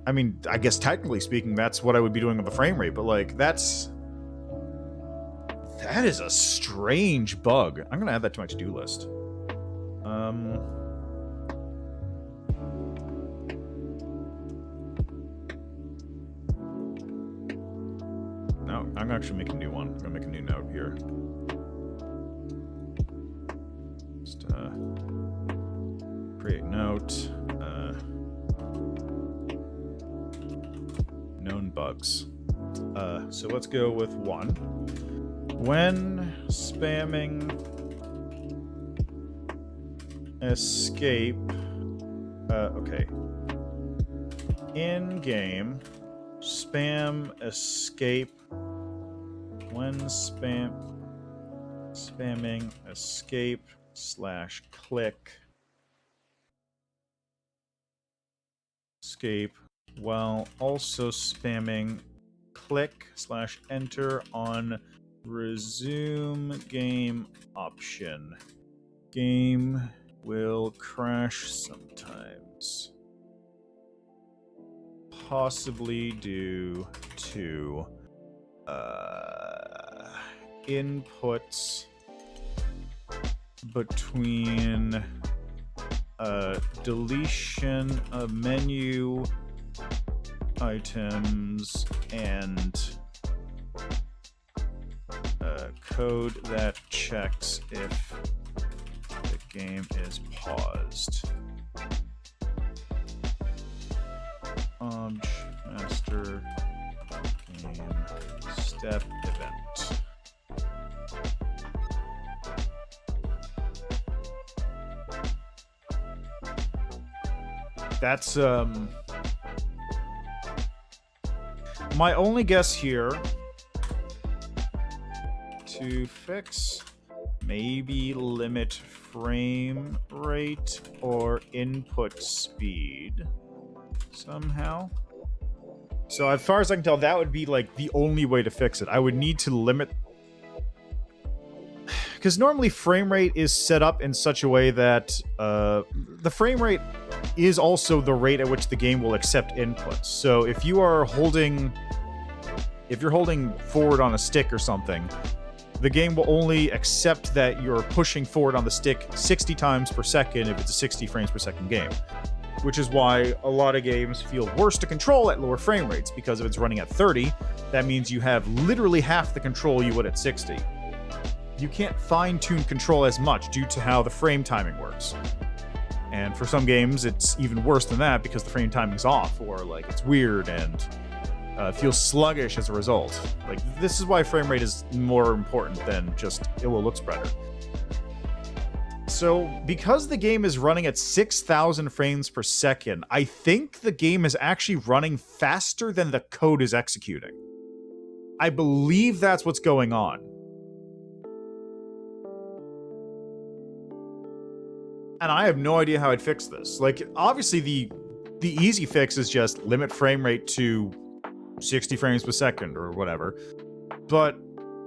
I mean, I guess technically speaking, that's what I would be doing with the frame rate, but like, that is a strange bug. I'm gonna add that to my to-do list. No, I'm gonna actually make a new one. I'm gonna make a new note here. Just, create note. Known bugs. So let's go with 1. When spamming escape, okay. In game, spam escape when spamming escape / click escape while also spamming click / enter on resume game option. Game will crash sometimes. Possibly due to inputs between deletion of menu items and code that checks if the game is paused. Master game step event. That's my only guess here to fix. Maybe limit frame rate or input speed somehow. So as far as I can tell, that would be like the only way to fix it. I would need to limit, because normally frame rate is set up in such a way that the frame rate is also the rate at which the game will accept inputs. So if you are holding, if you're holding forward on a stick or something, the game will only accept that you're pushing forward on the stick 60 times per second if it's a 60 frames per second game. Which is why a lot of games feel worse to control at lower frame rates, because if it's running at 30, that means you have literally half the control you would at 60. You can't fine-tune control as much due to how the frame timing works. And for some games, it's even worse than that because the frame timing's off, or like it's weird and feels sluggish as a result. Like, this is why frame rate is more important than just it looks better. So, because the game is running at 6,000 frames per second, I think the game is actually running faster than the code is executing. I believe that's what's going on. And I have no idea how I'd fix this. Like, obviously the easy fix is just limit frame rate to 60 frames per second or whatever. But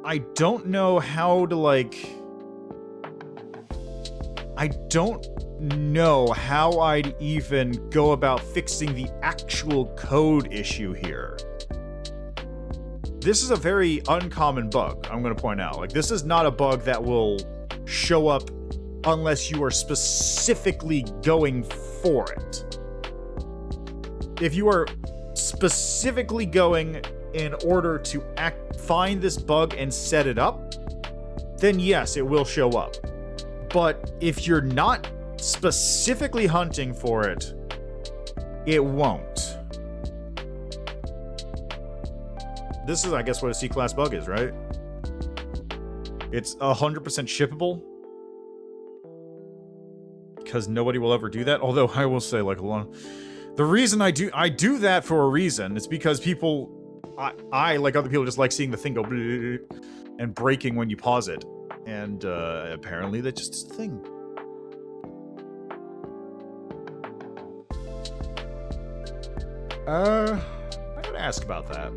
I don't know how to, like... I don't know how I'd even go about fixing the actual code issue here. This is a very uncommon bug, I'm going to point out. Like, this is not a bug that will show up unless you are specifically going for it. If you are specifically going in order to find this bug and set it up, then yes, it will show up. But if you're not specifically hunting for it, it won't. This is, I guess, what a C-class bug is, right? It's 100% shippable. Because nobody will ever do that. Although, I will say, like, the reason I do that for a reason. It's because people, I like other people, just like seeing the thing go and breaking when you pause it. And apparently that's just a thing. I gotta ask about that.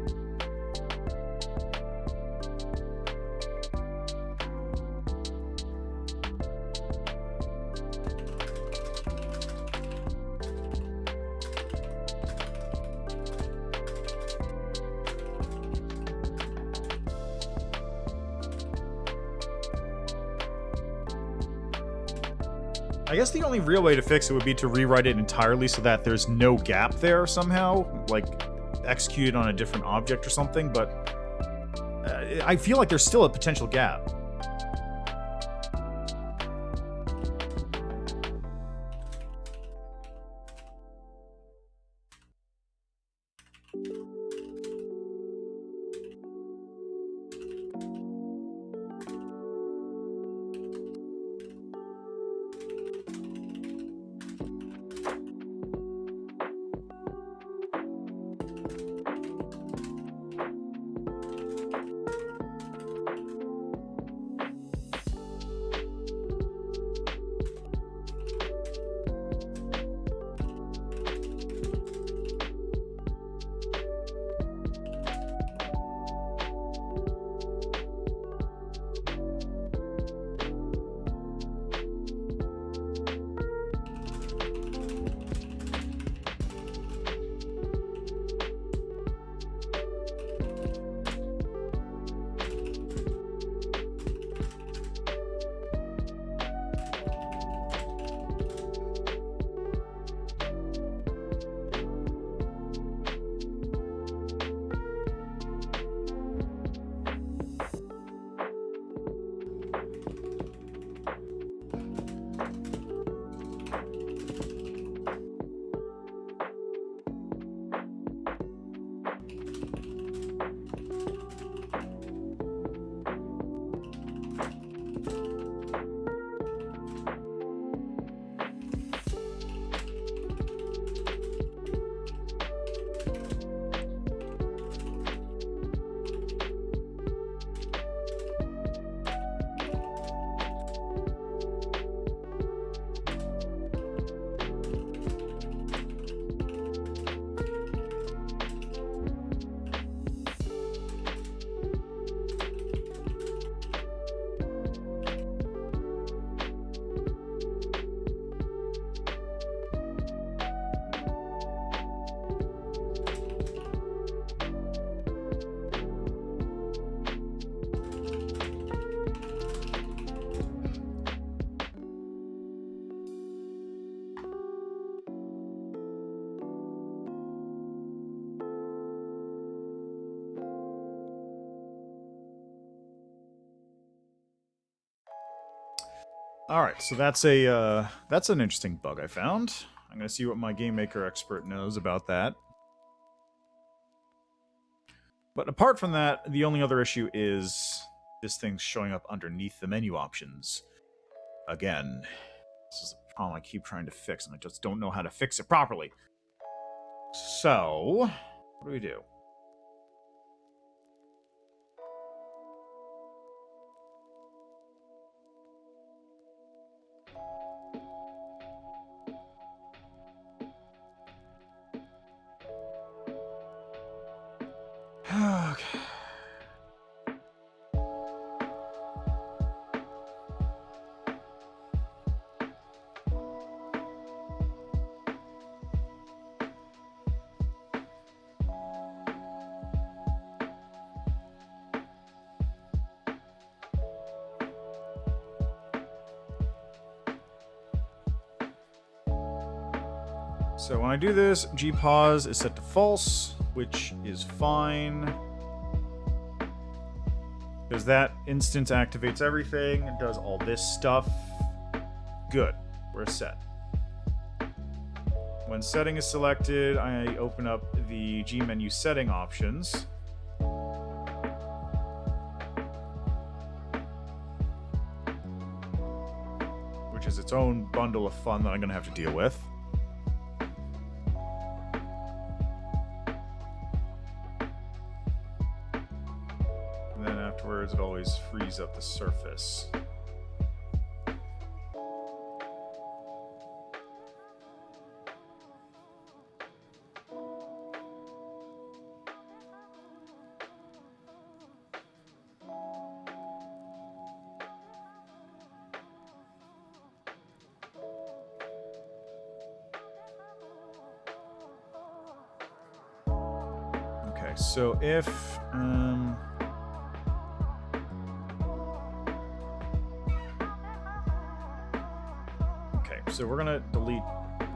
I guess the only real way to fix it would be to rewrite it entirely so that there's no gap there somehow, like executed on a different object or something, but I feel like there's still a potential gap. All right, so that's an interesting bug I found. I'm gonna see what my GameMaker expert knows about that. But apart from that, the only other issue is this thing's showing up underneath the menu options. Again, this is the problem I keep trying to fix, and I just don't know how to fix it properly. So, what do we do? Okay. So when I do this, gpause is set to false, which is fine. Because that instance activates everything and does all this stuff. Good. We're set. When setting is selected, I open up the G menu setting options. Which is its own bundle of fun that I'm going to have to deal with. And then afterwards, it always frees up the surface. Okay, so if okay, so we're gonna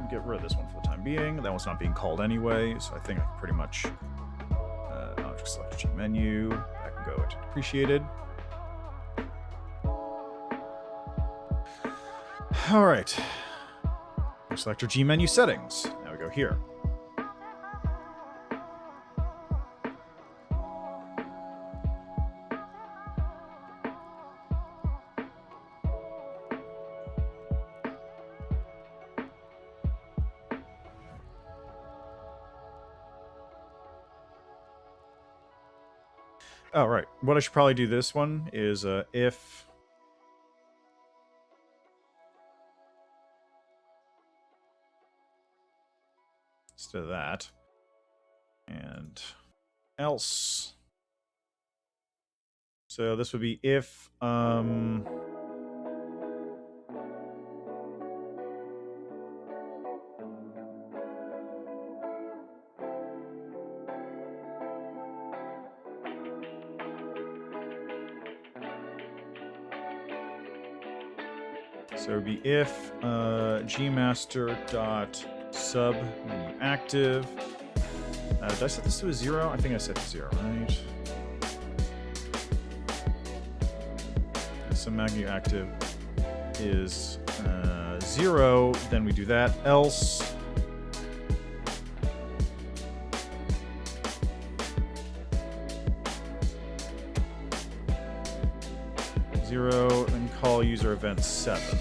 get rid of this one for the time being. That one's not being called anyway, so I think I can pretty much object select G menu. That can go to depreciated. All right, select our G menu settings. Now we go here. Oh, right. What I should probably do this one is if instead of that, and else. So this would be if so it would be if gmaster.sub menu active. Did I set this to a 0? I think I set to 0, right? So menu active is 0. Then we do that. Else. Zero, and call user event 7.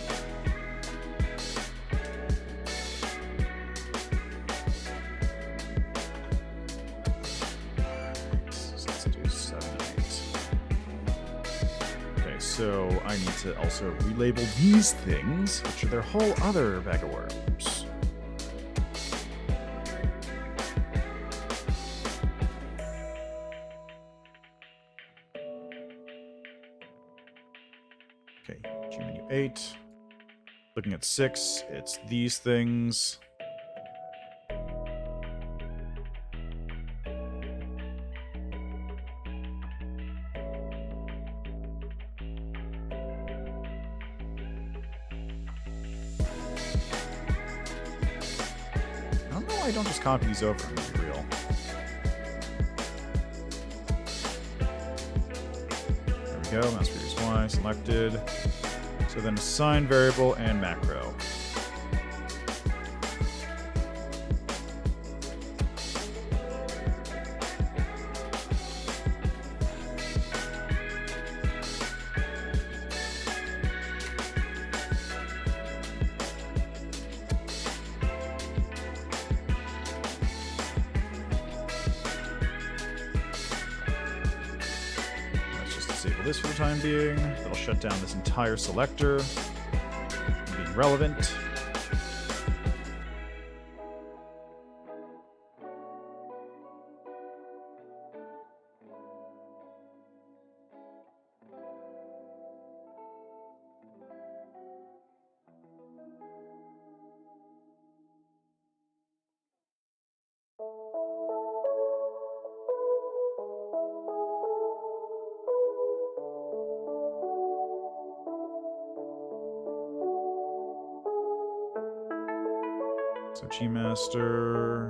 So let's do 7 and 8. Okay, so I need to also relabel these things, which are their whole other bag of worms. Okay, G menu 8. Looking at 6, it's these things. I don't know why I don't just copy these over and be real. There we go, mouse reduce Y, selected. So then assign variable and macro. This for the time being. That'll shut down this entire selector, being relevant. So gmaster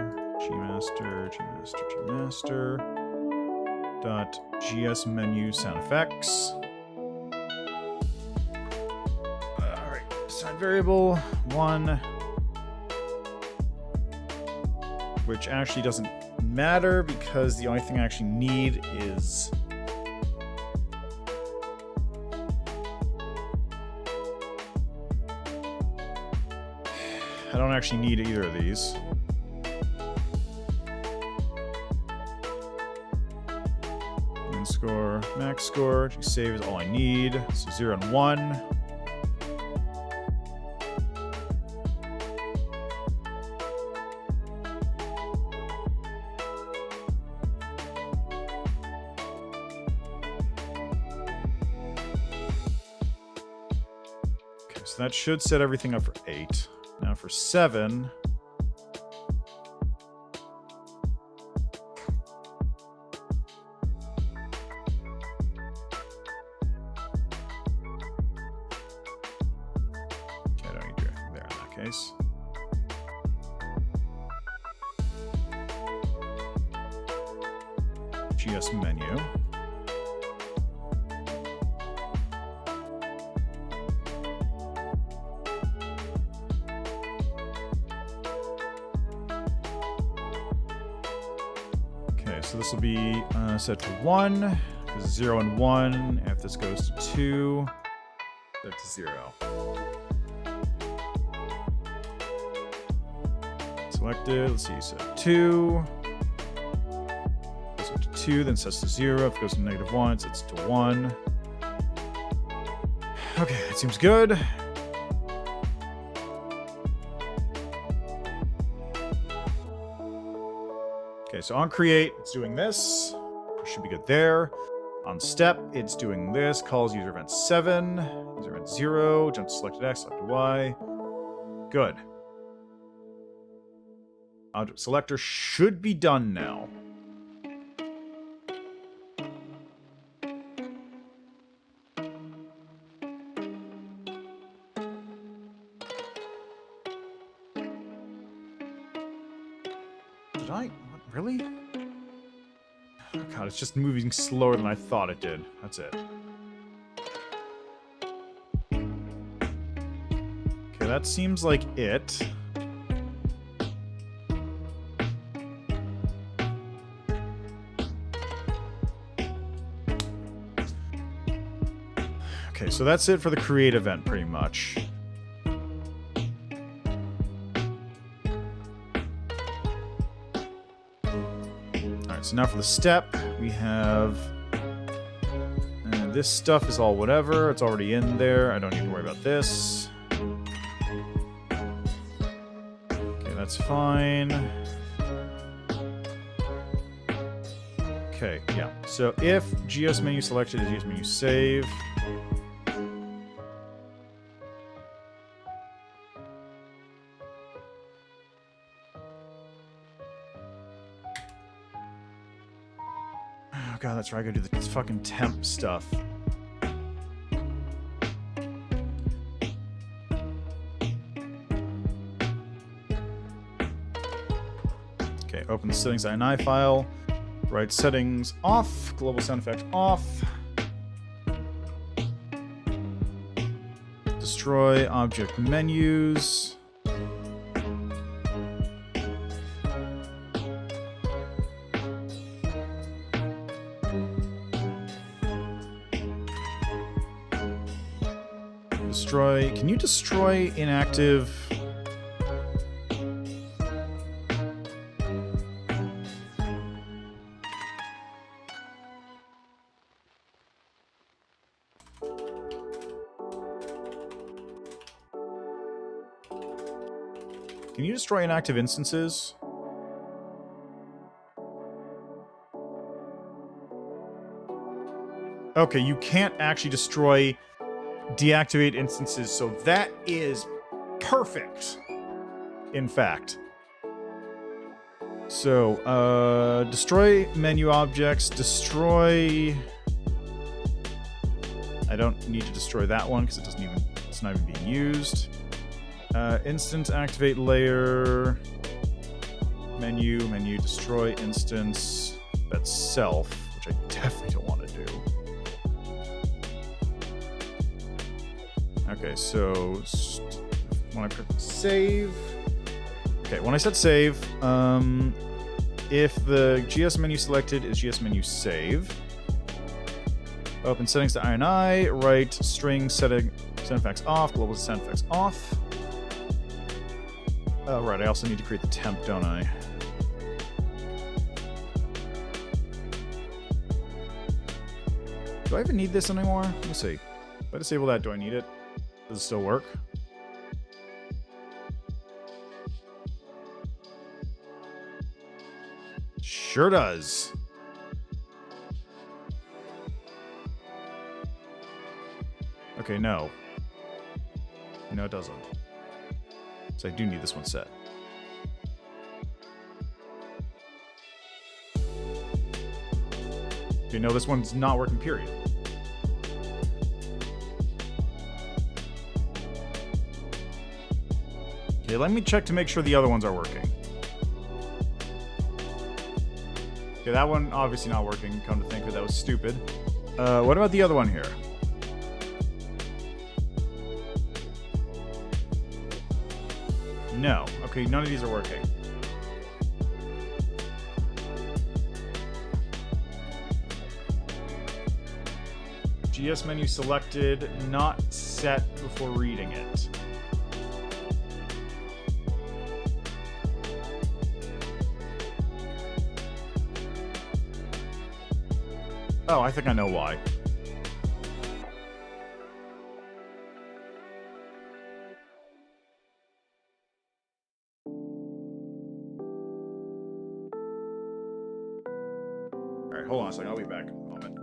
dot gs menu sound effects. All right, assign variable 1, which actually doesn't matter because the only thing I actually need is I don't actually need either of these. Min score, max score, save is all I need. So 0 and 1. Okay, so that should set everything up for 8. Now for 7, okay, I don't need to do anything there in that case. GS menu. So this will be set to 1, because 0 and 1. If this goes to 2, set to 0. Selected, let's see, so 2. Goes up to 2, then sets to 0. If it goes to -1, it sets to 1. Okay, that seems good. Okay, so on create, it's doing this. Should be good there. On step, it's doing this. Calls user event 7, user event 0, jump to selected X, selected Y. Good. Object selector should be done now. Did I? Really? Oh god, it's just moving slower than I thought it did. That's it. Okay, that seems like it. Okay, so that's it for the create event, pretty much. So now for the step, we have... And this stuff is all whatever. It's already in there. I don't need to worry about this. Okay, that's fine. Okay, yeah. So if GS menu selected is GS menu save... God, that's right. I gotta do the fucking temp stuff. Okay, open the settings INI file. Right settings off. Global sound effects off. Destroy object menus. Destroy. Can you destroy inactive? Can you destroy inactive instances? Okay, you can't actually destroy deactivate instances, so that is perfect, in fact. So, destroy menu objects, destroy... I don't need to destroy that one because it's not even being used. Instance activate layer, menu, destroy instance, that's self, which I definitely don't want to do. Okay, so when I click save, okay, when I said save, if the GS menu selected is GS menu save, open settings to INI, write string setting sound effects off, global sound effects off. Oh, right, I also need to create the temp, don't I? Do I even need this anymore? Let me see. If I disable that, do I need it? Does it still work? Sure does. Okay, no. No, it doesn't. So I do need this one set. Okay, no, this one's not working, period. Okay, let me check to make sure the other ones are working. Okay, that one obviously not working, come to think of it, that was stupid. What about the other one here? No. Okay, none of these are working. GS menu selected, not set before reading it. Oh, I think I know why. Alright, hold on a second. I'll be back in a moment.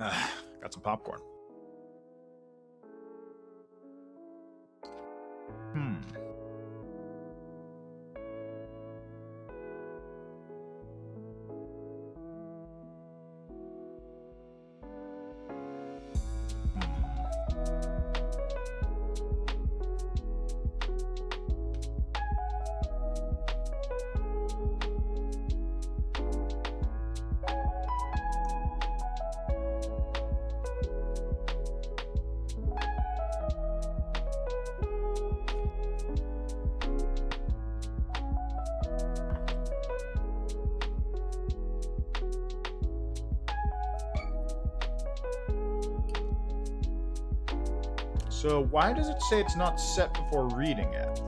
Got some popcorn. So why does it say it's not set before reading it?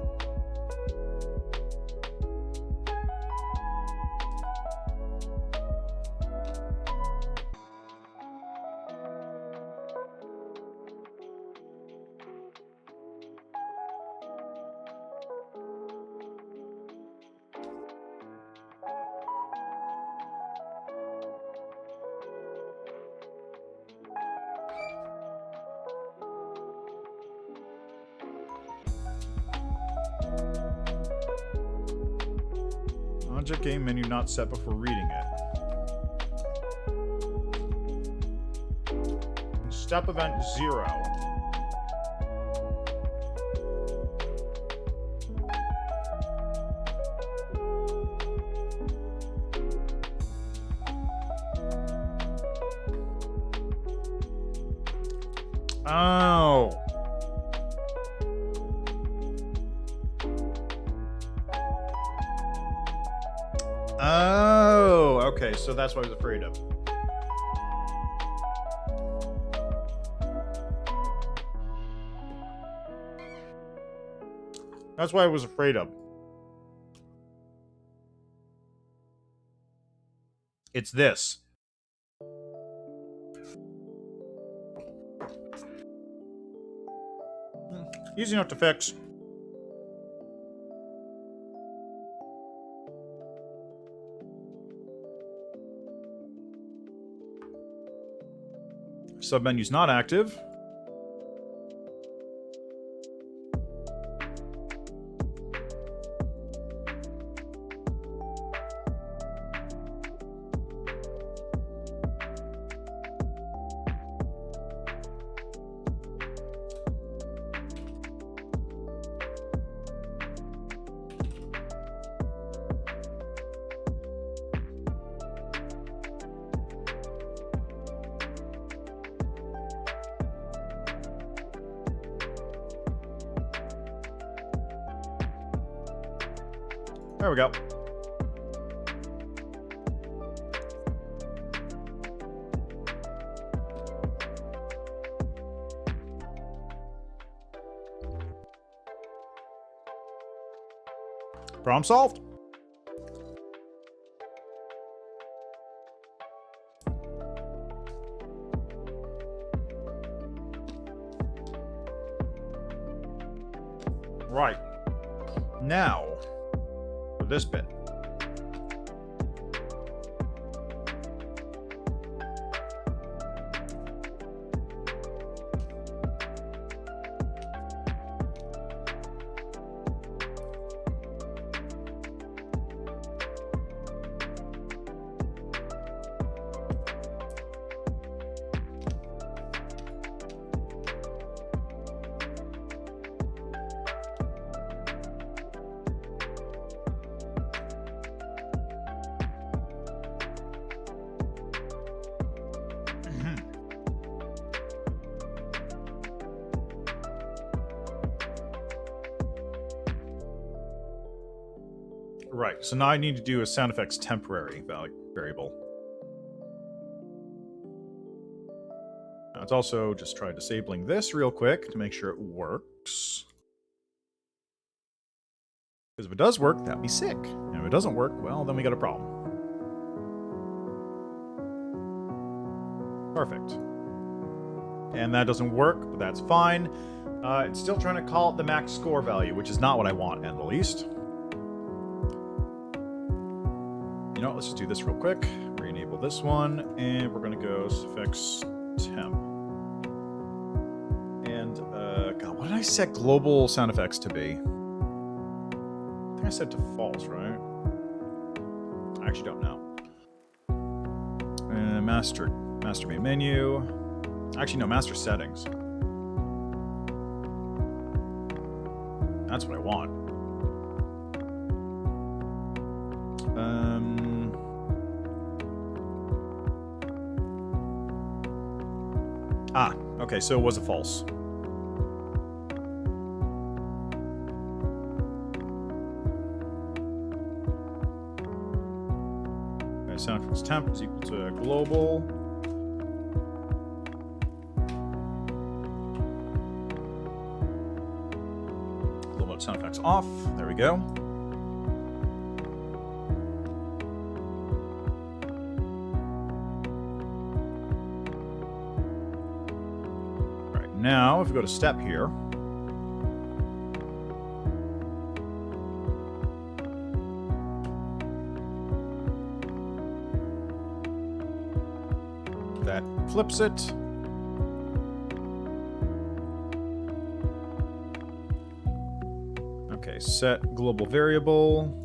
Object game menu not set before reading it. Step event 0. Oh. Oh, okay, so that's what I was afraid of. That's what I was afraid of. It's this. Easy enough to fix. Submenu's not active. There we go. Problem solved. Right. Now, for this bit. Right, so now I need to do a sound effects temporary variable. Let's also just try disabling this real quick to make sure it works. Because if it does work, that'd be sick. And if it doesn't work, well, then we got a problem. Perfect. And that doesn't work, but that's fine. It's still trying to call it the max score value, which is not what I want, at the least. You know, let's just do this real quick. Re-enable this one, and we're going to go suffix temp. And, God, what did I set global sound effects to be? I think I set to false, right? I actually don't know. Master main menu. Actually, no, master settings. That's what I want. Okay, so it was a false. Okay, sound effects temp is equal to global. Global sound effects off. There we go. Now, if we go to step here, that flips it. Okay, set global variable.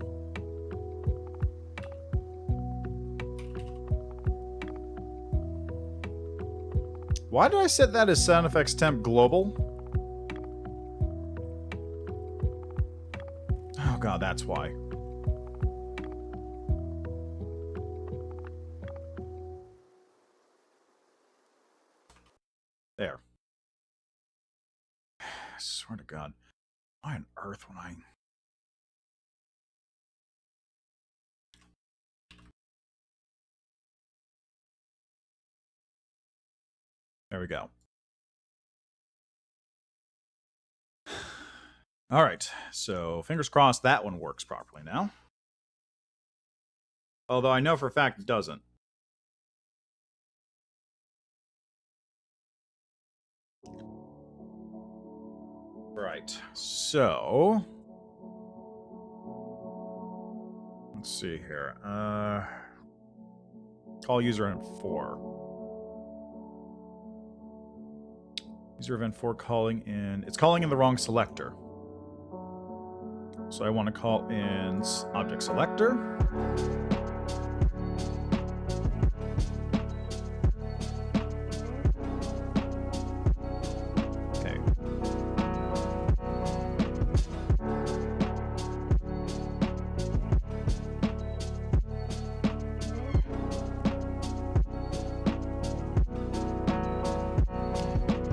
Why did I set that as sound effects temp global? Oh god, that's why. There. I swear to god. Why on earth when I... There we go. All right, so fingers crossed that one works properly now. Although I know for a fact it doesn't. Right, so... Let's see here. Call user event 4. User event 4 calling in... It's calling in the wrong selector. So I want to call in object selector. Okay.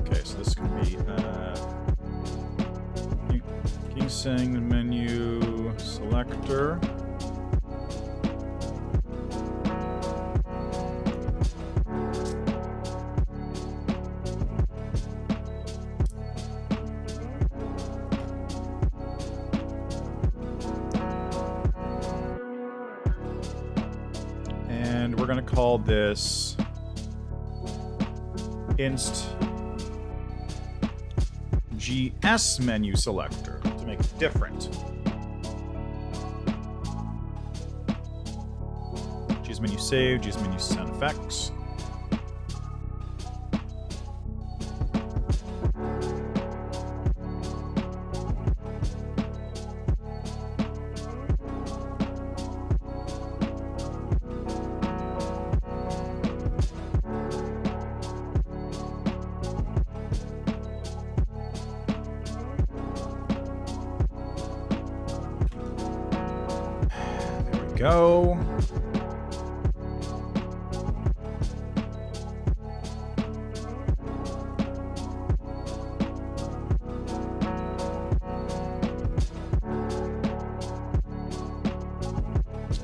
Okay, so this could be saying the menu selector. And we're going to call this inst GS menu selector to make it different. GS menu save, GS menu sound effects. Go.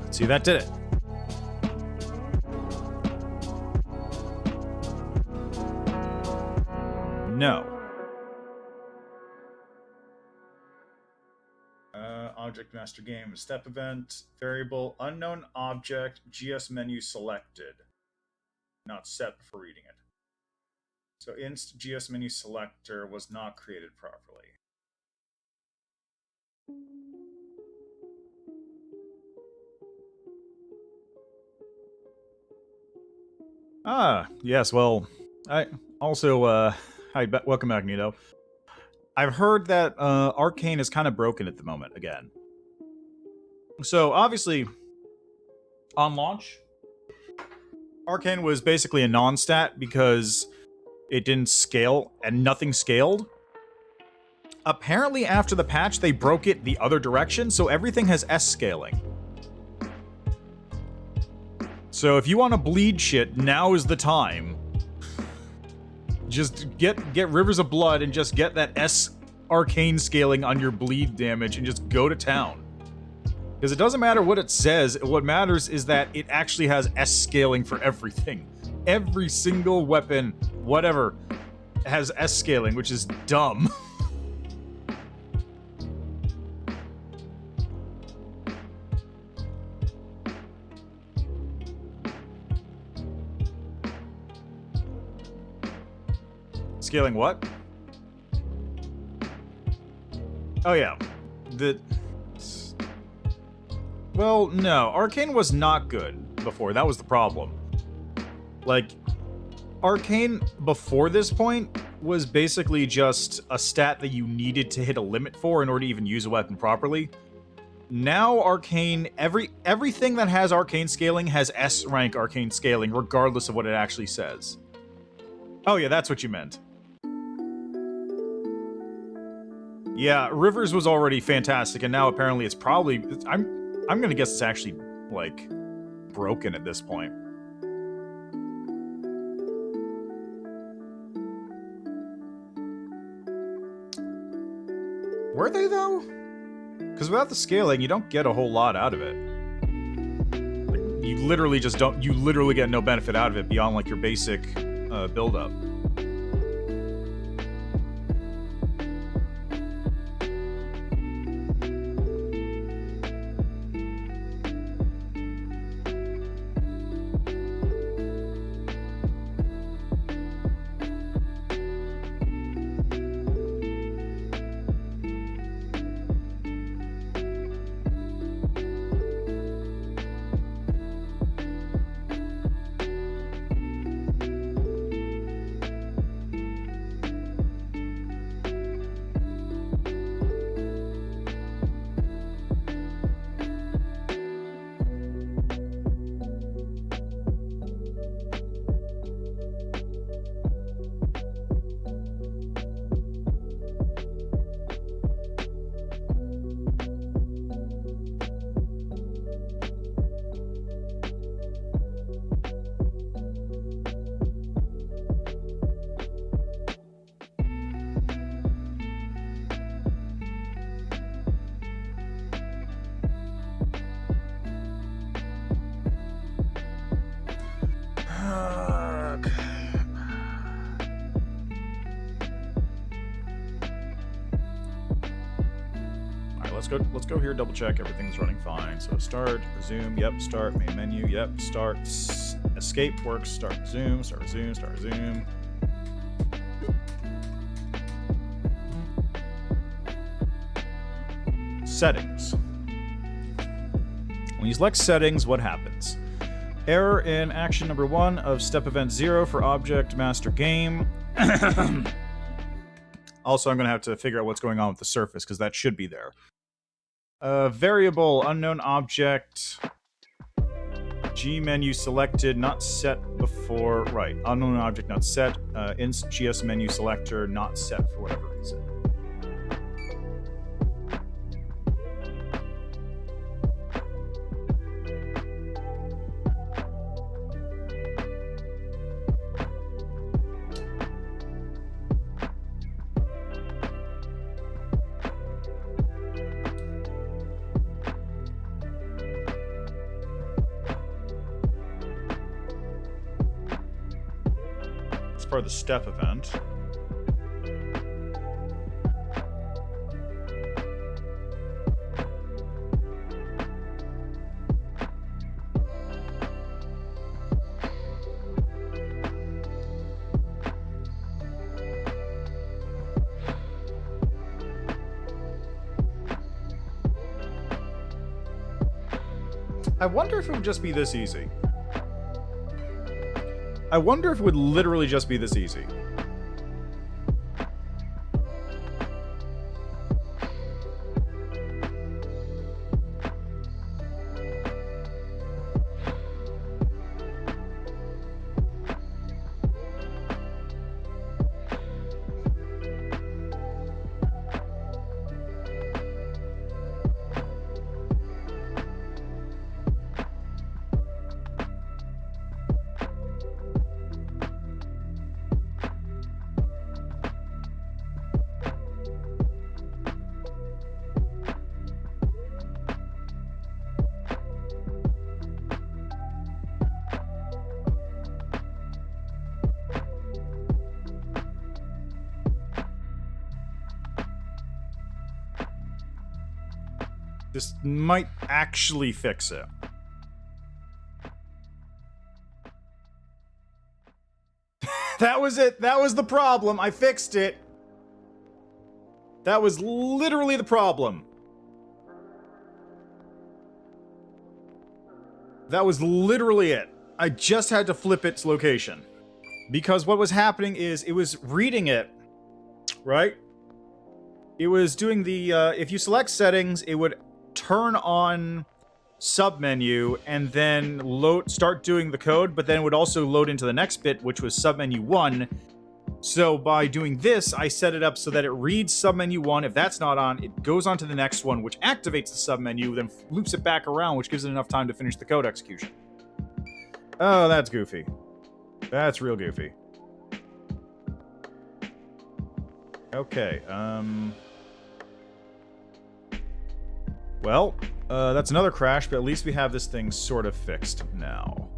Let's see, that did it. No. Object master game step event variable unknown object GS menu selected, not set before reading it. So inst GS menu selector was not created properly. Ah, yes, well, I also, hi, welcome back, Nito. I've heard that Arcane is kind of broken at the moment again. So obviously, on launch, Arcane was basically a non-stat because it didn't scale and nothing scaled. Apparently, after the patch, they broke it the other direction, so everything has S scaling. So if you want to bleed shit, now is the time. Just get Rivers of Blood and just get that S arcane scaling on your bleed damage and just go to town. Because it doesn't matter what it says, what matters is that it actually has S scaling for everything. Every single weapon, whatever, has S scaling, which is dumb. Scaling what? Oh yeah. Well, no. Arcane was not good before. That was the problem. Like, Arcane before this point was basically just a stat that you needed to hit a limit for in order to even use a weapon properly. Now Arcane, everything that has Arcane scaling has S rank Arcane scaling, regardless of what it actually says. Oh yeah, that's what you meant. Yeah, Rivers was already fantastic, and now apparently it's probably... I'm gonna guess it's actually, like, broken at this point. Were they, though? Because without the scaling, you don't get a whole lot out of it. Like, you literally just don't... You literally get no benefit out of it beyond, like, your basic build-up. Let's go here, double check everything's running fine. So start, resume, yep, start, main menu, yep, start, escape works, start, resume, start, resume, start, resume. Settings. When you select settings, what happens? Error in action number 1 of step event 0 for object master game. Also, I'm going to have to figure out what's going on with the surface, because that should be there. Variable, unknown object, G menu selected, not set before, right, unknown object not set, inst GS menu selector not set for whatever reason. Part of the step event. I wonder if it would just be this easy. I wonder if it would literally just be this easy. This might actually fix it. That was it. That was the problem. I fixed it. That was literally the problem. That was literally it. I just had to flip its location. Because what was happening is it was reading it, right? It was doing the, if you select settings, it would turn on submenu and then start doing the code, but then it would also load into the next bit, which was submenu 1. So by doing this, I set it up so that it reads submenu 1. If that's not on, it goes on to the next one, which activates the submenu, then loops it back around, which gives it enough time to finish the code execution. Oh, that's goofy. That's real goofy. Okay, well, that's another crash, but at least we have this thing sort of fixed now.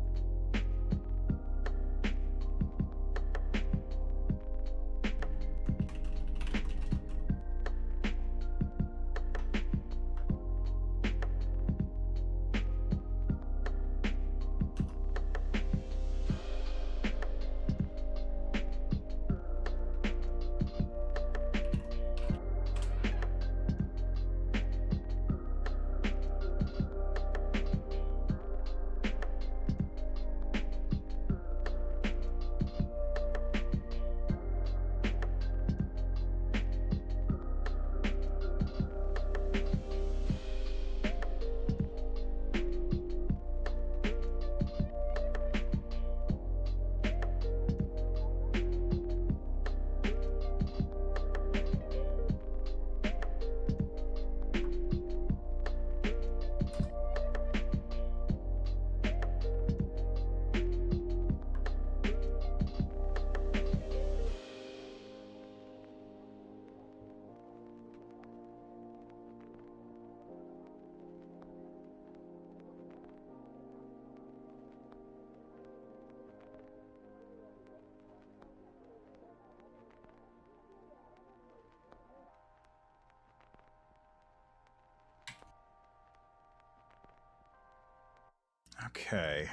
Okay.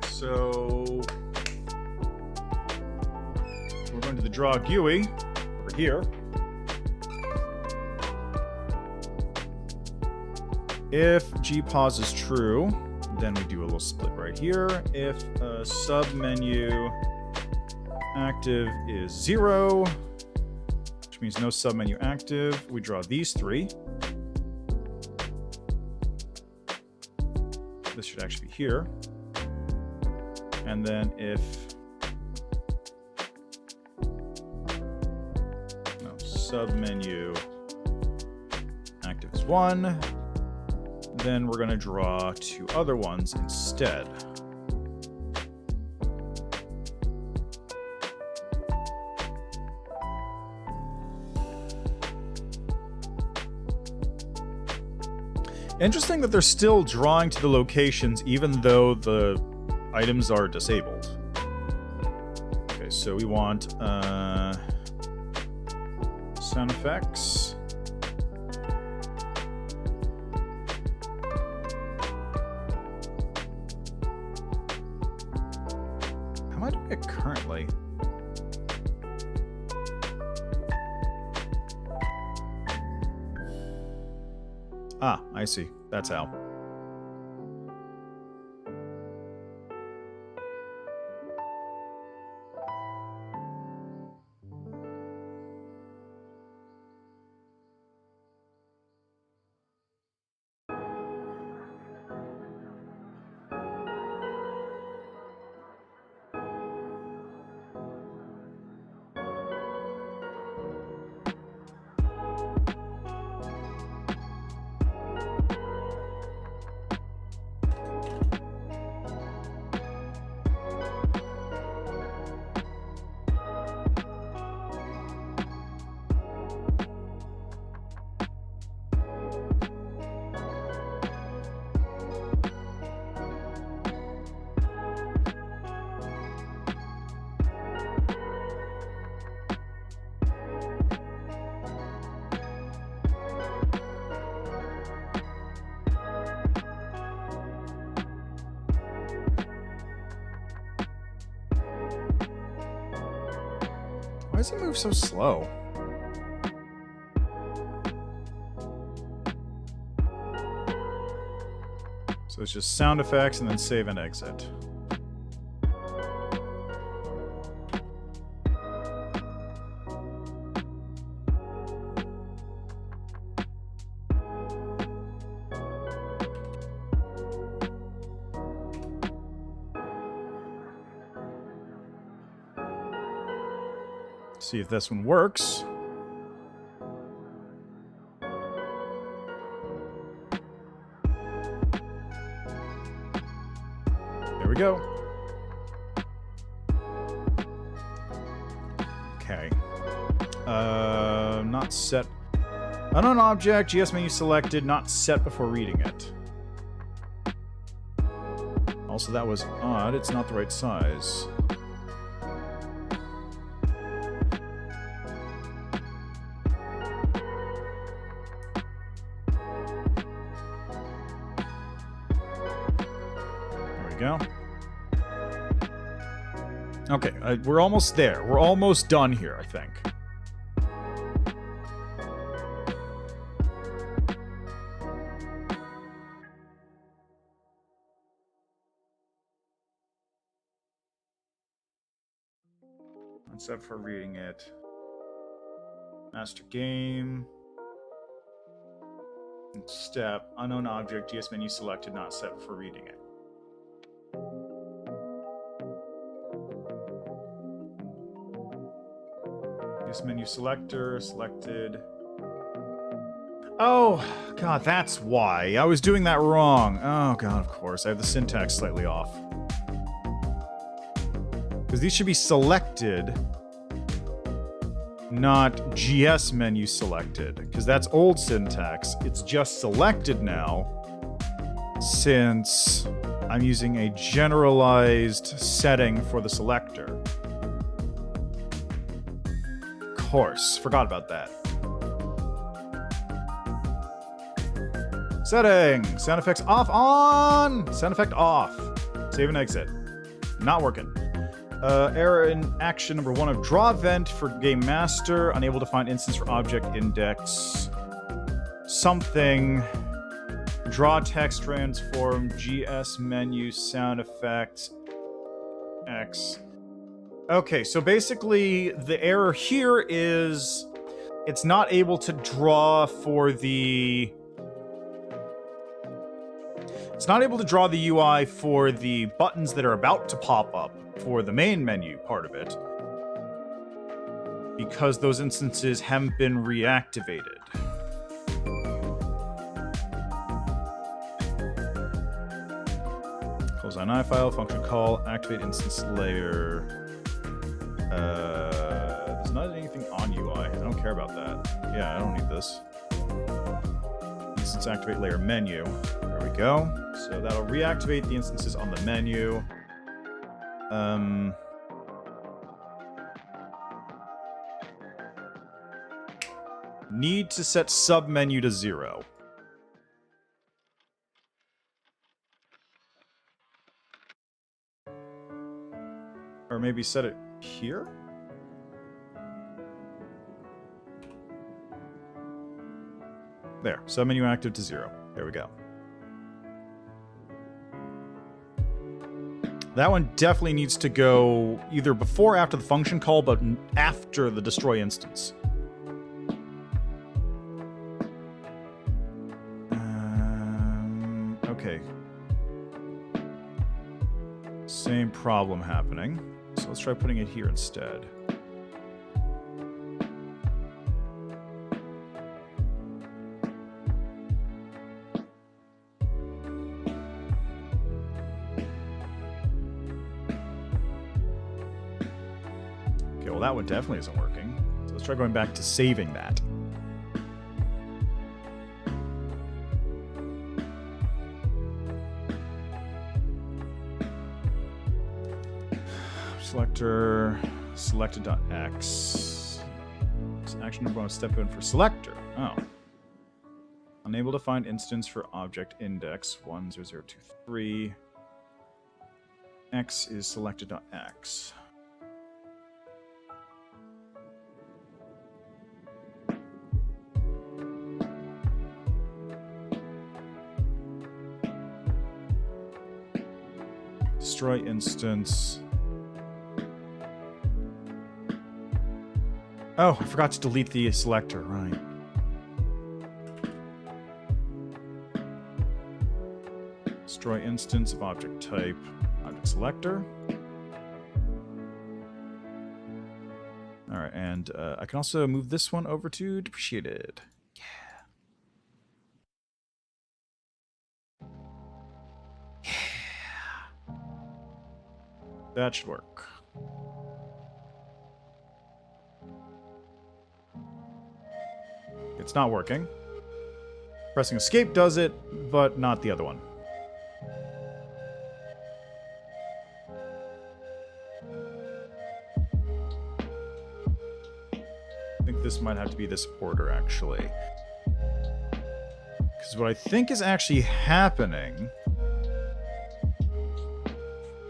So we're going to the draw GUI over here. If gpause is true, then we do a little split right here. If submenu active is 0, which means no submenu active, we draw these three. This should actually be here. And then if submenu active is 1, then we're going to draw two other ones instead. Interesting that they're still drawing to the locations even though the items are disabled. Okay, so we want sound effects. How am I doing it currently? Ah, I see. That's how. Why does he move so slow? So it's just sound effects and then save and exit. See if this one works. There we go. Okay. Not set. Unknown object, GS menu selected, not set before reading it. Also, that was odd. It's not the right size. Go. Okay, we're almost there. We're almost done here, I think. Except for reading it. Master game. Step. Unknown object. GS menu selected, not set for reading it. Menu selector, selected. Oh, God, that's why. I was doing that wrong. Oh, God, of course. I have the syntax slightly off. Because these should be selected, not GS menu selected. Because that's old syntax. It's just selected now, since I'm using a generalized setting for the selector. Course. Forgot about that. Settings. Sound effects off. On. Sound effect off. Save and exit. Not working. Error in action number 1 of draw event for game master. Unable to find instance for object index. Something. Draw text transform. GS menu sound effect. X. Okay, so basically the error here is it's not able to draw for the... It's not able to draw the UI for the buttons that are about to pop up for the main menu part of it, because those instances haven't been reactivated. Close INI file, function call, activate instance layer. There's not anything on UI. I don't care about that. Yeah, I don't need this. Instance activate layer menu. There we go. So that'll reactivate the instances on the menu. Need to set submenu to 0. Or maybe set it here? There, submenu active to 0. There we go. That one definitely needs to go either before or after the function call, but after the destroy instance. Okay. Same problem happening. So let's try putting it here instead. Okay, well that one definitely isn't working. So let's try going back to saving that. Selector selected.x. Action number 1 step in for selector. Oh. Unable to find instance for object index 10023. X is selected.x. Destroy instance. Oh, I forgot to delete the selector, right. Destroy instance of object type, object selector. Alright, and I can also move this one over to depreciated. Yeah. Yeah. That should work. It's not working. Pressing escape does it, but not the other one. I think this might have to be the supporter, actually. Because what I think is actually happening...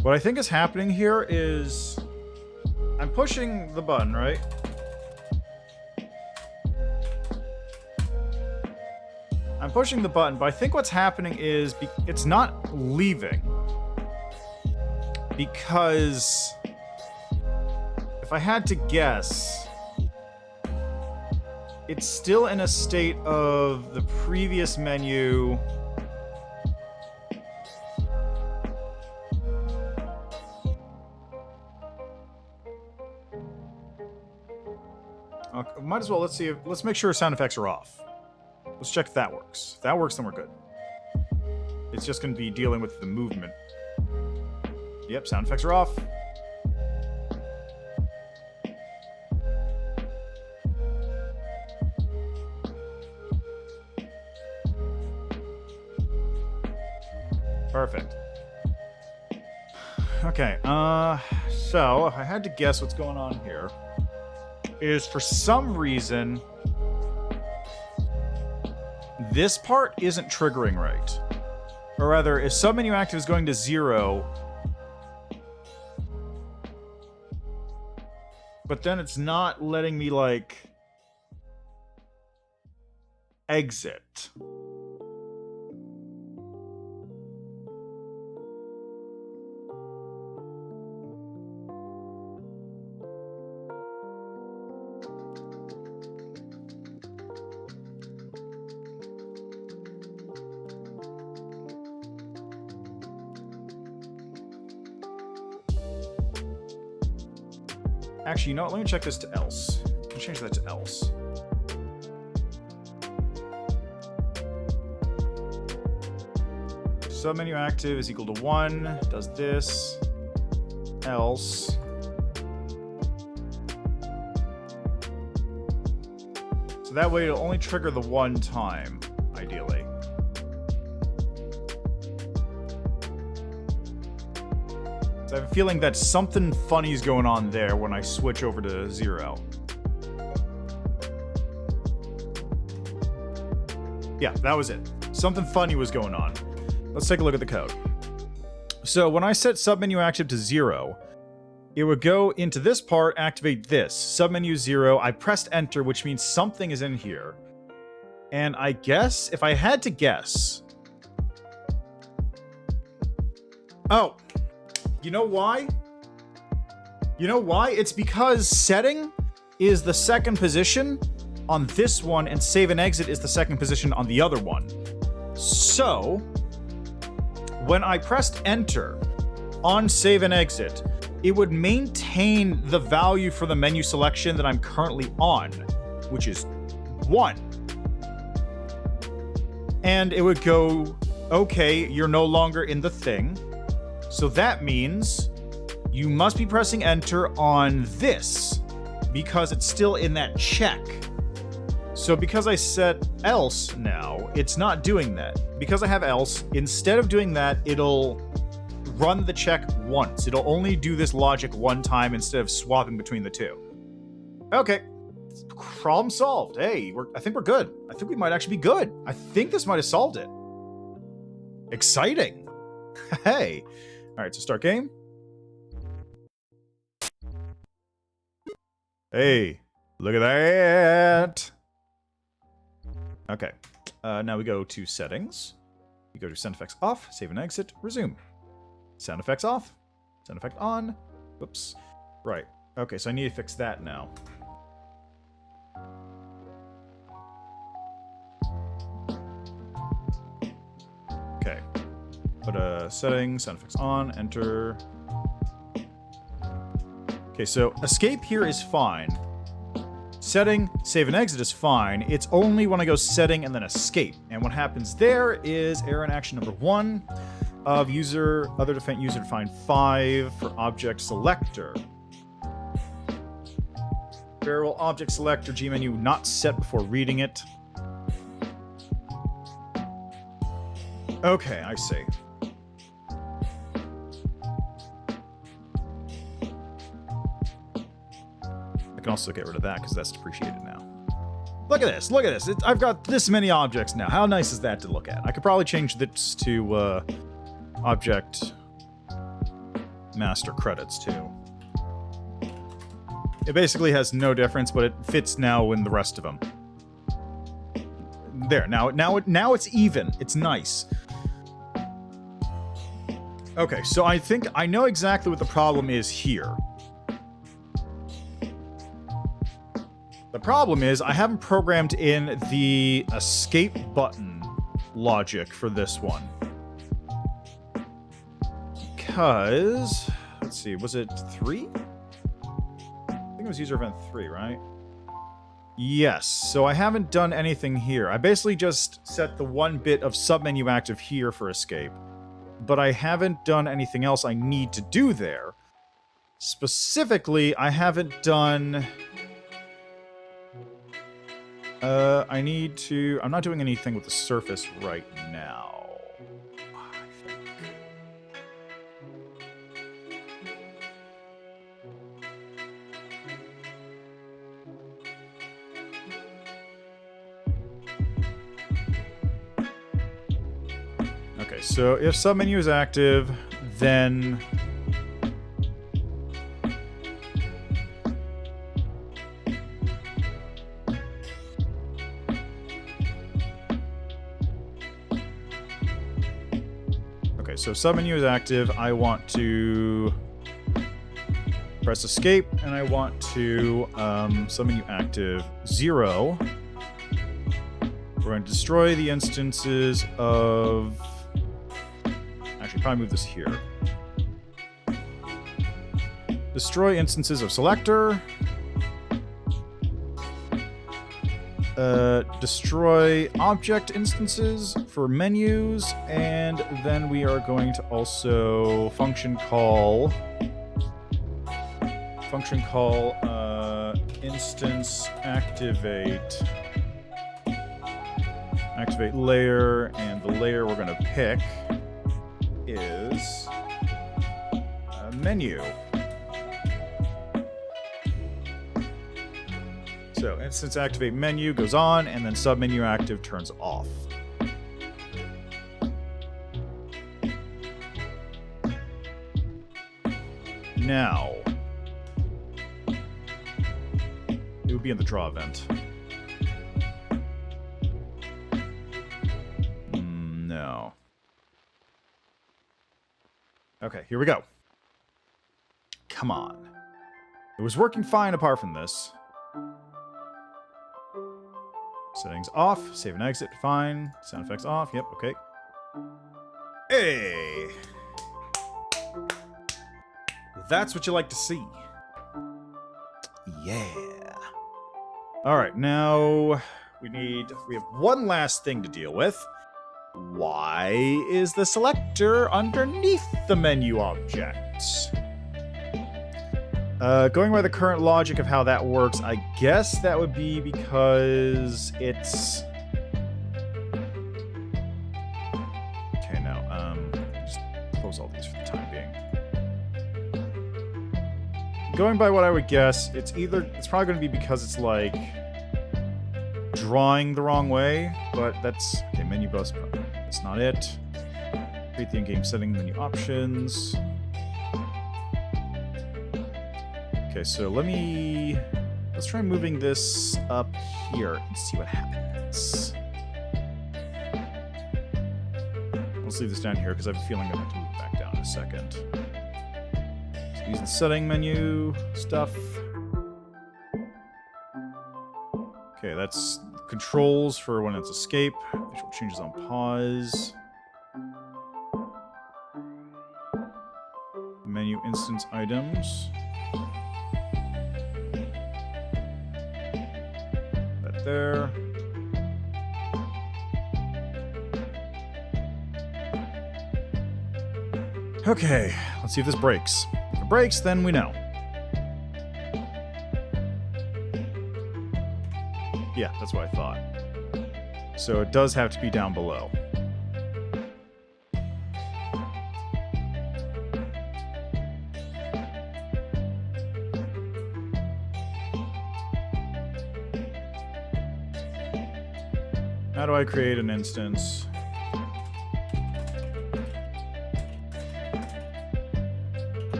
What I think is happening here is... I'm pushing the button, right? I'm pushing the button, but I think what's happening is it's not leaving. Because if I had to guess, it's still in a state of the previous menu. Okay, might as well, let's make sure sound effects are off. Let's check if that works. If that works, then we're good. It's just going to be dealing with the movement. Yep, sound effects are off. Perfect. Okay, so if I had to guess what's going on here, is for some reason... This part isn't triggering right. Or rather, if submenu active is going to 0, but then it's not letting me, like, exit. Actually, you know what? Let me check this to else. I'll change that to else. Submenu active is equal to 1. Does this. Else. So that way it'll only trigger the one time, ideally. So I have a feeling that something funny is going on there when I switch over to 0. Yeah, that was it. Something funny was going on. Let's take a look at the code. So when I set submenu active to 0, it would go into this part, activate this. Submenu 0. I pressed enter, which means something is in here. And I guess, if I had to guess... Oh, you know why? You know why? It's because setting is the second position on this one, and save and exit is the second position on the other one. So, when I pressed enter on save and exit, it would maintain the value for the menu selection that I'm currently on, which is 1. And it would go, okay, you're no longer in the thing. So that means you must be pressing enter on this because it's still in that check. So because I set else now, it's not doing that. Because I have else, instead of doing that, it'll run the check once. It'll only do this logic one time instead of swapping between the two. Okay. Problem solved. Hey, I think we're good. I think we might actually be good. I think this might have solved it. Exciting. Hey. All right, so start game. Hey, look at that. Okay, now we go to settings. We go to sound effects off, save and exit, resume. Sound effects off, sound effect on. Whoops. Right. Okay, so I need to fix that now. Okay. Put settings, sound effects on, enter. Okay, so escape here is fine. Setting, save and exit is fine. It's only when I go setting and then escape. And what happens there is error in action number 1 of user, other define user define 5 for object selector. Variable object selector G menu not set before reading it. Okay, I see. I can also get rid of that because that's depreciated now. Look at this, look at this. I've got this many objects now. How nice is that to look at? I could probably change this to object master credits too. It basically has no difference, but it fits now in the rest of them. There, now it's even. It's nice. Okay, so I think I know exactly what the problem is here. The problem is I haven't programmed in the escape button logic for this one. Because, let's see, was it 3? I think it was user event 3, right? Yes, so I haven't done anything here. I basically just set the 1 bit of submenu active here for escape. But I haven't done anything else I need to do there. Specifically, I haven't done... I'm not doing anything with the surface right now. I think. Okay, so if submenu is active, then... So submenu is active. I want to press escape, and I want to submenu active 0. We're going to destroy the instances of... Actually, probably move this here. Destroy instances of selector. Destroy object instances for menus, and then we are going to also function call instance activate layer, and the layer we're going to pick is menu. So instance activate menu goes on, and then submenu active turns off. now. It would be in the draw event. No. Okay, here we go. Come on. It was working fine apart from this. Settings off. Save and exit. Fine. Sound effects off. Yep, okay. Hey! That's what you like to see. Yeah. Alright, now we have one last thing to deal with. Why is the selector underneath the menu object? Going by the current logic of how that works, I guess that would be because it's... Okay, no, just close all these for the time being. Going by what I would guess, it's probably going to be because it's like drawing the wrong way, but that's, okay, menu bus, that's not it. Create the in-game setting menu options. Okay, so let's try moving this up here and see what happens. Let's leave this down here because I have a feeling I'm going to move it back down in a second. So use the setting menu stuff. Okay, that's controls for when it's escape. Visual changes on pause. Menu instance items. There. Okay, let's see if this breaks. If it breaks, then we know. Yeah, that's what I thought. So it does have to be down below. How do I create an instance?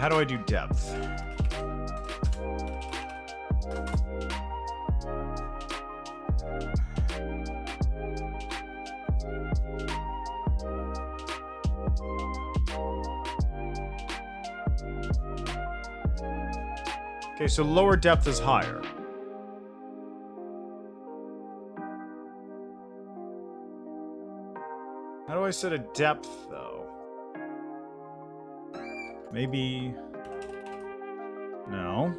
How do I do depth? Okay, so lower depth is higher. How do I set a depth, though? Maybe... No.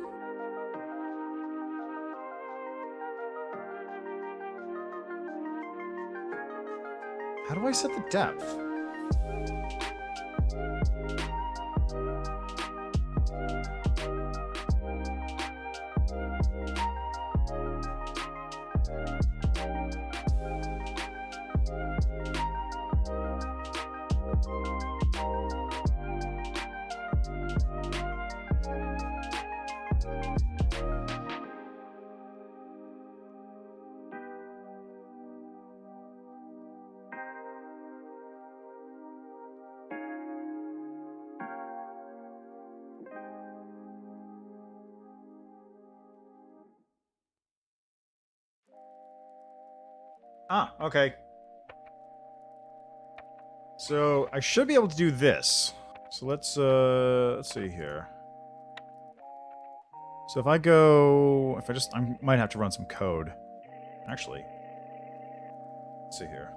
How do I set the depth? Ah, okay. So I should be able to do this. So let's see here. So if I go, I might have to run some code. Actually, let's see here.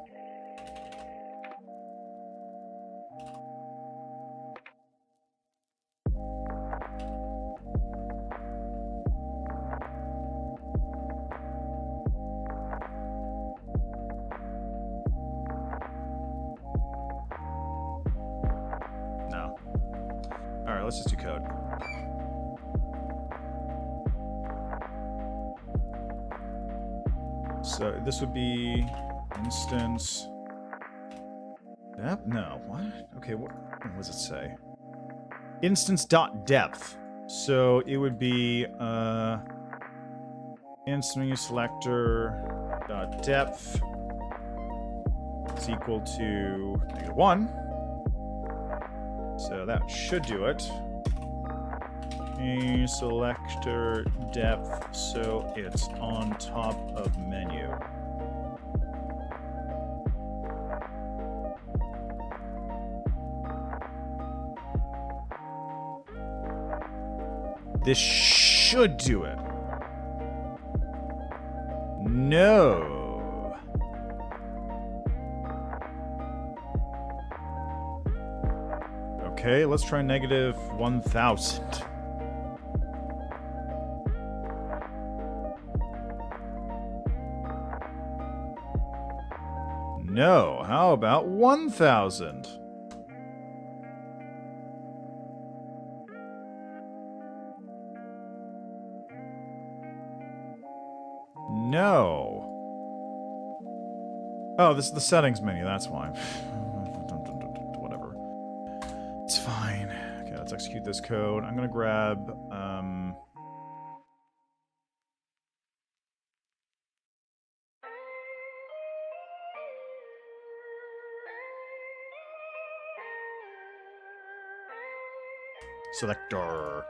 No. All right, let's just do code. So this would be instance. Depth? No. What? Okay. What does it say? Instance.depth. So it would be instance menu selector dot depth is equal to -1. So that should do it. A selector depth, so it's on top of menu. This should do it. No. Okay, let's try -1000. No, how about 1000? No. Oh, this is the settings menu, that's why. Whatever. It's fine. Okay, let's execute this code. I'm gonna grab, selector.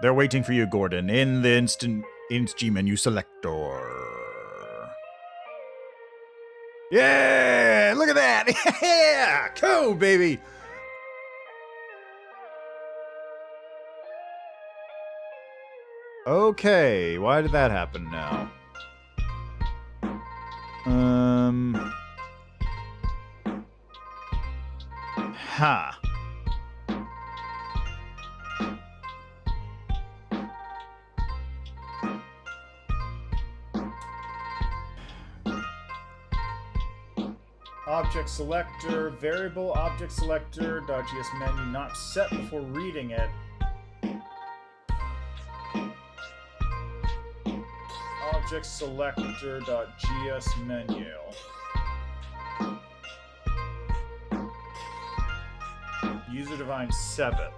They're waiting for you, Gordon, in the Inst menu selector. Yeah! Look at that! Yeah! Code, baby! Okay, why did that happen now? Ha. Object selector, variable object selector, .gs menu not set before reading it. Object selector, .gs menu. User defined 7.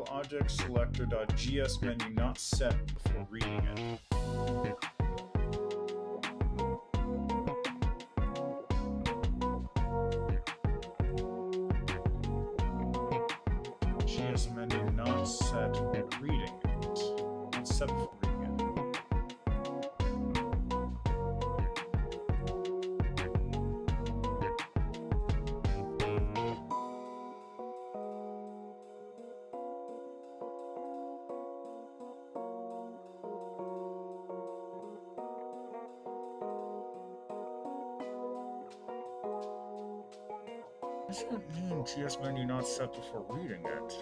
Object selector.gs menu not set before reading it. GS menu not set for reading it. Not set for reading it. What does that mean, GS menu not set before reading it?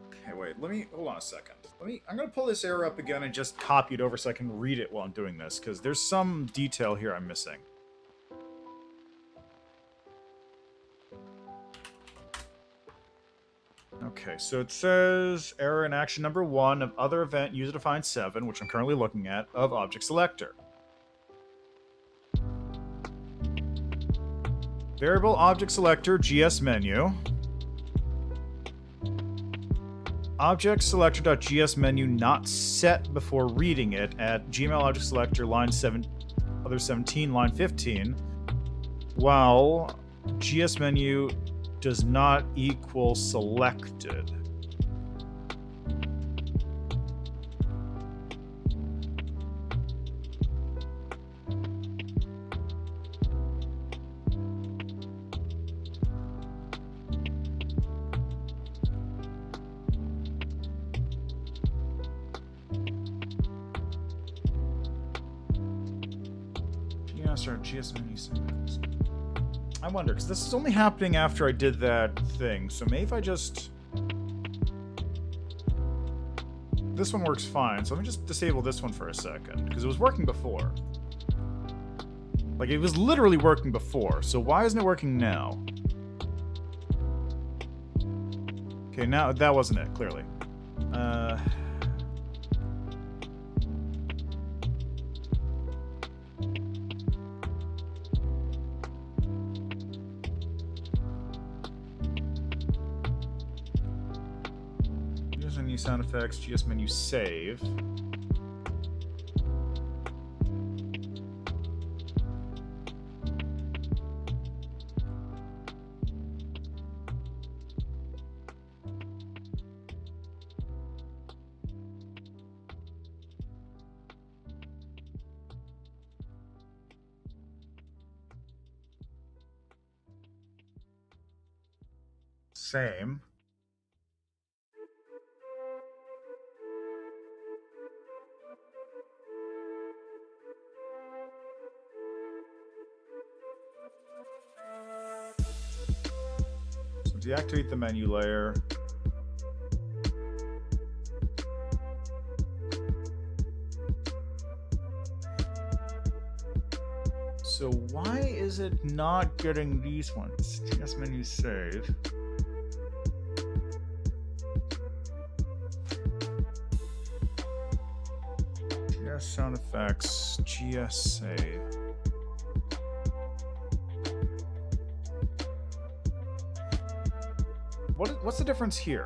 Okay, wait, let me, hold on a second. I'm gonna pull this error up again and just copy it over so I can read it while I'm doing this, because there's some detail here I'm missing. Okay, so it says error in action number 1 of other event user-defined 7, which I'm currently looking at, of object selector. Variable object selector GS menu. Object selector.gs menu not set before reading it at Gmail object selector line 7, other 17, line 15, while GS menu does not equal selected. Start GS menu settings. I wonder, because this is only happening after I did that thing, so maybe if I just... This one works fine, so let me just disable this one for a second, because it was working before. Like, it was literally working before, so why isn't it working now? Okay, now, that wasn't it, clearly. Sound effects, GS menu save. Same. Deactivate the menu layer. So why is it not getting these ones? GS menu save. GS sound effects, GS save. What's the difference here?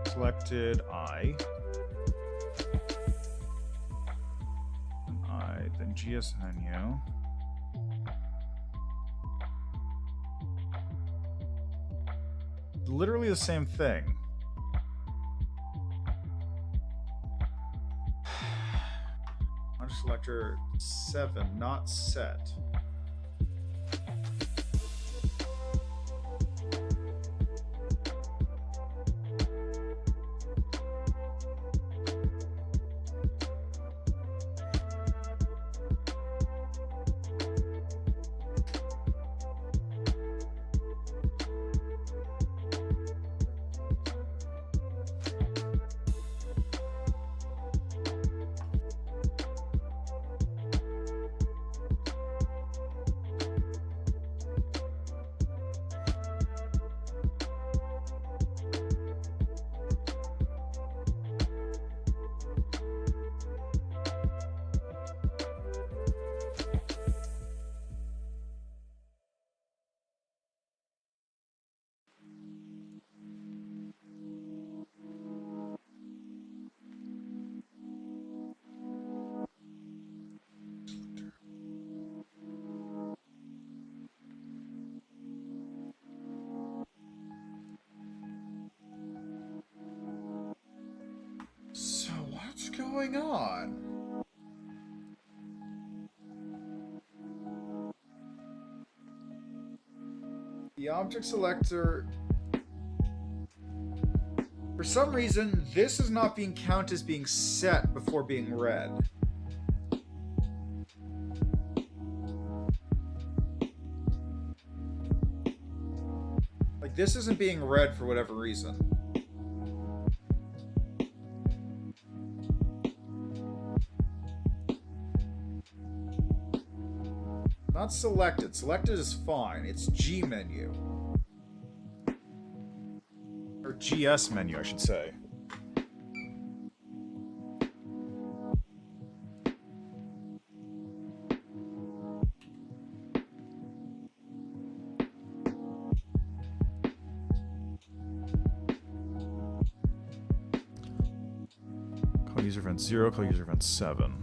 Selected I. Then GS menu. Literally the same thing. Object selector 7, not set. going on? The object selector... For some reason, this is not being counted as being set before being read. Like, this isn't being read for whatever reason. Not selected. Selected is fine. It's G menu. Or GS menu, I should say. Call user event 0, call user event 7.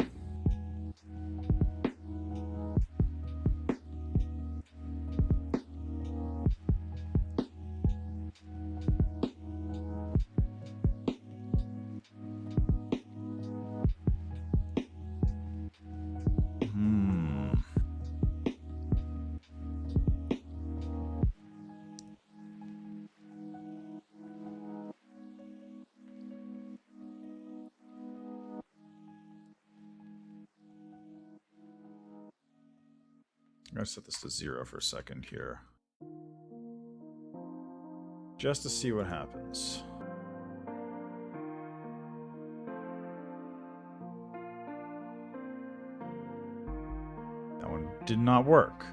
I'm going to set this to 0 for a second here. Just to see what happens. That one did not work.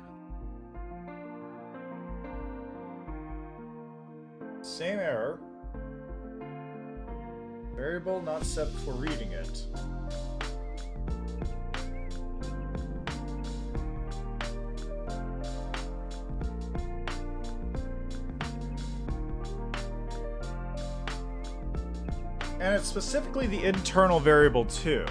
Same error. Variable not set before reading it. And it's specifically the internal variable too.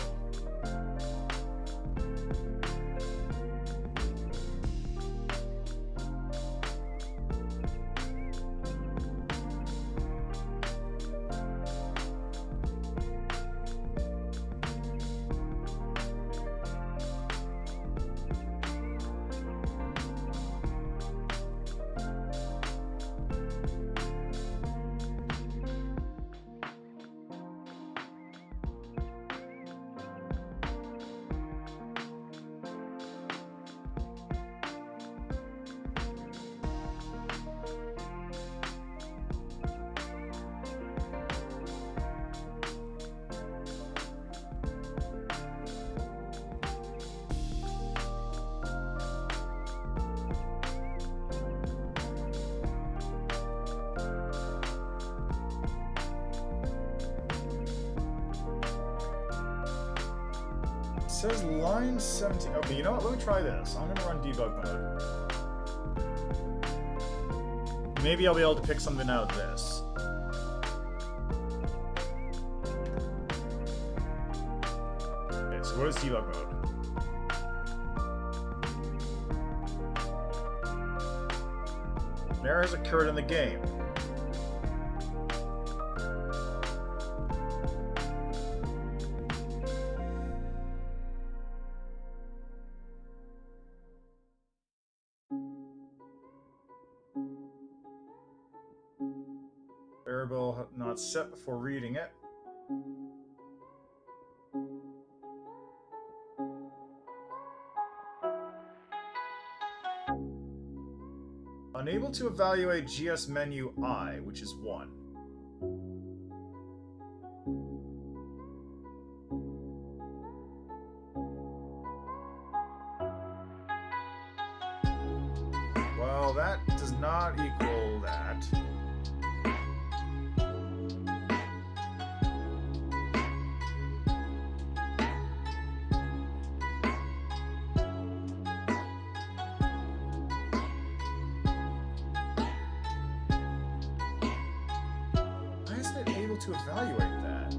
It says line 17. Okay, you know what? Let me try this. I'm going to run debug mode. Maybe I'll be able to pick something out of this. Okay, so what is debug mode? An error has occurred in the game. Variable not set before reading it. Unable to evaluate GS menu I, which is 1. Well, that does not equal that. To evaluate that.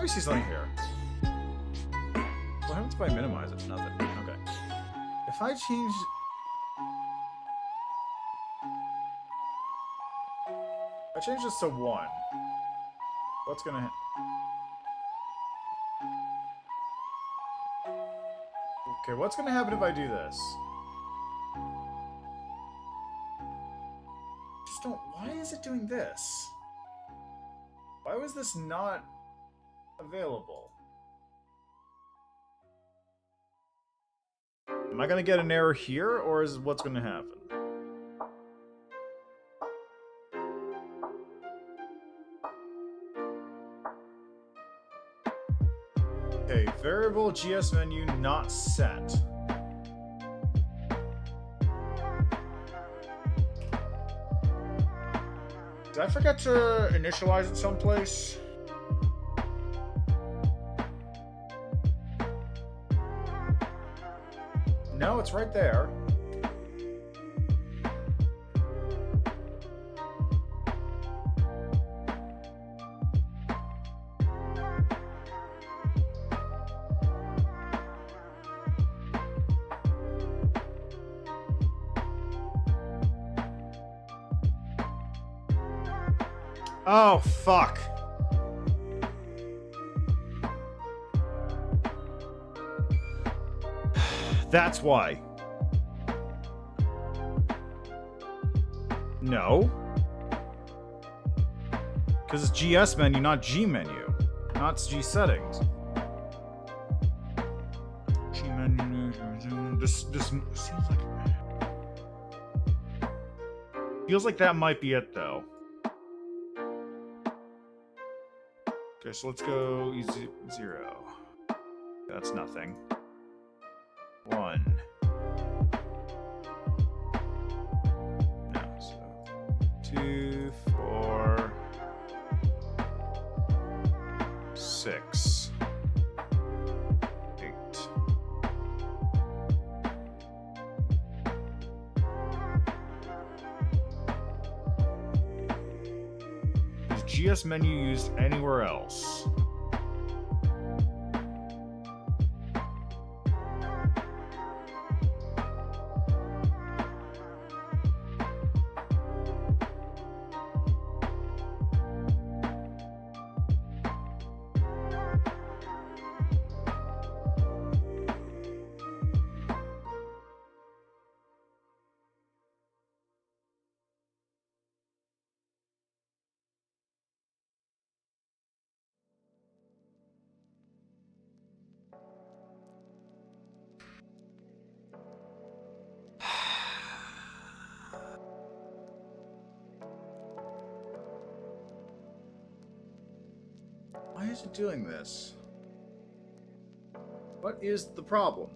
obviously something here. What happens if I minimize it? Nothing. Okay. If I change... I change this to 1. What's gonna... Okay, what's gonna happen if I do this? Just don't... Why is it doing this? Why was this not available? Am I gonna get an error here, or is what's gonna happen? Okay, variable GS menu not set. Did I forget to initialize it someplace? No, it's right there. Oh, fuck. That's why. No. Because it's GS menu, not G menu. Not G settings. G menu. This seems like... Feels like that might be it, though. Okay, so let's go 0. That's nothing. 1. No, so 2, 4, 6, 8. Is GS menu used anywhere else? Why is it doing this? What is the problem?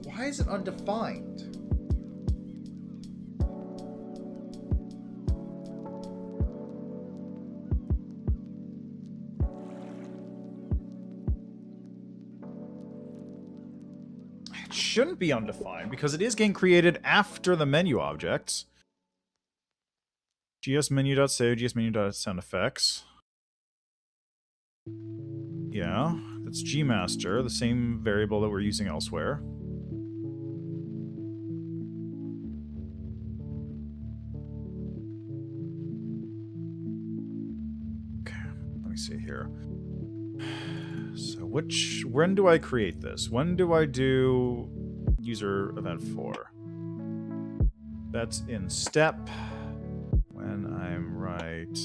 Why is it undefined? It shouldn't be undefined because it is getting created after the menu objects. gsmenu.save, gsmenu.soundeffects. Yeah, that's gmaster, the same variable that we're using elsewhere. Okay, let me see here. So when do I create this? When do I do user event 4? That's in step. When I'm right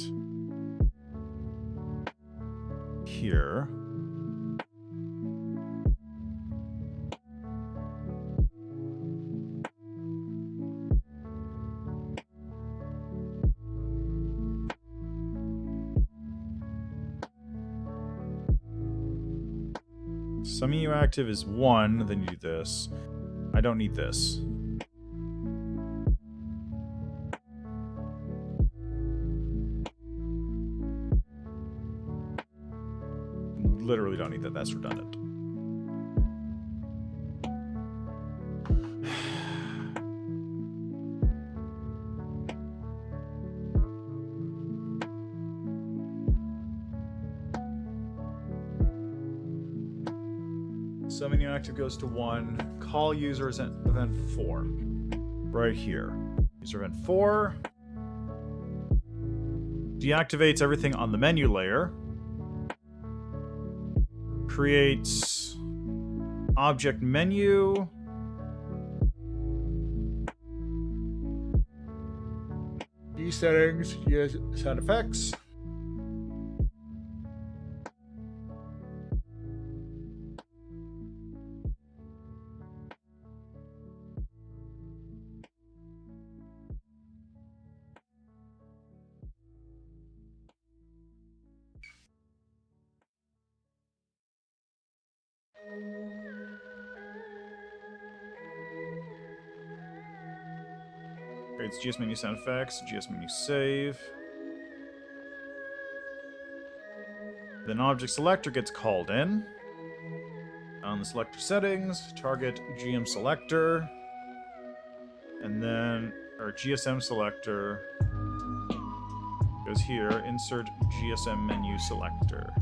here. Summing active is 1, then you do this. I don't need this. Literally don't need that, that's redundant. Summing active goes to 1. Call user is event 4. Right here. User event 4 deactivates everything on the menu layer. Creates object menu. D settings, yes, sound effects. Creates GS menu sound effects, GS menu save. Then object selector gets called in. On the selector settings, target GM selector. And then our GSM selector goes here, insert GSM menu selector.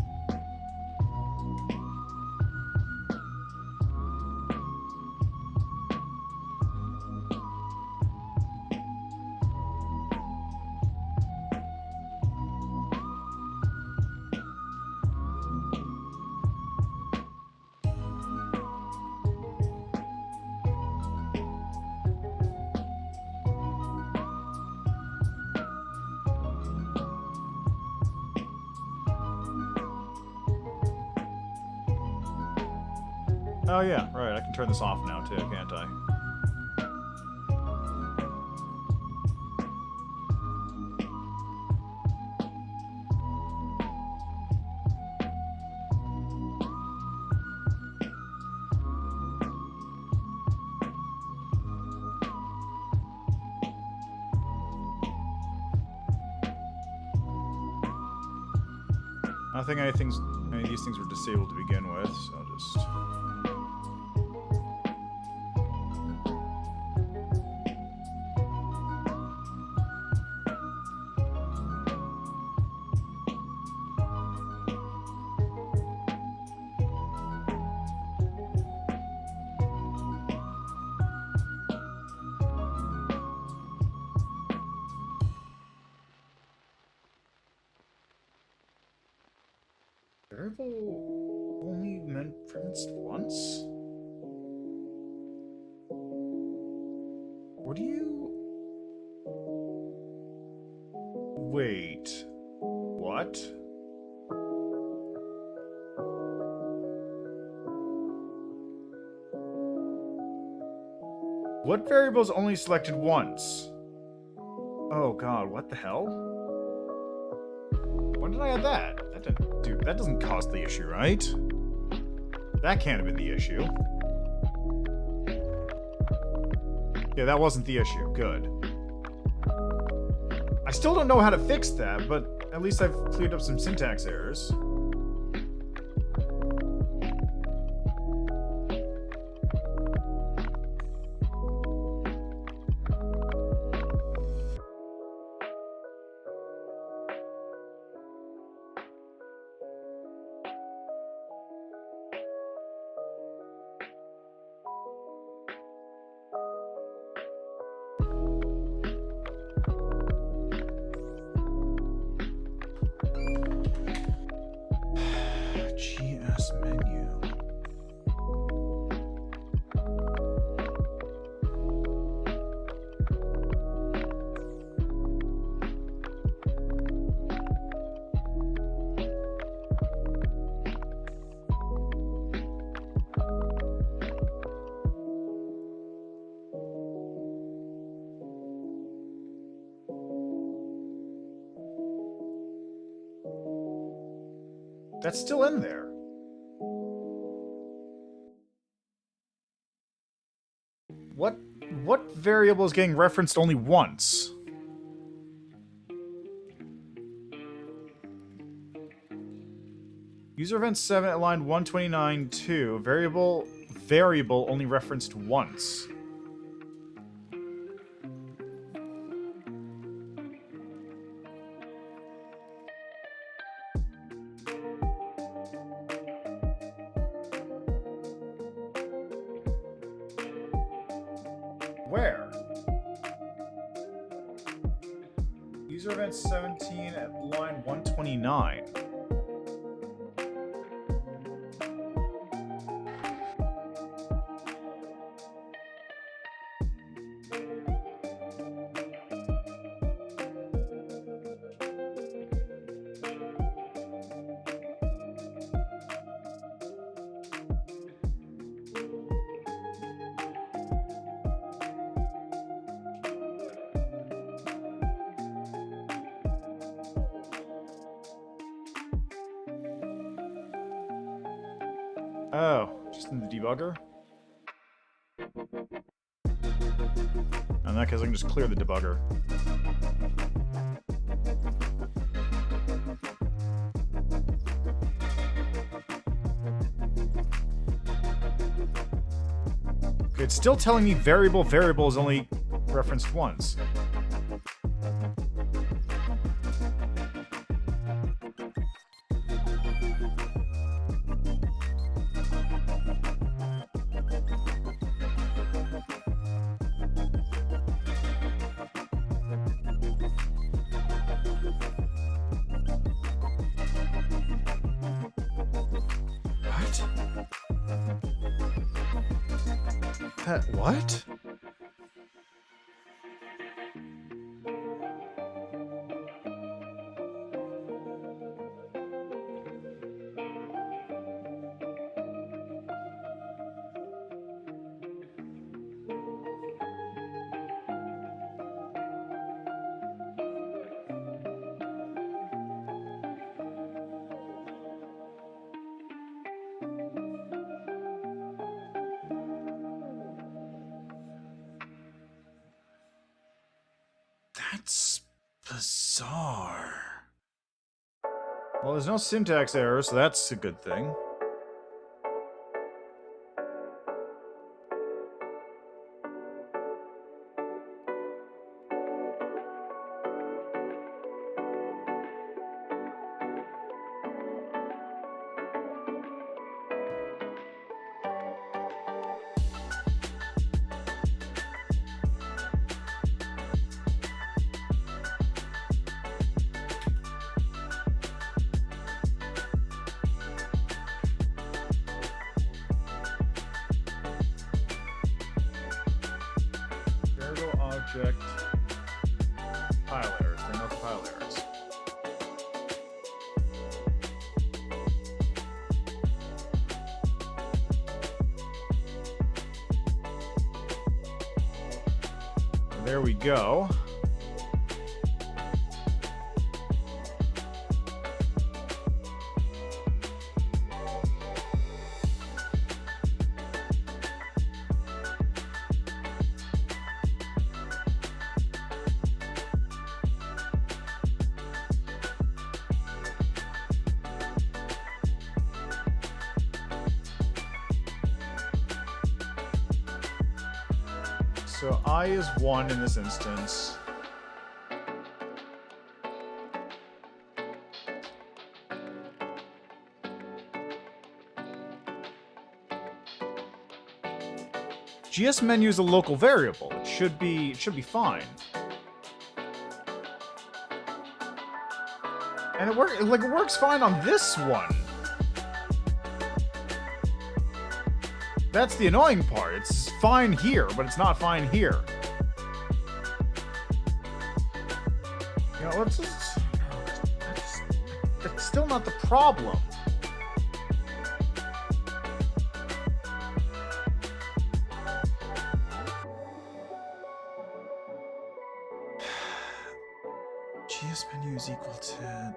Oh yeah, right, I can turn this off now too, can't I? I think any of these things were disabled to begin with, so I'll just... Variable only meant pronounced once? What do you... Wait. What? What variable's only selected once? Oh god, what the hell? When did I add that? Dude, that doesn't cause the issue, right? That can't have been the issue. Yeah, that wasn't the issue. Good. I still don't know how to fix that, but at least I've cleared up some syntax errors. GS menu. That's still in there. What variable is getting referenced only once? User event 7 at line 129.2. Variable only referenced once. Where? User event 17 at line 129. Oh, just in the debugger? In that case, I can just clear the debugger. Okay, it's still telling me variable is only referenced once. What? That's bizarre. Well, there's no syntax error, so that's a good thing. Object file errors. There are no file errors. There we go. So I is 1 in this instance. GS menu is a local variable. It should be fine. And it works fine on this one. That's the annoying part. It's fine here, but it's not fine here. You know, let's just... That's still not the problem. GS menu is equal to...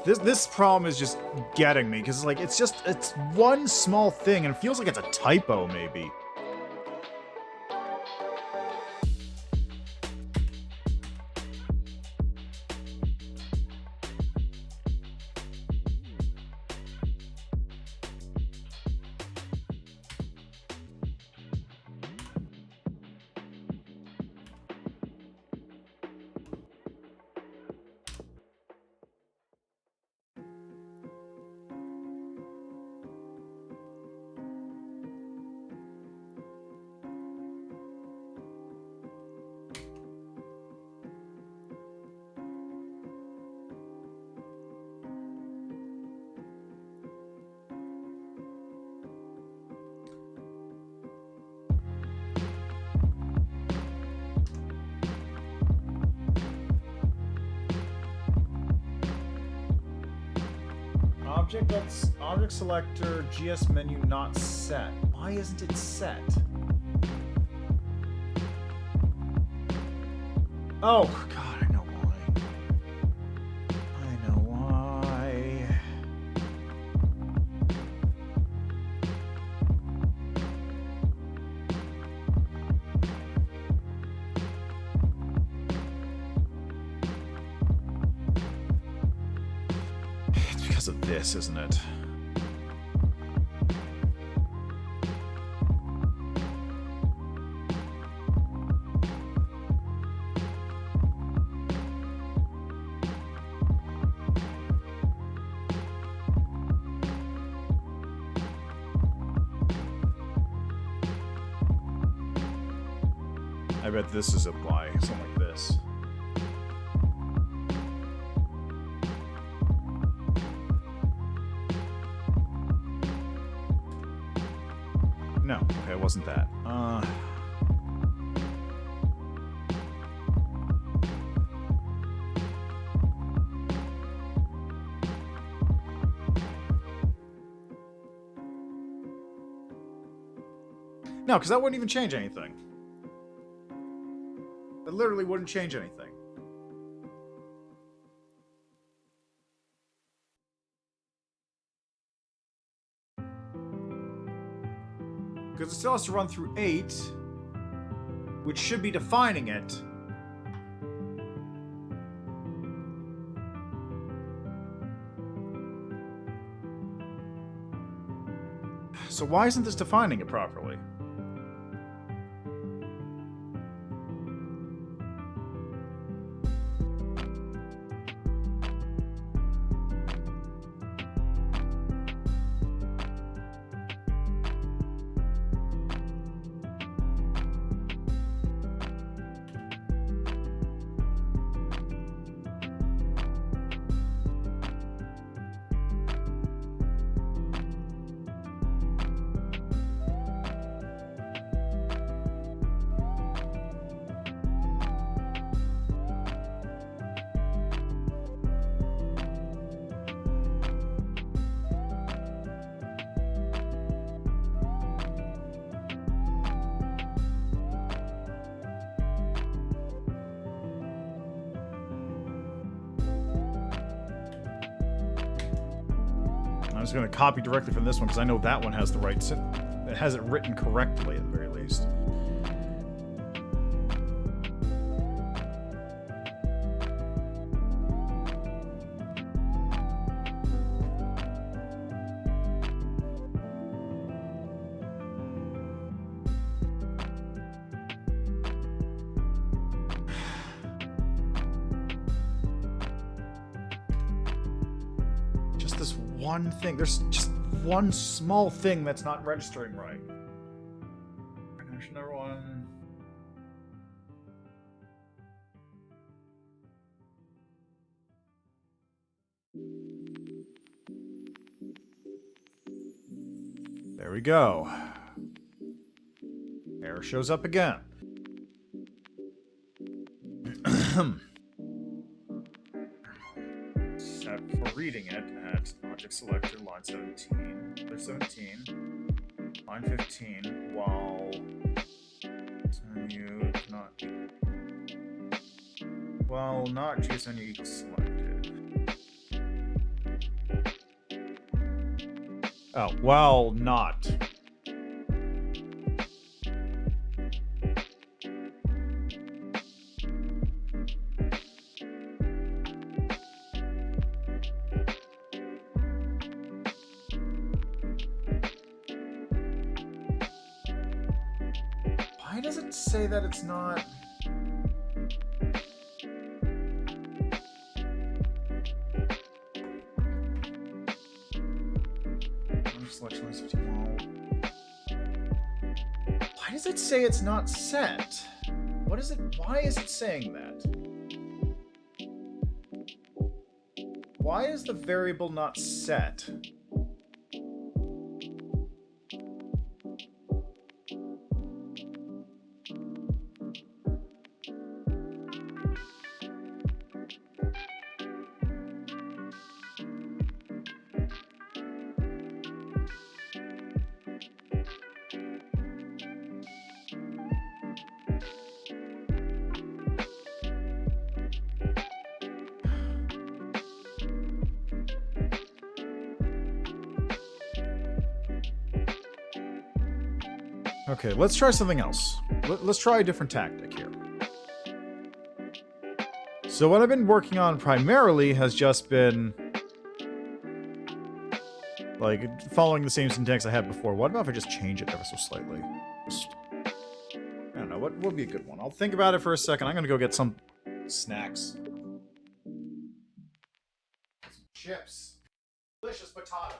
This problem is just getting me, because like it's one small thing and it feels like it's a typo maybe. Object selector, GS menu not set. Why isn't it set? Oh, God, I know why. I know why. It's because of this, isn't it? I bet this is a why, something like this. No, okay, it wasn't that. No, because that wouldn't even change anything. It literally wouldn't change anything. Because it still has to run through 8, which should be defining it. So why isn't this defining it properly? I'm just going to copy directly from this one because I know that one has the right... It has it written correctly at the very least. this one thing. There's just one small thing that's not registering right. There's another one. There we go. Error shows up again. Set for reading it at object selector line 17. Line 17. Line 15 while menu not while not GSMenu equals selected. Oh, well, not. Why does it say that it's not? Why does it say it's not set? What is it? Why is it saying that? Why is the variable not set? Okay, let's try something else. Let's try a different tactic here. So what I've been working on primarily has just been like following the same syntax I had before. What about if I just change it ever so slightly? Just, I don't know, what would be a good one? I'll think about it for a second. I'm gonna go get some snacks. Some chips. Delicious potato.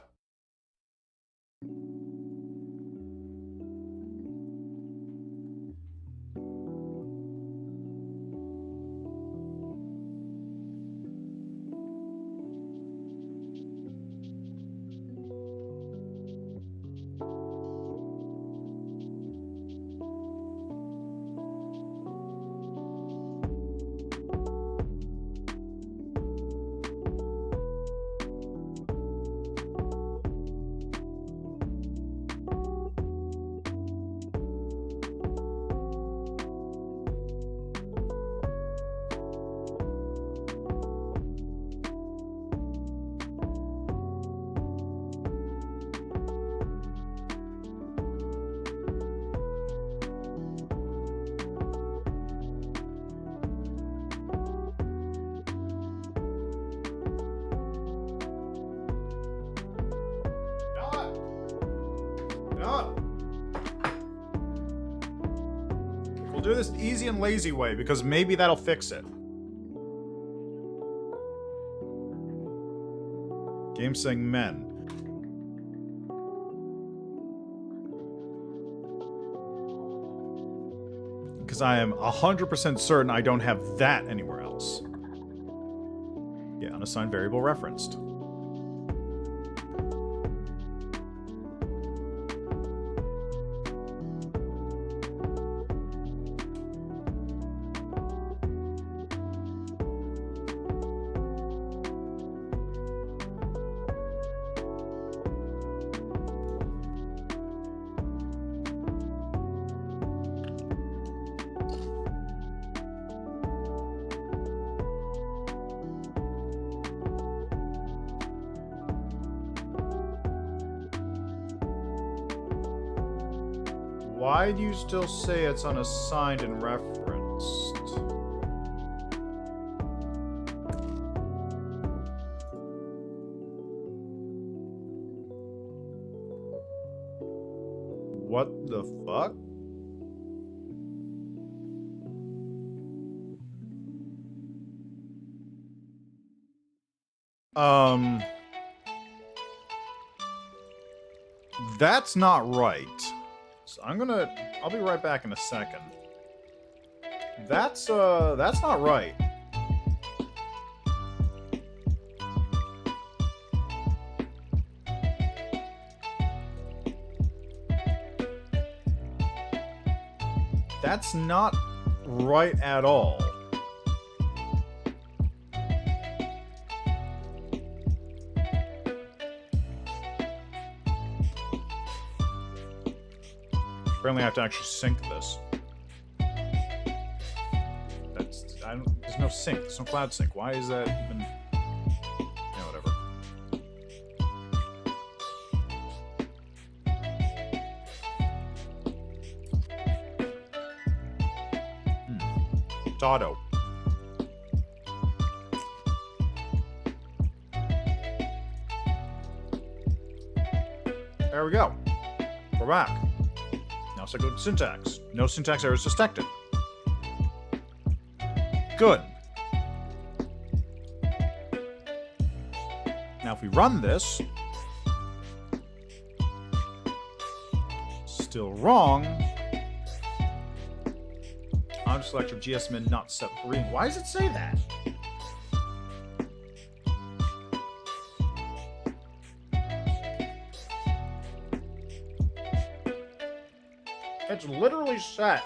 We'll do this the easy and lazy way, because maybe that'll fix it. Game saying men. Because I am 100% certain I don't have that anywhere else. Yeah, unassigned variable referenced. Why do you still say it's unassigned and referenced? What the fuck? That's not right. So I'll be right back in a second. That's not right. That's not right at all. Apparently I have to actually sync this. There's no sync. There's no cloud sync. Why is that even... Yeah, whatever. It's auto. There we go. We're back. Now cycle to syntax. No syntax errors detected. Good. Now if we run this, still wrong. Select of GSMin not set for reading. Why does it say that? It's literally set.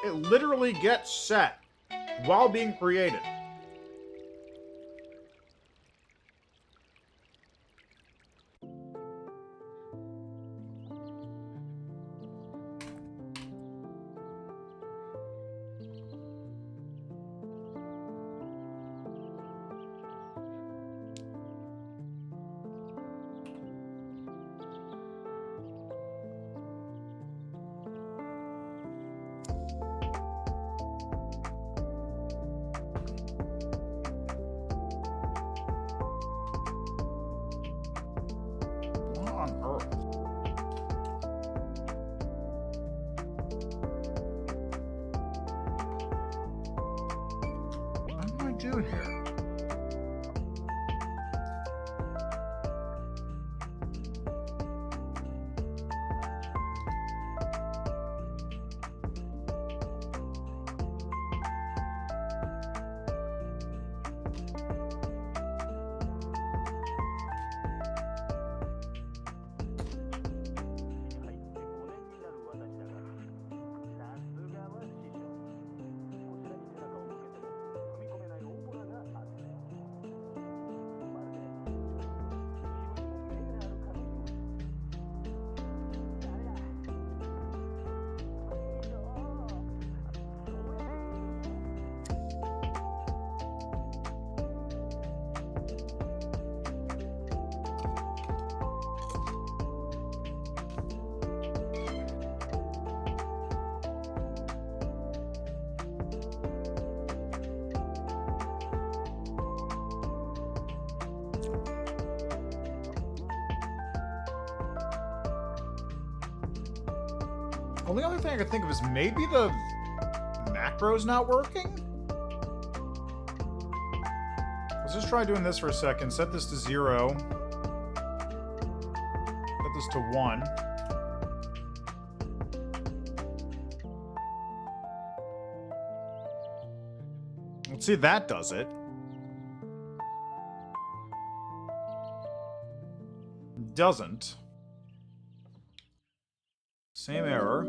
It literally gets set while being created. Only other thing I could think of is maybe the macro's not working? Let's just try doing this for a second. Set this to 0. Set this to 1. Let's see if that does it. Doesn't. Same error.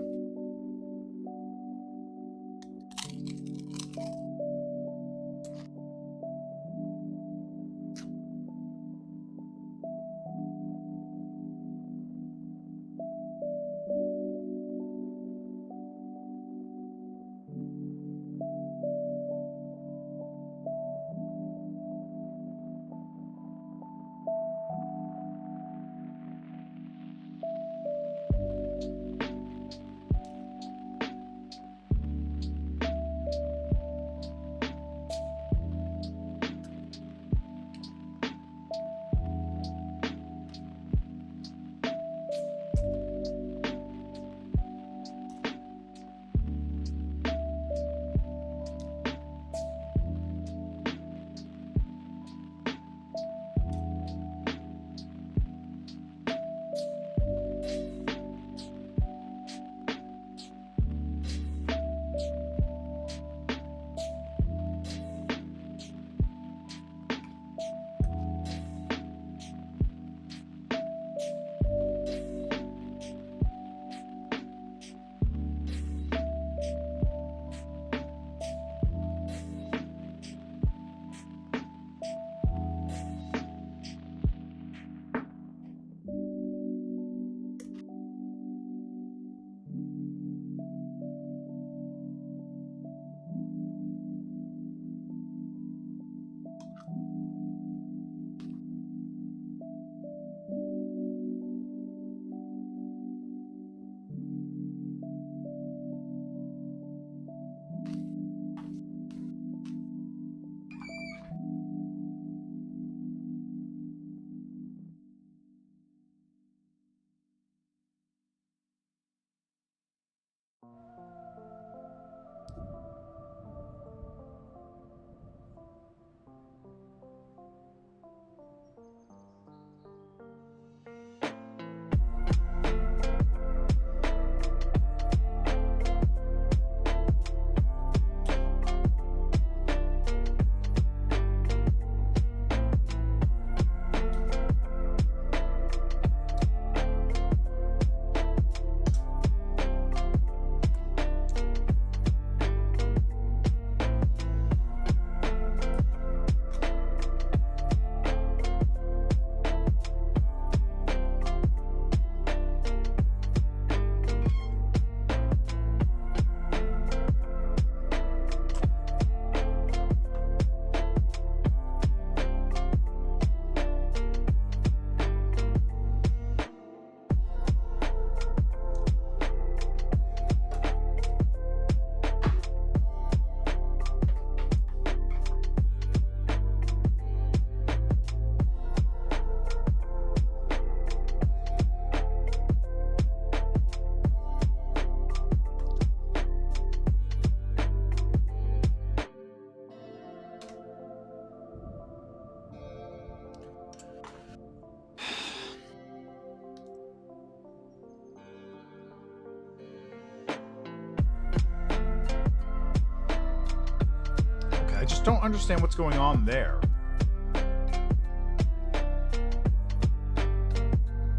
don't understand what's going on there.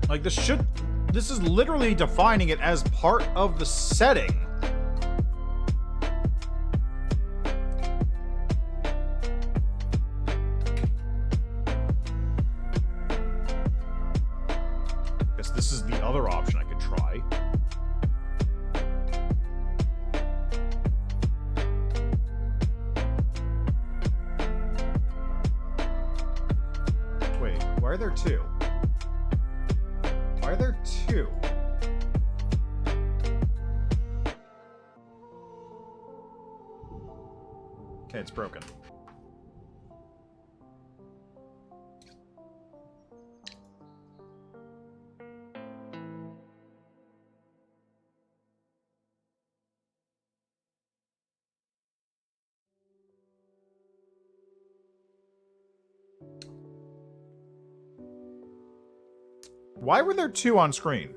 Like, this is literally defining it as part of the setting. Guess this is the other option I could try. Wait, why are there two? Why are there two? Okay, it's broken. Why were there two on screen?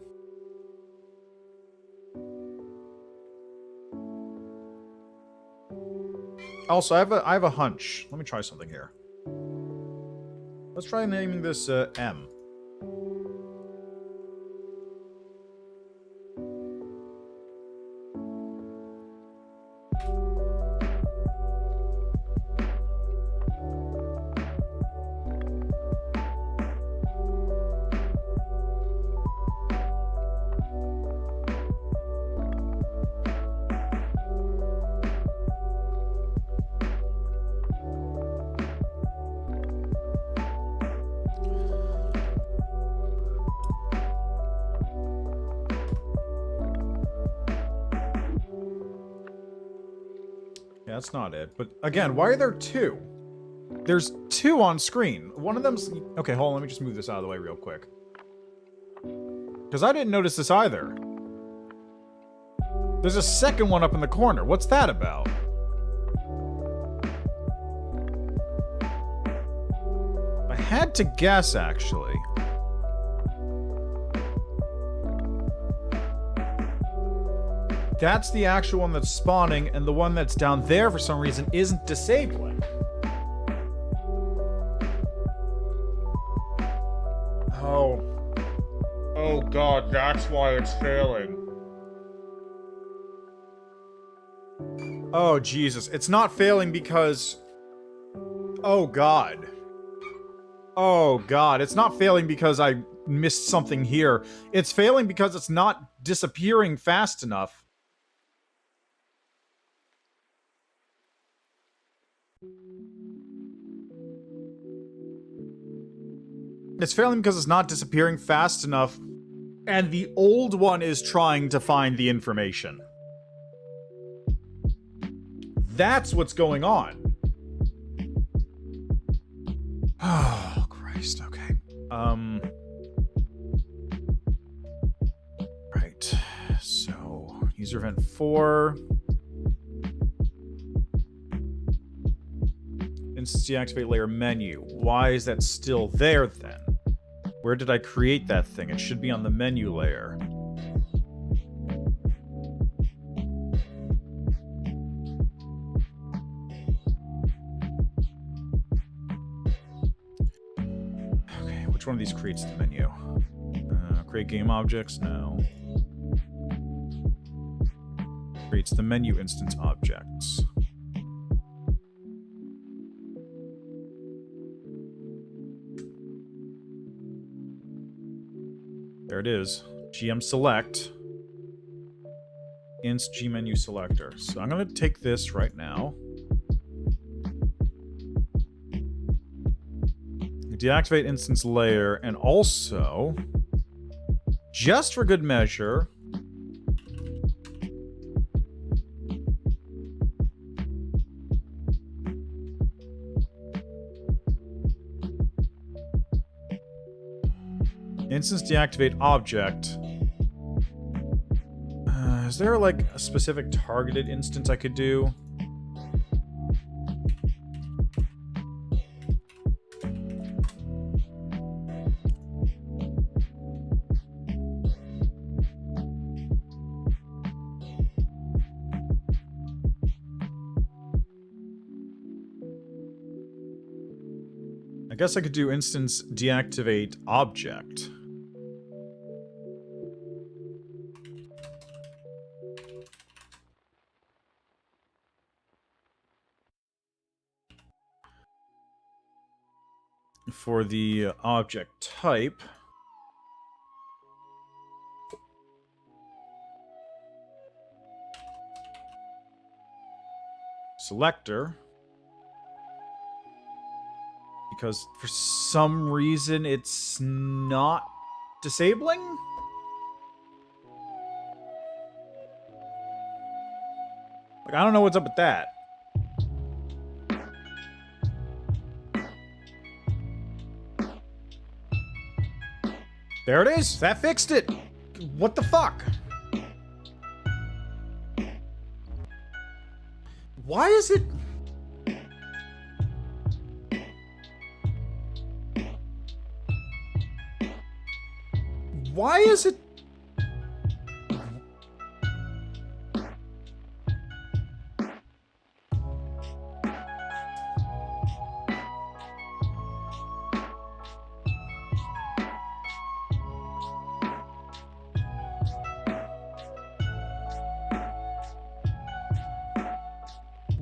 Also, I have a hunch. Let me try something here. Let's try naming this M. Yeah, that's not it. But again, why are there two? There's two on screen. One of them's... Okay, hold on. Let me just move this out of the way real quick. Because I didn't notice this either. There's a second one up in the corner. What's that about? I had to guess, actually. That's the actual one that's spawning, and the one that's down there for some reason isn't disabling. Oh. Oh god, that's why it's failing. Oh Jesus, it's not failing because... Oh god. Oh god, it's not failing because I missed something here. It's failing because it's not disappearing fast enough. It's failing because it's not disappearing fast enough, and the old one is trying to find the information. That's what's going on. Oh, Christ, okay. Right. So, user event 4. Instance deactivate layer menu. Why is that still there then? Where did I create that thing? It should be on the menu layer. Okay, which one of these creates the menu? Create game objects? No. Creates the menu instance objects. There it is. GM select. Inst gmenu selector. So I'm going to take this right now. Deactivate instance layer, and also, just for good measure, instance deactivate object. Is there like a specific targeted instance I could do? guess I could do instance deactivate object. For the object type, selector, because for some reason it's not disabling? Like, I don't know what's up with that. There it is! That fixed it! What the fuck? Why is it... Why is it...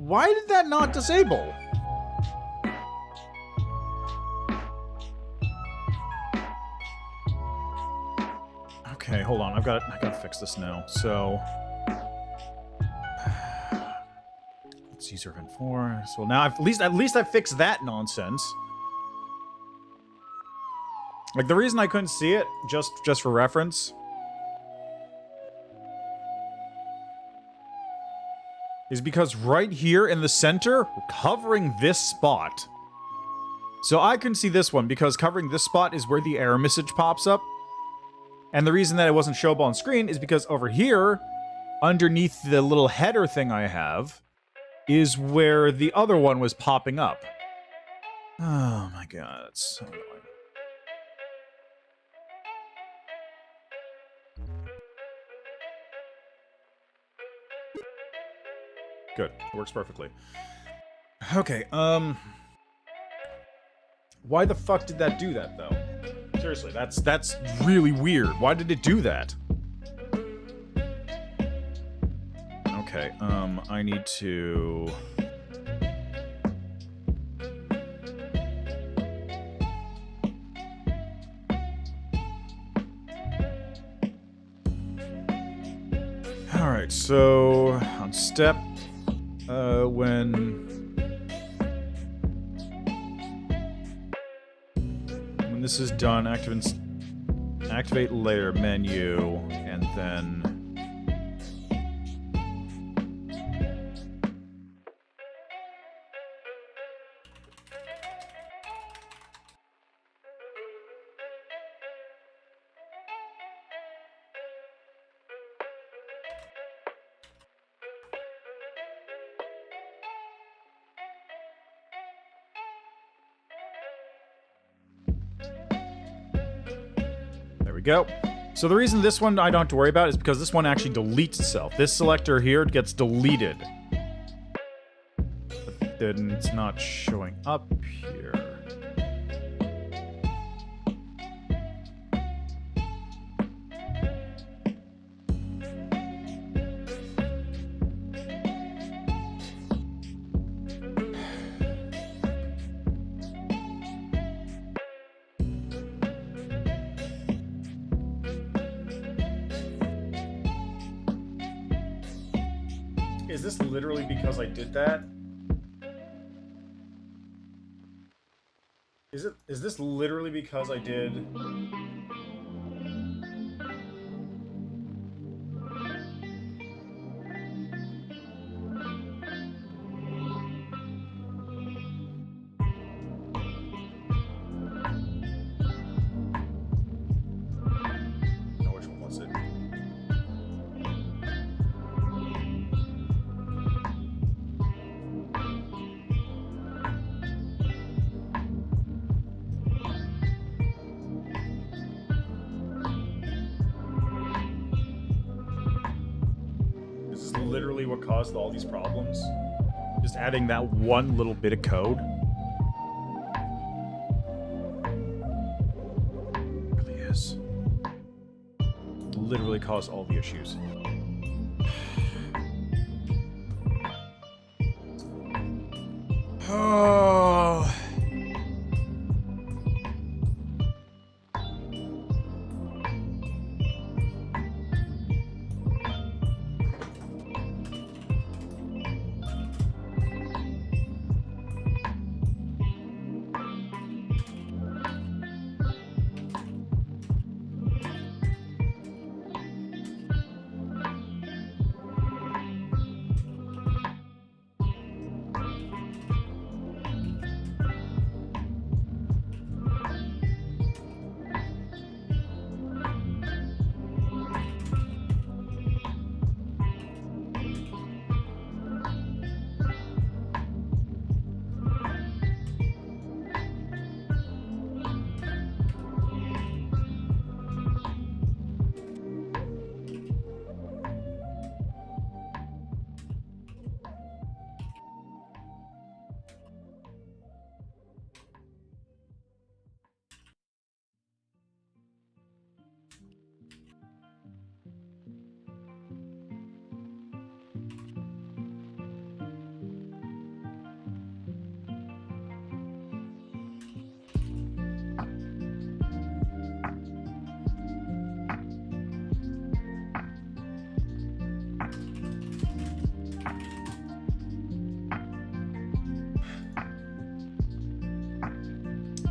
Why did that not disable? Okay, hold on. I gotta fix this now. So let's use Irvin 4. So now at least I fixed that nonsense. Like, the reason I couldn't see it, just for reference, is because right here in the center, covering this spot. So I couldn't see this one because covering this spot is where the error message pops up. And the reason that it wasn't showable on screen is because over here, underneath the little header thing I have, is where the other one was popping up. Oh my god, that's so annoying. Good. Works perfectly. Okay, why the fuck did that do that, though? Seriously, that's really weird. Why did it do that? Okay, I need to... Alright, so on step... when this is done, activate layer menu, and then go. So the reason this one I don't have to worry about is because this one actually deletes itself. This selector here gets deleted. But then it's not showing up here. Is this literally because I did that? Is this literally because I did? No, which one was it? Literally what caused all these problems? Just adding that one little bit of code? this. Literally caused all the issues. Oh.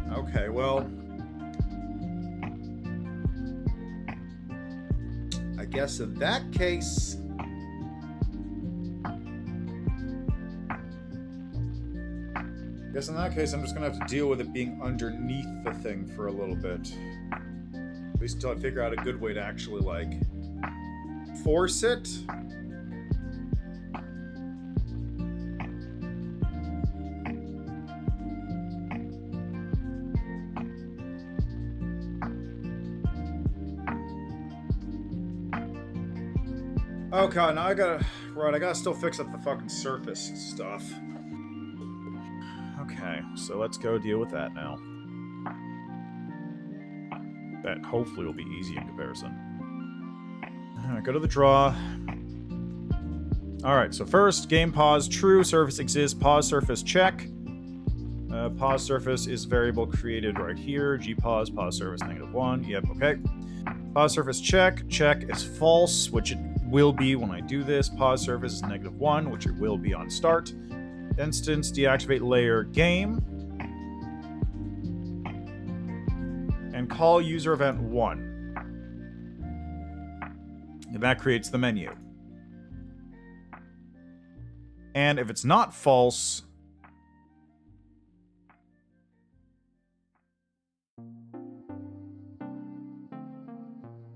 Okay, well, I guess in that case, I'm just gonna have to deal with it being underneath the thing for a little bit. At least until I figure out a good way to actually, like, force it. Okay, now I gotta still fix up the fucking surface stuff. Okay, so let's go deal with that now. That hopefully will be easy in comparison. Alright, go to the draw. Alright, so first, game pause, true, surface exists, pause surface, check. Pause surface is variable created right here, gpause, pause surface, -1, yep, okay. Pause surface, check is false, which it will be when I do this. Pause surface is -1, which it will be on start. Instance, deactivate layer game. And call user event 1. And that creates the menu. And if it's not false,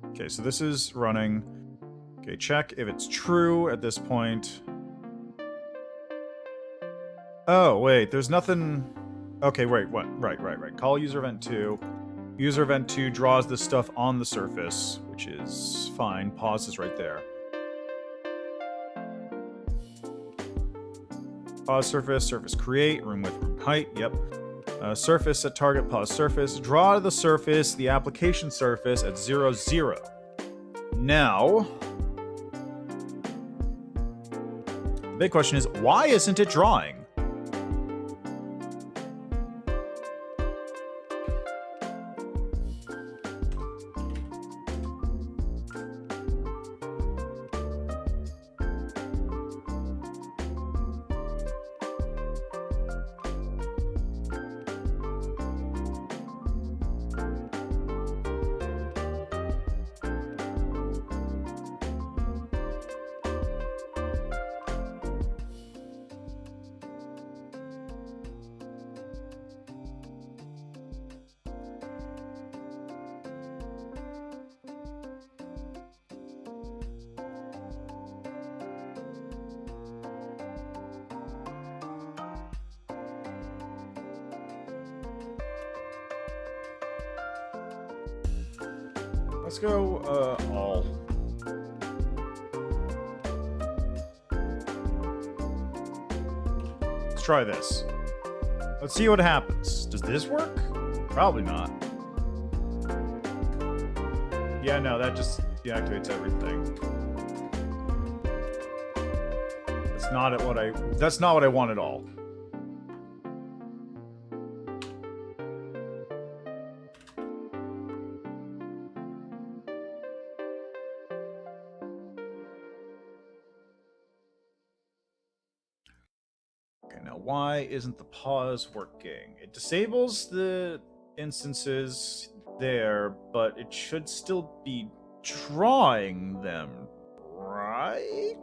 okay, so this is running. Okay, check if it's true at this point. Oh, wait, there's nothing... Okay, wait, what? Right. Call user event 2. User event 2 draws this stuff on the surface, which is fine. Pause is right there. Pause surface, surface create, room width, room height, yep. Surface set target, pause surface. Draw the surface, the application surface at 0, 0. Now... the big question is, why isn't it drawing? Let's go, all. Let's try this. Let's see what happens. Does this work? Probably not. Yeah, no, that just deactivates everything. That's not what I want at all. Why isn't the pause working? It disables the instances there, but it should still be drawing them, right?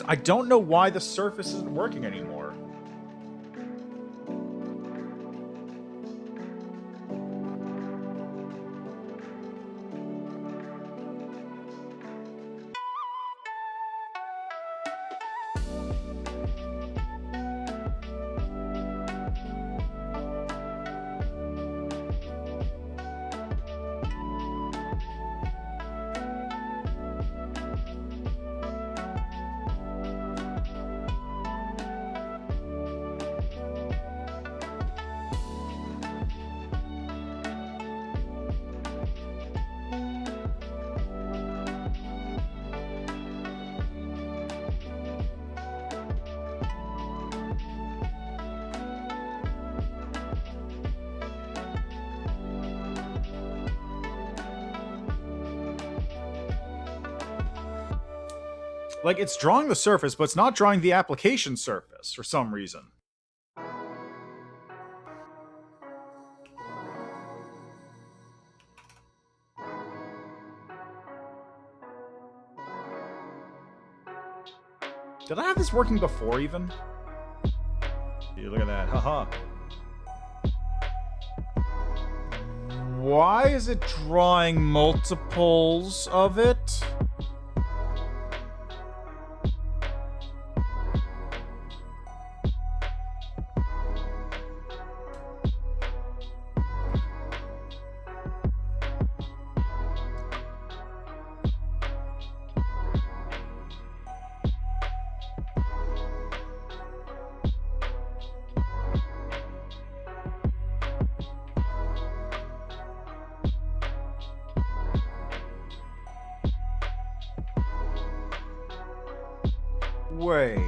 I don't know why the surface isn't working anymore. Like, it's drawing the surface, but it's not drawing the application surface for some reason. Did I have this working before, even? Dude, look at that. Haha. Why is it drawing multiples of it? Wait.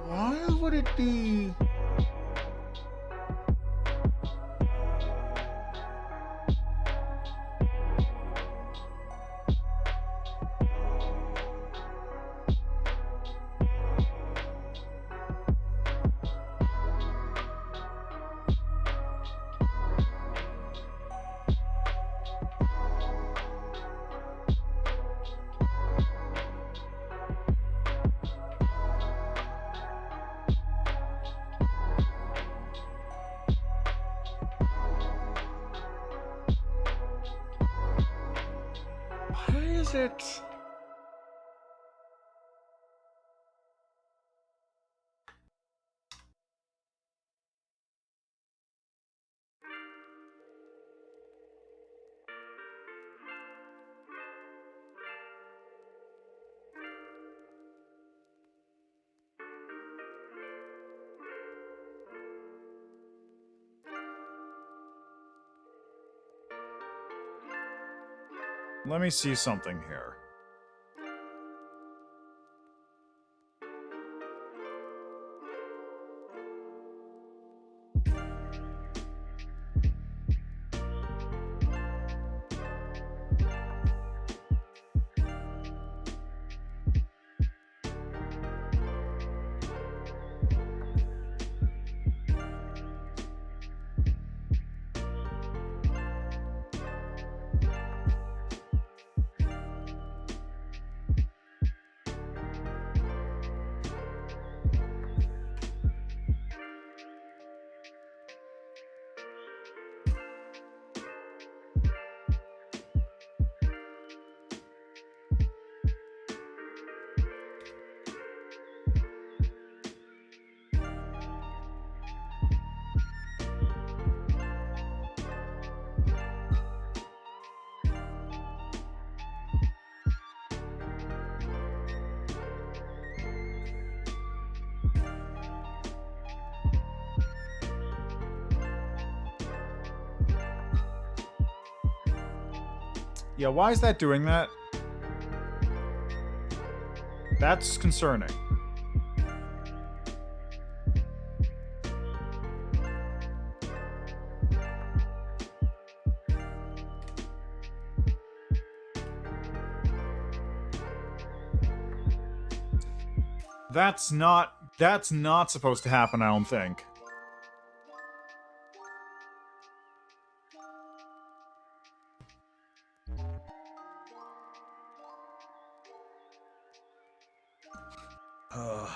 Why would it be? is it? Let me see something here. Yeah, why is that doing that? That's concerning. That's not supposed to happen, I don't think. Oh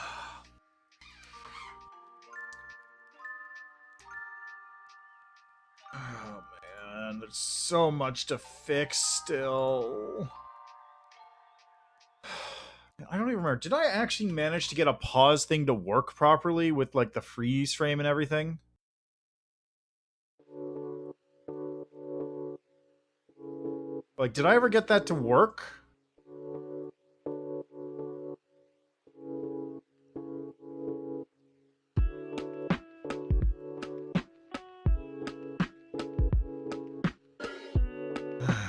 man, there's so much to fix still. I don't even remember. Did I actually manage to get a pause thing to work properly with like the freeze frame and everything? Like, did I ever get that to work?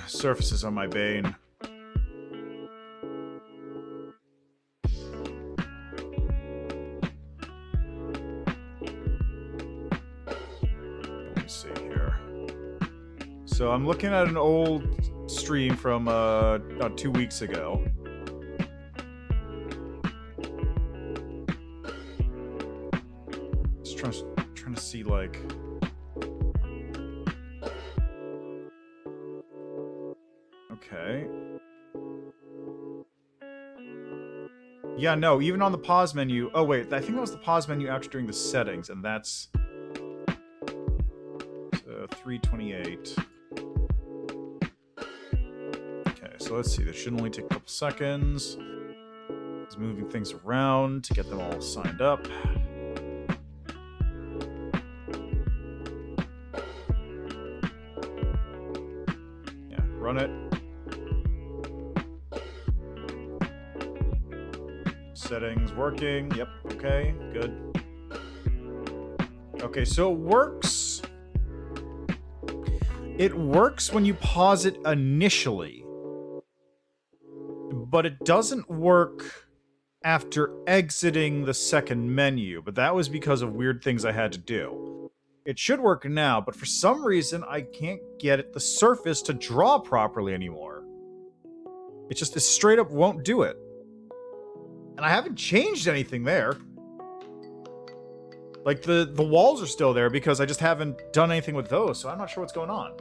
Surfaces on my bane. Let me see here. So I'm looking at an old stream from about 2 weeks ago. Just trying to see like. Okay. Yeah, no, even on the pause menu... Oh, wait, I think that was the pause menu after doing the settings, and that's... 328. Okay, so let's see. This should only take a couple seconds. Just moving things around to get them all signed up. Yeah, run it. Settings working. Yep, okay, good. Okay, so it works. It works when you pause it initially. But it doesn't work after exiting the second menu. But that was because of weird things I had to do. It should work now, but for some reason I can't get the surface to draw properly anymore. It just straight up won't do it. And I haven't changed anything there. Like, the walls are still there because I just haven't done anything with those, so I'm not sure what's going on.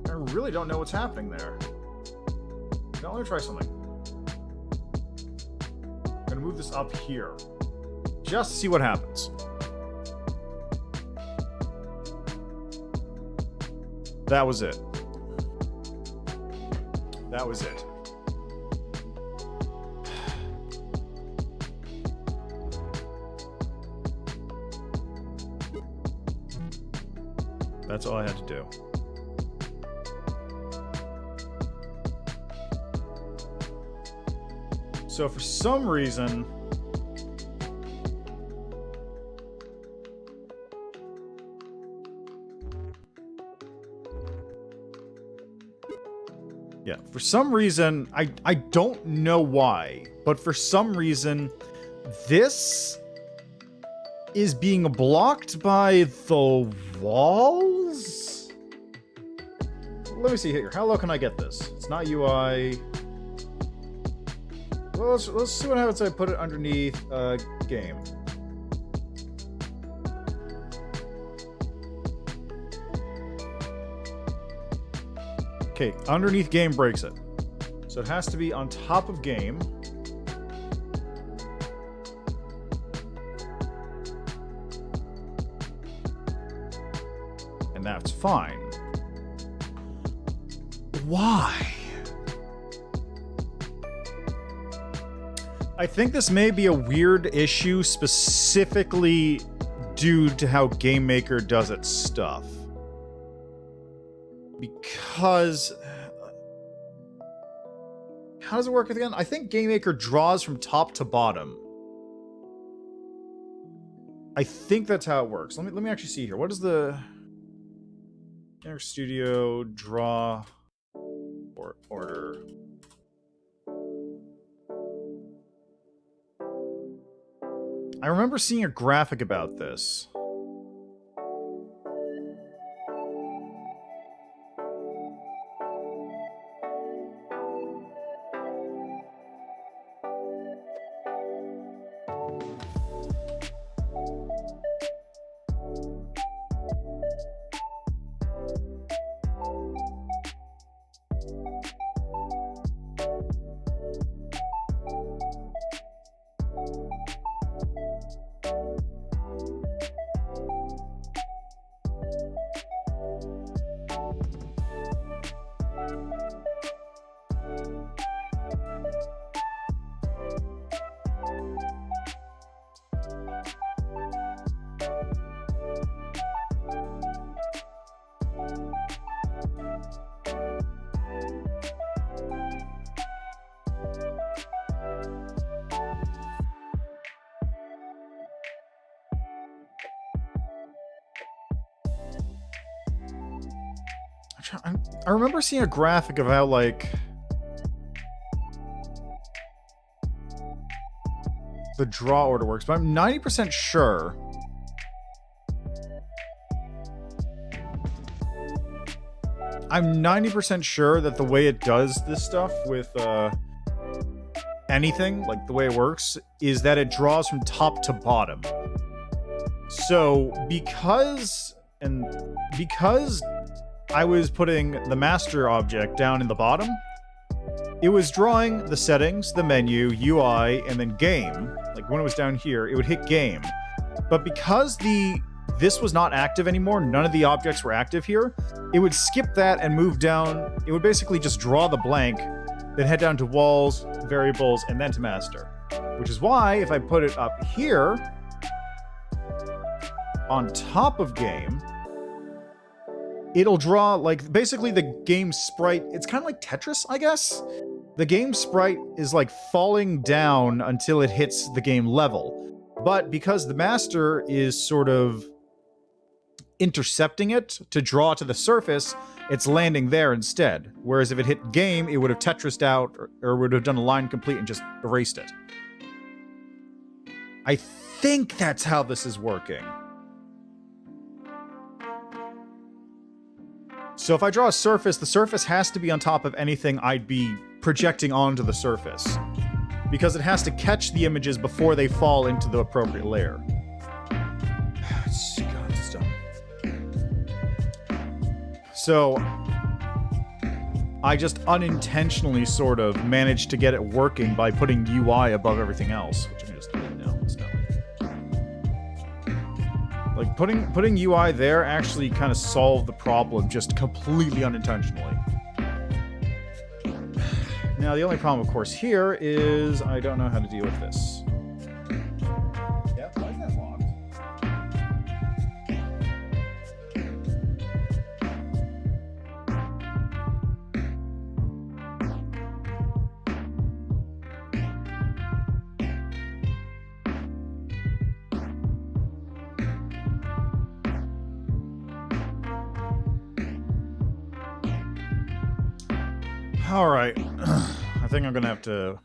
I really don't know what's happening there. Now, let me try something. I'm gonna move this up here. Just to see what happens. That was it. That was it. That's all I had to do. So for some reason... Yeah, for some reason, I don't know why, but for some reason, this is being blocked by the walls? Let me see here. How low can I get this? It's not UI. Well, let's see what happens if I put it underneath game. Okay, underneath game breaks it. So it has to be on top of game. And that's fine. Why? I think this may be a weird issue specifically due to how GameMaker does its stuff. Because... how does it work again? I think GameMaker draws from top to bottom. I think that's how it works. Let me actually see here. What is the... Studio draw or order? I remember seeing a graphic about this. I remember seeing a graphic of how, like, the draw order works, but I'm 90% sure. I'm 90% sure that the way it does this stuff with anything, like the way it works, is that it draws from top to bottom. So because I was putting the master object down in the bottom, it was drawing the settings, the menu, UI, and then game. Like when it was down here, it would hit game. But because this was not active anymore, none of the objects were active here, it would skip that and move down. It would basically just draw the blank, then head down to walls, variables, and then to master. Which is why if I put it up here, on top of game, it'll draw, like, basically the game sprite. It's kind of like Tetris, I guess. The game sprite is like falling down until it hits the game level. But because the master is sort of intercepting it to draw to the surface, it's landing there instead. Whereas if it hit game, it would have Tetrised out or would have done a line complete and just erased it. I think that's how this is working. So if I draw a surface, the surface has to be on top of anything I'd be projecting onto the surface, because it has to catch the images before they fall into the appropriate layer. God, this is dumb. So I just unintentionally sort of managed to get it working by putting UI above everything else, which I just didn't know. It's not Like, putting UI there actually kind of solved the problem just completely unintentionally. Now, the only problem, of course, here is I don't know how to deal with this. Yeah, why is that locked? All right. I think I'm gonna have to.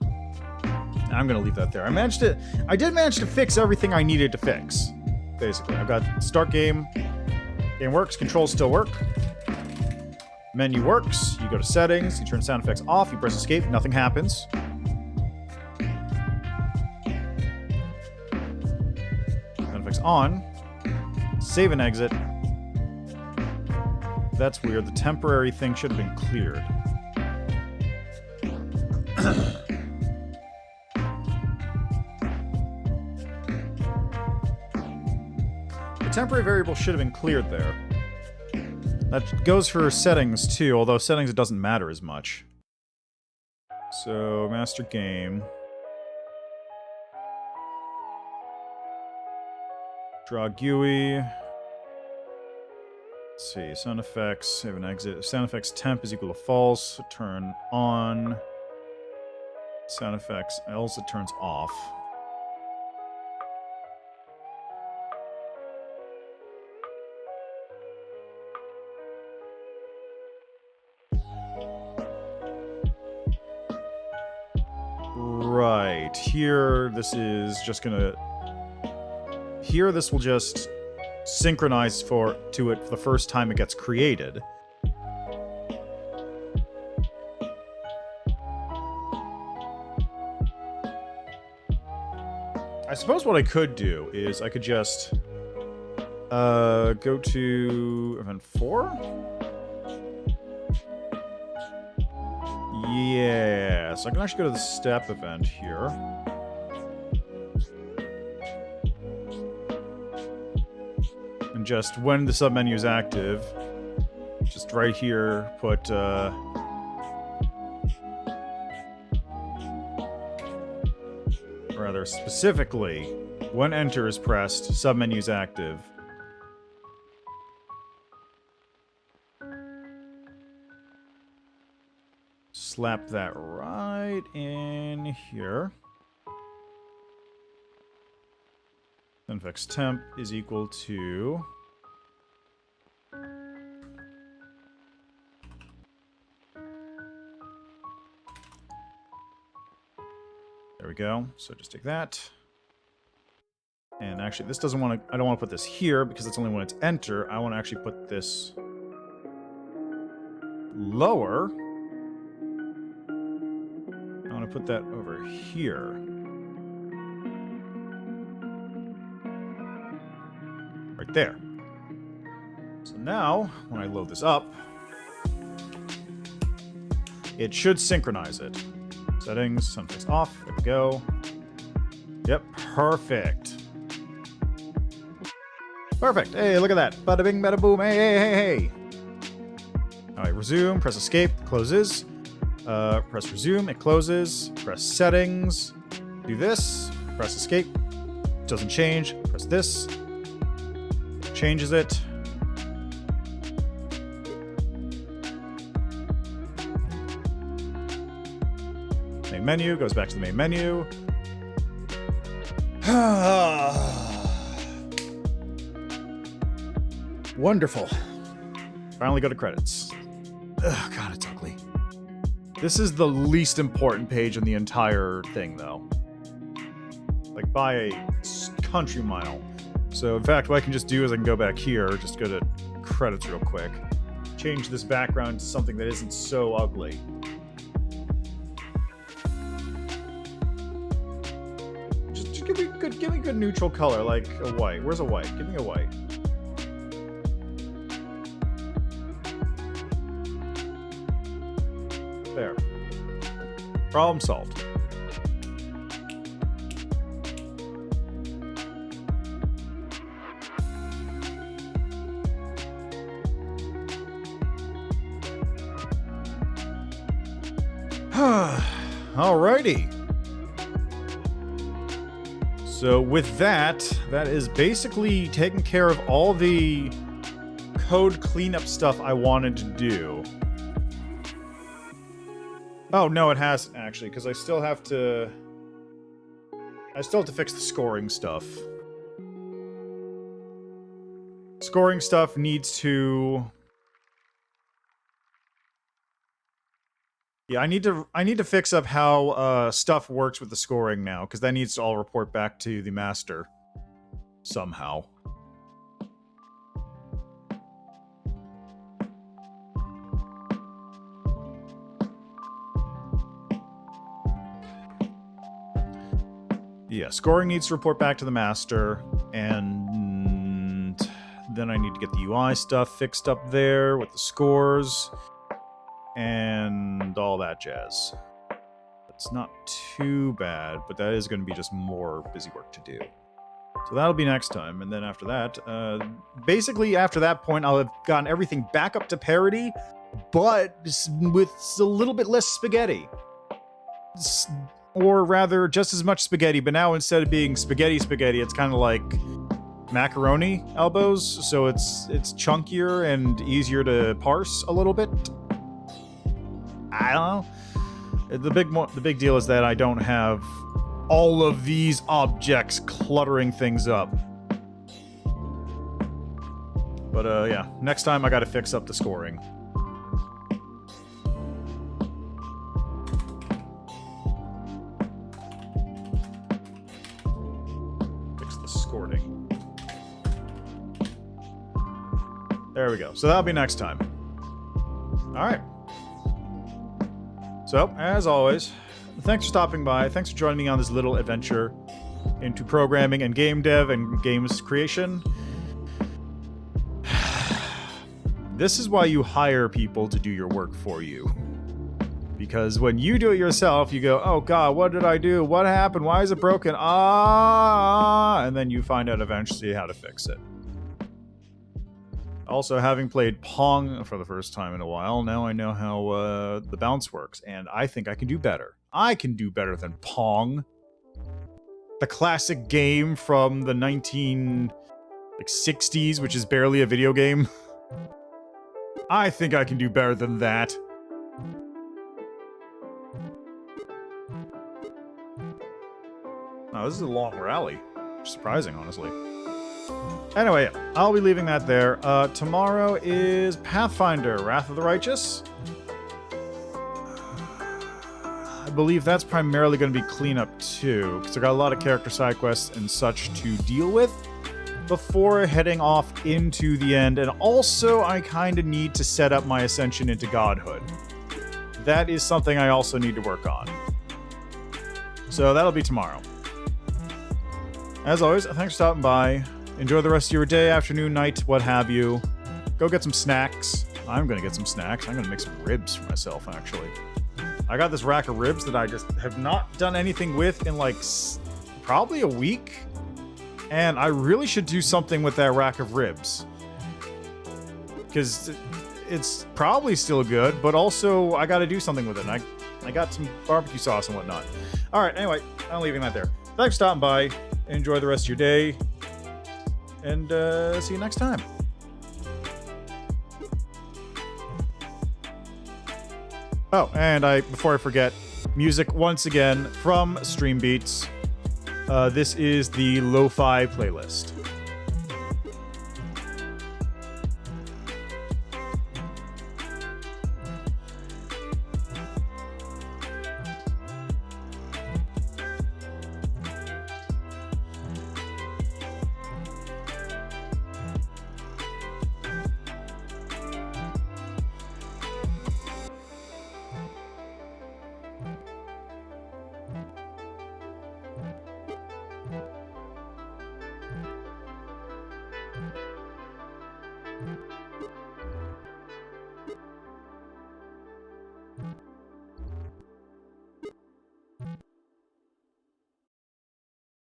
I'm gonna leave that there. I did manage to fix everything I needed to fix. Basically, I've got start game. Game works. Controls still work. Menu works. You go to settings. You turn sound effects off. You press escape. Nothing happens. Sound effects on. Save and exit. That's weird. The temporary thing should have been cleared. Temporary variable should have been cleared there. That goes for settings too, although settings it doesn't matter as much. So, master game. Draw GUI. Let's see, sound effects, save and exit. If sound effects temp is equal to false, turn on. Sound effects else it turns off. Right, here this is just gonna... Here this will just synchronize to it for the first time it gets created. I suppose what I could do is I could just go to event 4? Yeah, so I can actually go to the step event here. And just when the submenu is active, just right here, put rather specifically, when enter is pressed, submenu is active. Slap that right in here. Infix temp is equal to... There we go. So just take that. And actually, this doesn't want to... I don't want to put this here because it's only when it's enter. I want to actually put this lower. I want to put that over here. Right there. So now, when I load this up, it should synchronize it. Settings, sunfix off, there we go. Yep, perfect. Perfect, hey, look at that. Bada bing, bada boom, hey, hey, hey, hey. Alright, resume, press escape, closes. Press resume, it closes. Press settings, do this, press escape. Doesn't change, press this. Changes it. Main menu, goes back to the main menu. Wonderful. Finally go to credits. Ugh, God, it's ugly. This is the least important page in the entire thing, though. Like, by a country mile. So, in fact, what I can just do is I can go back here, just go to credits real quick. Change this background to something that isn't so ugly. Just give me a good neutral color, like a white. Where's a white? Give me a white. There. Problem solved. Alrighty. So with that, that is basically taking care of all the code cleanup stuff I wanted to do. Oh, no, it hasn't, actually, because I still have to fix the scoring stuff. Scoring stuff needs to... Yeah, I need to fix up how stuff works with the scoring now, because that needs to all report back to the master somehow. Yeah, scoring needs to report back to the master, and then I need to get the UI stuff fixed up there with the scores and all that jazz. It's not too bad, but that is going to be just more busy work to do. So that'll be next time, and then after that, basically after that point, I'll have gotten everything back up to parity, but with a little bit less spaghetti. Or rather, just as much spaghetti, but now instead of being spaghetti, it's kind of like macaroni elbows, so it's chunkier and easier to parse a little bit. I don't know. The big deal is that I don't have all of these objects cluttering things up. But yeah, next time I gotta fix up the scoring. There we go. So that'll be next time. Alright. So, as always, thanks for stopping by. Thanks for joining me on this little adventure into programming and game dev and games creation. This is why you hire people to do your work for you. Because when you do it yourself, you go, oh god, what did I do? What happened? Why is it broken? And then you find out eventually how to fix it. Also, having played Pong for the first time in a while, now I know how the bounce works, and I think I can do better. I can do better than Pong. The classic game from the 1960s, which is barely a video game. I think I can do better than that. Oh, this is a long rally. Surprising, honestly. Anyway, I'll be leaving that there. Tomorrow is Pathfinder, Wrath of the Righteous. I believe that's primarily going to be cleanup too, because I got a lot of character side quests and such to deal with before heading off into the end. And also, I kind of need to set up my ascension into godhood. That is something I also need to work on. So that'll be tomorrow. As always, thanks for stopping by. Enjoy the rest of your day, afternoon, night, what have you. Go get some snacks. I'm gonna get some snacks. I'm gonna make some ribs for myself, actually. I got this rack of ribs that I just have not done anything with in like probably a week. And I really should do something with that rack of ribs. Because it's probably still good, but also I gotta do something with it. And I got some barbecue sauce and whatnot. Alright, anyway, I'm leaving that there. Thanks for stopping by. Enjoy the rest of your day. And see you next time. Oh, and before I forget, music once again from StreamBeats. This is the Lo-Fi playlist.